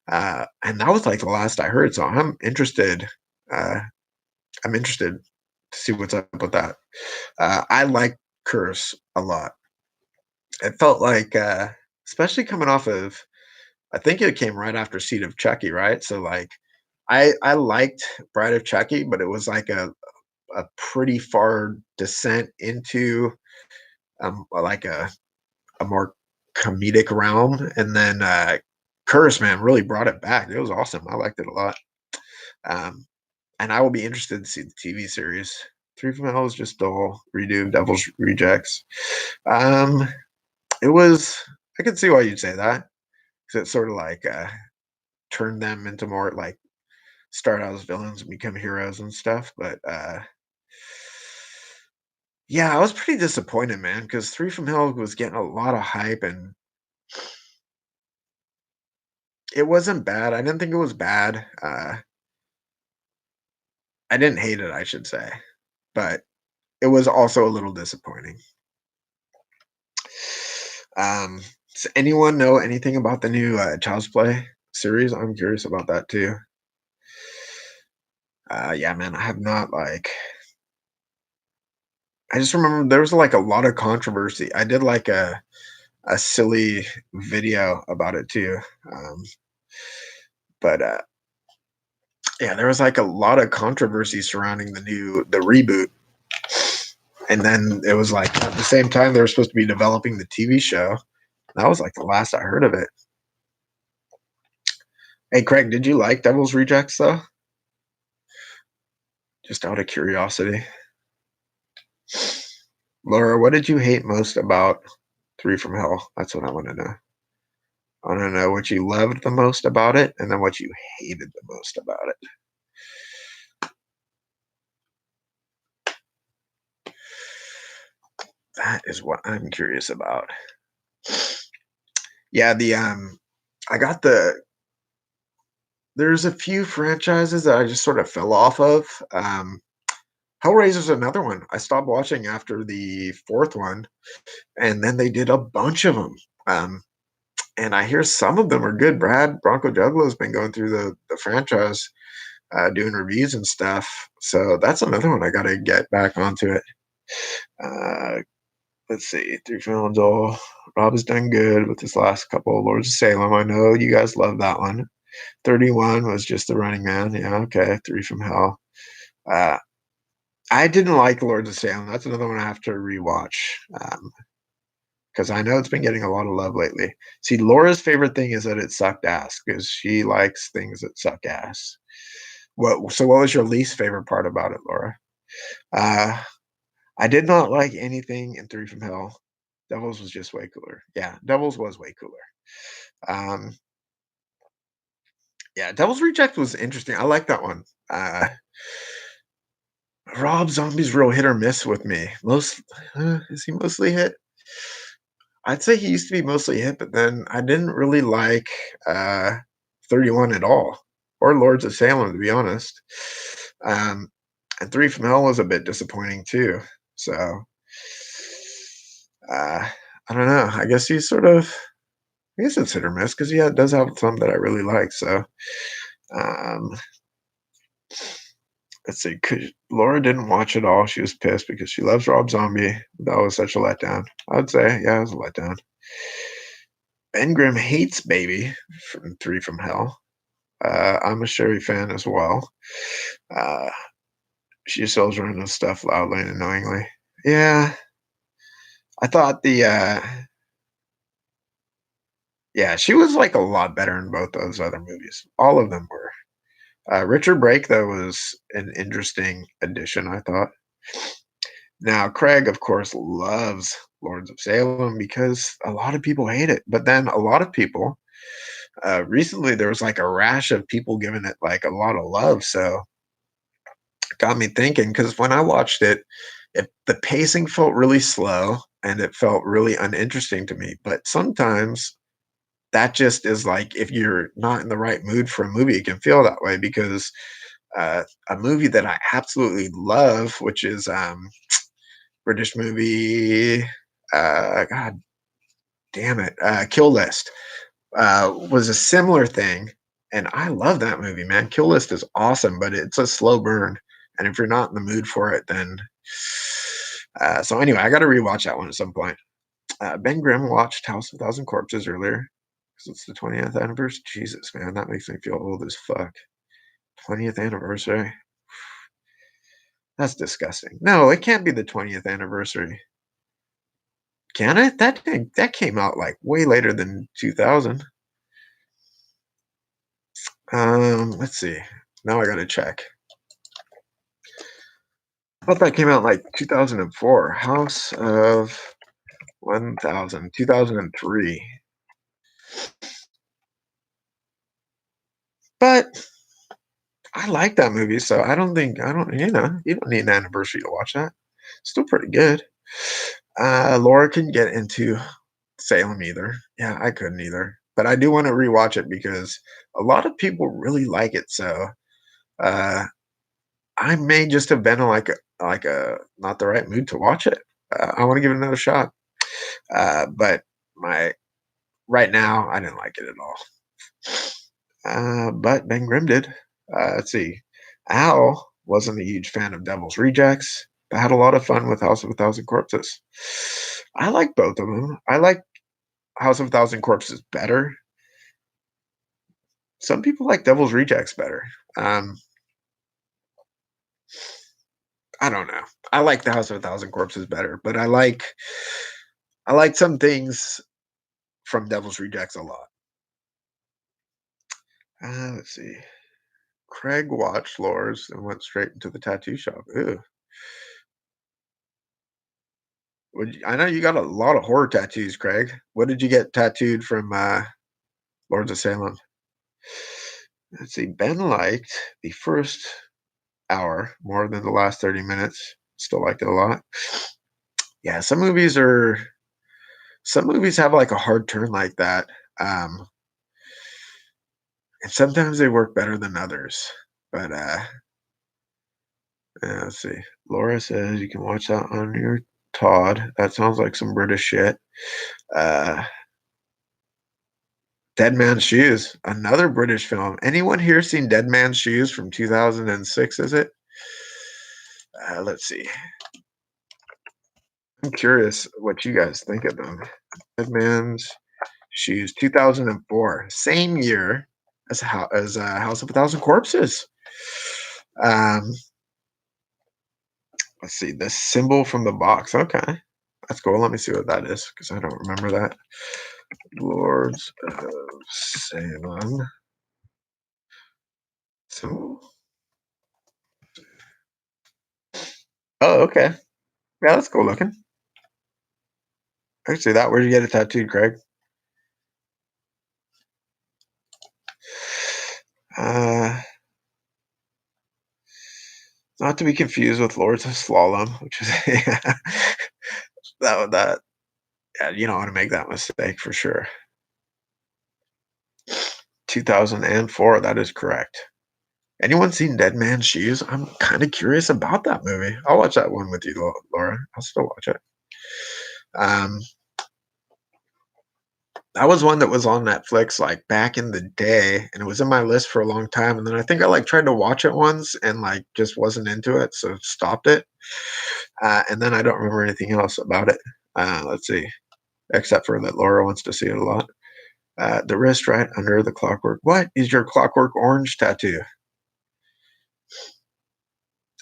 and that was like the last I heard. So I'm interested. Uh, I'm interested to see what's up with that. I like Curse a lot. It felt like, especially coming off of, I think it came right after Seed of Chucky, right? So, like, I liked Bride of Chucky, but it was like a pretty far descent into, like a more comedic realm, and then, Curse, man, really brought it back. It was awesome. I liked it a lot. Um, and I will be interested to see the TV series. Three from Hell is just dull redo of Devil's Rejects. Um, it was I could see why you'd say that, 'cause it sort of like, turned them into more like start out as villains and become heroes and stuff, but, yeah, I was pretty disappointed, man, because Three from Hell was getting a lot of hype, and it wasn't bad. I didn't think it was bad. I didn't hate it, I should say, but it was also a little disappointing. Does anyone know anything about the new, Child's Play series? I'm curious about that too. Yeah, man, I have not, like I just remember there was, like, a lot of controversy. I did, like, a silly video about it too, um, but, yeah, there was, like, a lot of controversy surrounding the reboot, and then it was, like, at the same time, they were supposed to be developing the TV show. That was, like, the last I heard of it. Hey, Craig, did you like Devil's Rejects, though? Just out of curiosity. Laura, what did you hate most about Three from Hell? That's what I wanna know. I wanna know what you loved the most about it, and then what you hated the most about it. That is what I'm curious about. Yeah, I got there's a few franchises that I just sort of fell off of. Hellraiser's another one. I stopped watching after the 4th one, and then they did a bunch of them. Um, and I hear some of them are good. Brad Bronco Juggalo's been going through the franchise, doing reviews and stuff. So that's another one I gotta get back onto it. Uh, let's see, Three Films all Rob has done good with his last couple of Lords of Salem. I know you guys love that one. 31 was just the Running Man. Yeah, okay. Three from Hell. Uh, I didn't like Lords of Salem. That's another one I have to rewatch, because I know it's been getting a lot of love lately. See, Laura's favorite thing is that it sucked ass because she likes things that suck ass. What was your least favorite part about it, Laura? Uh, I did not like anything in Three from Hell. Devils was just way cooler. Yeah, Devils was way cooler. Um, yeah, Devil's Reject was interesting. I like that one. Rob Zombie's real hit or miss with me. Is he mostly hit? I'd say he used to be mostly hit, but then I didn't really like, uh, 31 at all, or Lords of Salem, to be honest. Um, and Three from Hell was a bit disappointing too. So, uh, I don't know. I guess it's hit or miss because yeah, it does have some that I really like. So, um, let's see. Laura didn't watch it all. She was pissed because she loves Rob Zombie. That was such a letdown. I would say, yeah, it was a letdown. Ben Grimm hates Baby from Three from Hell. I'm a Sherry fan as well. Uh, she sells random stuff loudly and annoyingly. Yeah, I thought yeah, she was like a lot better in both those other movies. All of them were. Richard Brake, though, was an interesting addition, I thought. Now, Craig, of course, loves Lords of Salem because a lot of people hate it. But then a lot of people, recently, there was like a rash of people giving it like a lot of love. So it got me thinking because when I watched it, the pacing felt really slow and it felt really uninteresting to me. But sometimes that just is like if you're not in the right mood for a movie, it can feel that way because a movie that I absolutely love, which is British movie. God damn it, Kill List was a similar thing, and I love that movie, man. Kill List is awesome, but it's a slow burn, and if you're not in the mood for it, then so anyway, I got to rewatch that one at some point. Ben Grimm watched House of Thousand Corpses earlier because it's the 20th anniversary. Jesus, man, that makes me feel old as fuck. 20th anniversary. That's disgusting. No, it can't be the 20th anniversary. Can it? That came out like way later than 2000. Let's see. Now I gotta check. I thought that came out like 2004. House of 1000, 2003. But I like that movie, so I don't, you don't need an anniversary to watch that. Still pretty good. Laura couldn't get into Salem either. Yeah, I couldn't either. But I do want to rewatch it because a lot of people really like it. So uh, I may just have been in like a not the right mood to watch it. I want to give it another shot. But my right now, I didn't like it at all. But Ben Grimm did. Let's see. Al wasn't a huge fan of Devil's Rejects. I had a lot of fun with House of a Thousand Corpses. I like both of them. I like House of a Thousand Corpses better. Some people like Devil's Rejects better. Um, I don't know. I like the House of a Thousand Corpses better, but I like some things from Devil's Rejects a lot. Let's see. Craig watched Lors and went straight into the tattoo shop. Ew. I know you got a lot of horror tattoos, Craig. What did you get tattooed from Lords of Salem? Let's see. Ben liked the first hour more than the last 30 minutes. Still liked it a lot. Yeah, some movies have like a hard turn like that. Um, and sometimes they work better than others. But let's see. Laura says you can watch that on your Todd. That sounds like some British shit. Uh, Dead Man's Shoes, another British film. Anyone here seen Dead Man's Shoes from 2006? Is it? Let's see. I'm curious what you guys think of them. Dead Man's Shoes, 2004, same year as House of a Thousand Corpses. Um, let's see, the symbol from the box. Okay, that's cool. Let me see what that is because I don't remember that. Lords of Salem. So, oh, okay. Yeah, that's cool looking. I see that. Where'd you get it tattooed, Craig? Uh, not to be confused with Lords of Slalom, which is that yeah, you don't want to make that mistake for sure. 2004, that is correct. Anyone seen Dead Man's Shoes? I'm kind of curious about that movie. I'll watch that one with you, Laura. I'll still watch it. Um, that was one that was on Netflix like back in the day, and it was in my list for a long time. And then I think I like tried to watch it once and like just wasn't into it, so stopped it. And then I don't remember anything else about it. Let's see, except for that Laura wants to see it a lot. The wrist right under the clockwork. What is your Clockwork Orange tattoo?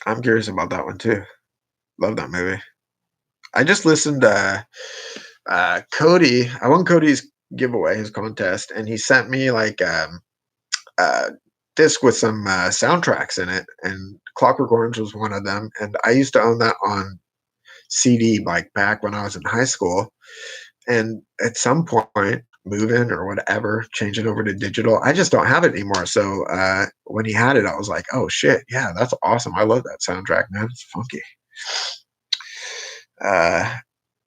I'm curious about that one too. Love that movie. I just listened to Cody. I won Cody's giveaway, his contest, and he sent me like a disc with some soundtracks in it, and Clockwork Orange was one of them. And I used to own that on CD, like back when I was in high school. And at some point, move in or whatever, change it over to digital. I just don't have it anymore. So when he had it, I was like, oh shit, yeah, that's awesome. I love that soundtrack, man. It's funky. Uh,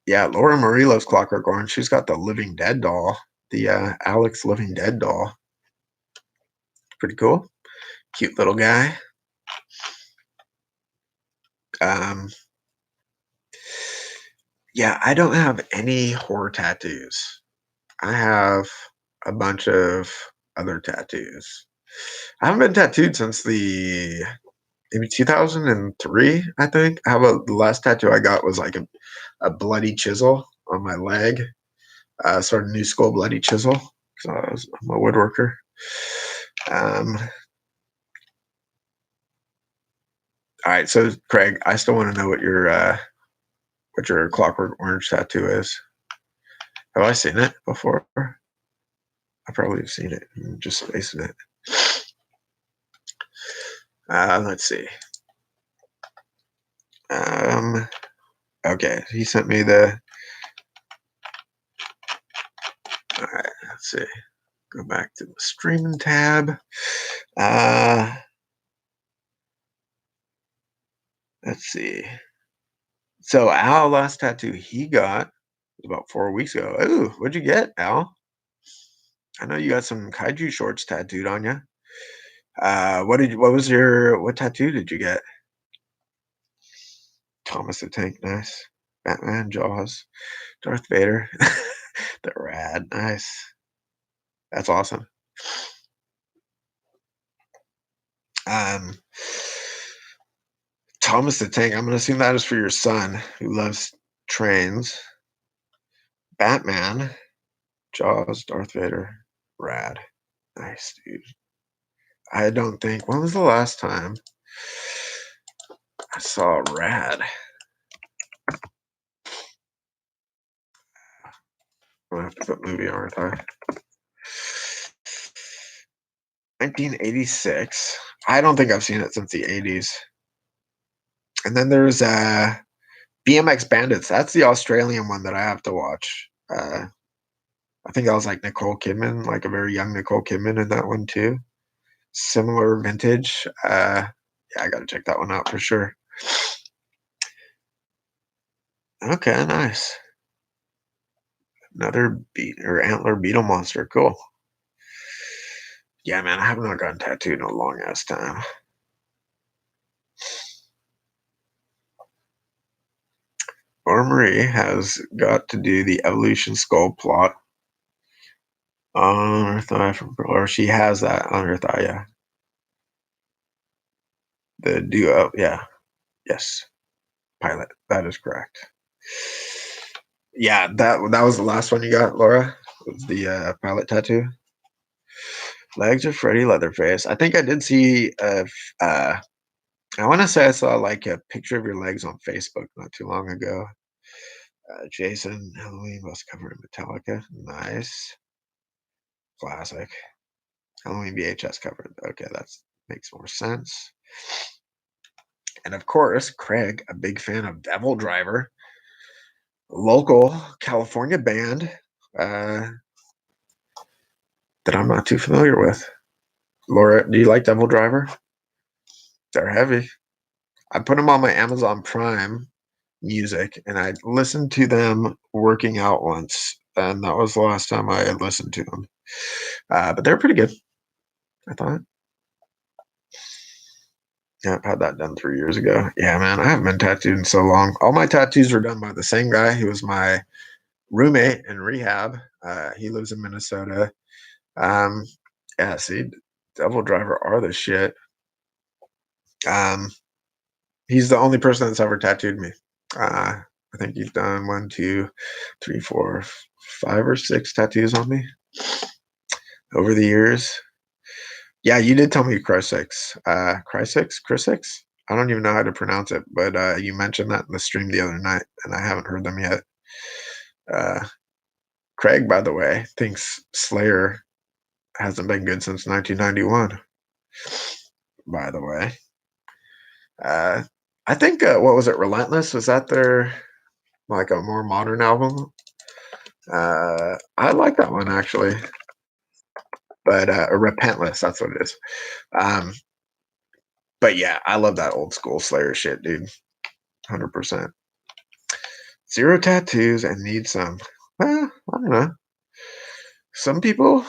yeah, Laura Marie loves Clockwork Orange. She's got the Living Dead doll, the Alex Living Dead doll. Pretty cool. Cute little guy. Um, yeah, I don't have any horror tattoos. I have a bunch of other tattoos. I haven't been tattooed since the maybe 2003, I think. The last tattoo I got was like a bloody chisel on my leg. Started a new school, Bloody Chisel, because I'm a woodworker. Um, all right, so Craig, I still want to know what your Clockwork Orange tattoo is. Have I seen it before? I probably have seen it. I'm just spacing it. Let's see. Okay, he sent me the. All right, let's see. Go back to the streaming tab. Let's see. So Al, last tattoo he got was about 4 weeks ago. Ooh, what'd you get, Al? I know you got some kaiju shorts tattooed on you. What tattoo did you get? Thomas the Tank, nice. Batman, Jaws, Darth Vader. They're rad, nice. That's awesome. Um, Thomas the Tank. I'm gonna assume that is for your son who loves trains. Batman, Jaws, Darth Vader, rad, nice, dude. I don't think. When was the last time I saw rad? I'm gonna have to put movie, aren't I? 1986. I don't think I've seen it since the 80s. And then there's BMX Bandits. That's the Australian one that I have to watch. I think that was like Nicole Kidman, like a very young Nicole Kidman in that one too. Similar vintage. Yeah, I gotta check that one out for sure. Okay, nice. Another antler beetle monster. Cool. Yeah, man, I have not gotten tattooed in a long ass time. Marie has got to do the evolution skull plot on her thigh or she has that on her thigh, yeah. The duo, yeah. Yes. Pilot. That is correct. Yeah, that was the last one you got, Laura. Was the pilot tattoo. Legs of Freddy Leatherface. I think I did see I want to say I saw like a picture of your legs on Facebook not too long ago. Jason Halloween was covered in Metallica. Nice. Classic. Halloween VHS covered. Okay, that makes more sense. And of course, Craig, a big fan of Devil Driver, local California band that I'm not too familiar with. Laura, do you like Devil Driver? They're heavy. I put them on my Amazon Prime music and I listened to them working out once. And that was the last time I had listened to them. But they're pretty good, I thought. Yeah, I've had that done 3 years ago. Yeah, man, I haven't been tattooed in so long. All my tattoos were done by the same guy. He was my roommate in rehab. He lives in Minnesota. Um, yeah, see, Devil Driver are the shit. Um, he's the only person that's ever tattooed me. I think he's done 1, 2, 3, 4, 5 or 6 tattoos on me over the years. Yeah, you did tell me Crysex. Crysex? I don't even know how to pronounce it, but you mentioned that in the stream the other night, and I haven't heard them yet. Craig, by the way, thinks Slayer hasn't been good since 1991. By the way, I think what was it? Relentless, was that their like a more modern album? I like that one actually, but Repentless, that's what it is. Um, but yeah, I love that old school Slayer shit, dude. 100%. Zero tattoos and need some. I don't know. Some people,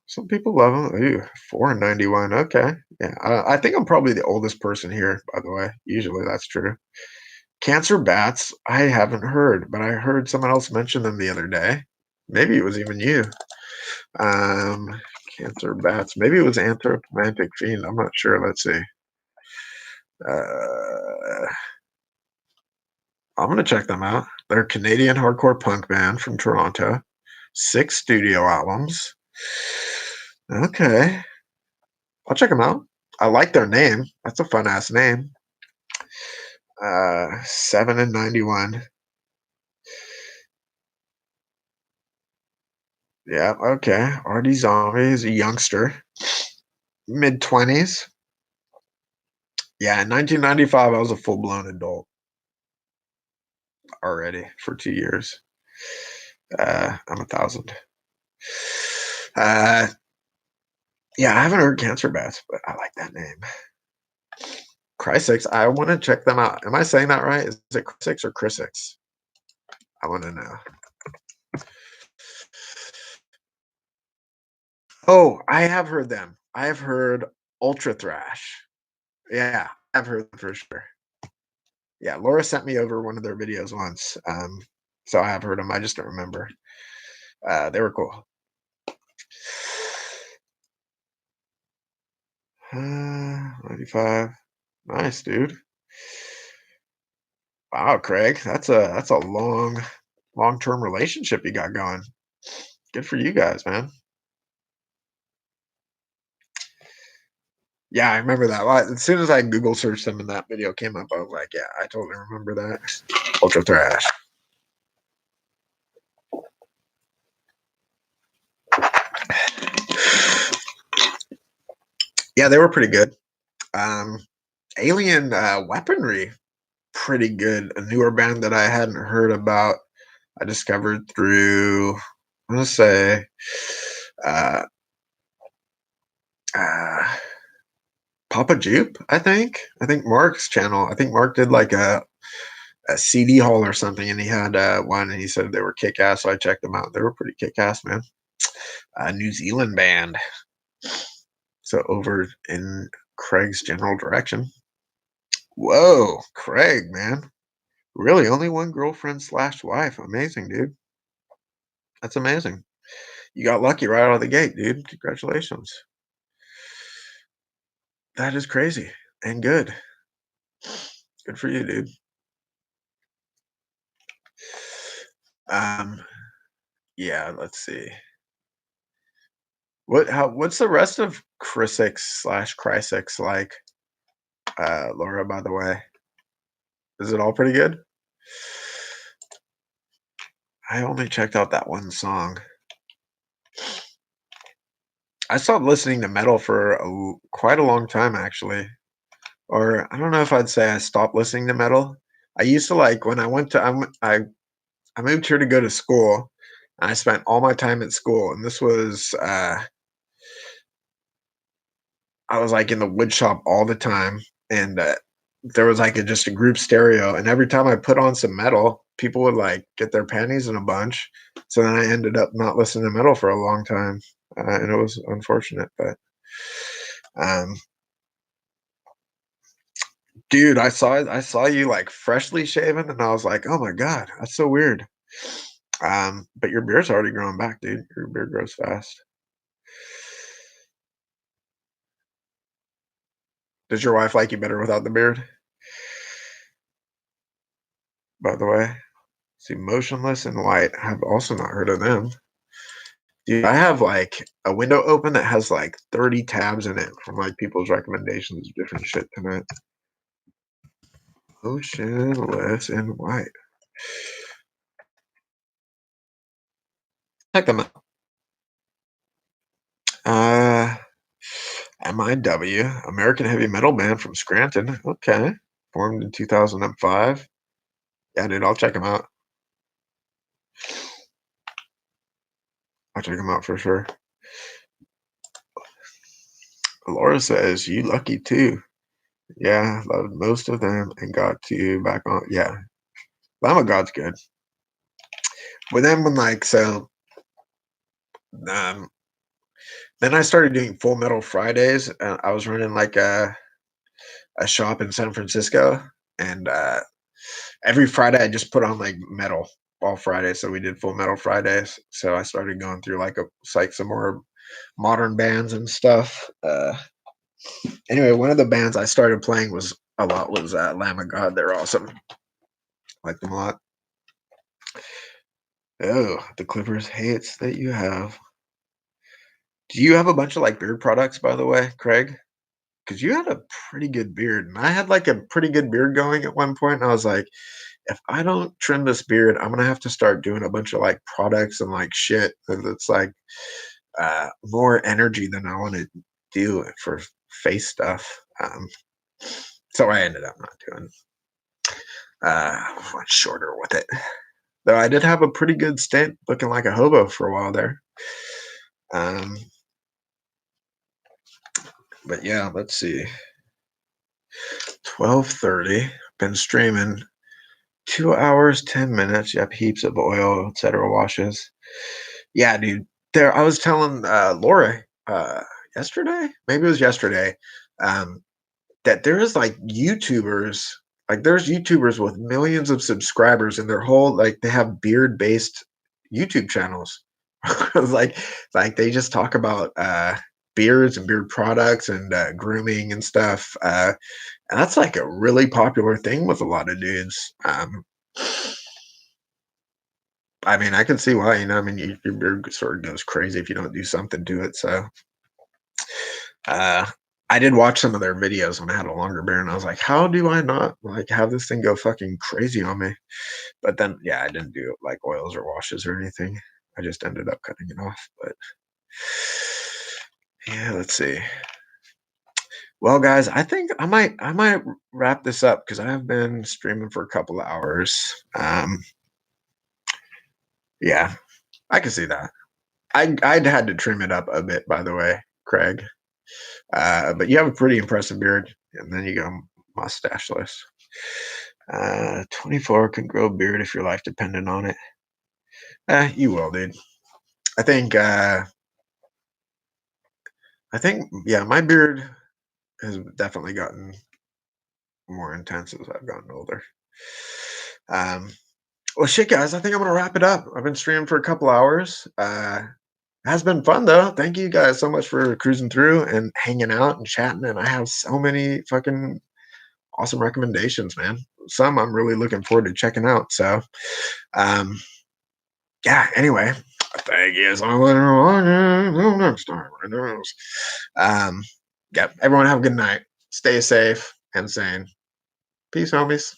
some people love them. Ooh, 491. Okay, yeah. I think I'm probably the oldest person here. By the way, usually that's true. Cancer bats. I haven't heard, but I heard someone else mention them the other day. Maybe it was even you. Um, Cancer bats. Maybe it was anthropomantic fiend. I'm not sure. Let's see. I'm gonna check them out. They're a Canadian hardcore punk band from Toronto. 6 studio albums. Okay, I'll check them out. I like their name. That's a fun ass name. 7 and 91. Yeah, okay. Artie Zombie is a youngster, mid-20s. Yeah, in 1995, I was a full-blown adult already for 2 years. I'm 1,000. Uh, yeah, I haven't heard Cancer Bats, but I like that name. Chrysix, I wanna check them out. Am I saying that right? Is it Chrysix or Chrisix? I wanna know. Oh, I have heard them. I have heard Ultra Thrash. Yeah, I've heard them for sure. Yeah, Laura sent me over one of their videos once, so I have heard them. I just don't remember. They were cool. 95. Nice, dude. Wow, Craig, that's a long-term relationship you got going. Good for you guys, man. Yeah, I remember that. Well, as soon as I Google searched them and that video came up, I was like, yeah, I totally remember that. Ultra Thrash. Yeah, they were pretty good. Um, Alien Weaponry, pretty good. A newer band that I hadn't heard about. I discovered through, I'm gonna say, uh, uh, Papa Jupe. I think Mark's channel. I think Mark did like a CD haul or something, and he had one, and he said they were kick ass. So I checked them out. They were pretty kick ass, man. New Zealand band. So over in Craig's general direction. Whoa, Craig, man. Really, only one girlfriend slash wife. Amazing, dude. That's amazing. You got lucky right out of the gate, dude. Congratulations. That is crazy and good. Good for you, dude. Um, yeah, let's see. What's the rest of Chrysix slash Chrysix like, Laura, by the way? Is it all pretty good? I only checked out that one song. I stopped listening to metal for quite a long time, actually. Or I don't know if I'd say I stopped listening to metal. I used to like when I went to I moved here to go to school. And I spent all my time at school, and this was I was like in the wood shop all the time, and there was like just a group stereo, and every time I put on some metal, people would like get their panties in a bunch. So then I ended up not listening to metal for a long time, and it was unfortunate. But um, dude, I saw you like freshly shaven, and I was like, oh my god, that's so weird. But your beard's already growing back, dude. Your beard grows fast. Does your wife like you better without the beard? By the way, see, Motionless and White. I've also not heard of them. Dude, I have like a window open that has like 30 tabs in it from like people's recommendations of different shit tonight. Motionless and White. Check them out. Uh, MIW, American heavy metal band from Scranton. Okay. Formed in 2005. Yeah, dude, I'll check them out. I'll check them out for sure. Laura says, you lucky too. Yeah, loved most of them and got to back on. Yeah, Lamb of God's good. But then when like um then I started doing Full Metal Fridays. I was running like a shop in San Francisco, and every Friday I just put on like metal all Friday. So we did Full Metal Fridays. So I started going through like some more modern bands and stuff. Anyway, one of the bands I started playing was a lot was Lamb of God. They're awesome. Like them a lot. Oh, the Clippers hates that you have. Do you have a bunch of, like, beard products, by the way, Craig? Because you had a pretty good beard, and I had, like, a pretty good beard going at one point, and I was like, "If I don't trim this beard, I'm gonna have to start doing a bunch of, like, products and, like, shit that's, like, more energy than I wanna do for face stuff." So I ended up not doing, went shorter with it. Though I did have a pretty good stint looking like a hobo for a while there. Um, but yeah, let's see. 12:30. Been streaming 2 hours, 10 minutes. Yep, heaps of oil, etc. washes. Yeah, dude. There I was telling Laura yesterday, maybe it was yesterday, um, that there is like YouTubers, like there's YouTubers with millions of subscribers and their whole like they have beard based YouTube channels. like like they just talk about beards and beard products and grooming and stuff. And that's like a really popular thing with a lot of dudes. I mean, I can see why, you know, I mean, your beard sort of goes crazy if you don't do something to it. So, uh, I did watch some of their videos when I had a longer beard, and I was like, how do I not like have this thing go fucking crazy on me? But then, yeah, I didn't do like oils or washes or anything. I just ended up cutting it off. But yeah, let's see. Well, guys, I think I might wrap this up because I have been streaming for a couple of hours. Yeah, I can see that. I'd had to trim it up a bit, by the way, Craig. But you have a pretty impressive beard, and then you go mustacheless. 24 can grow a beard if your life depended on it. You will, dude. I think. I think. Yeah, my beard has definitely gotten more intense as I've gotten older. Um, well, shit, guys. I think I'm gonna wrap it up. I've been streaming for a couple hours. Has been fun though. Thank you guys so much for cruising through and hanging out and chatting. And I have so many fucking awesome recommendations, man. Some I'm really looking forward to checking out. So, um, yeah. Anyway, thank you so much for watching. Until next time. Um, yeah. Everyone have a good night. Stay safe and sane. Peace, homies.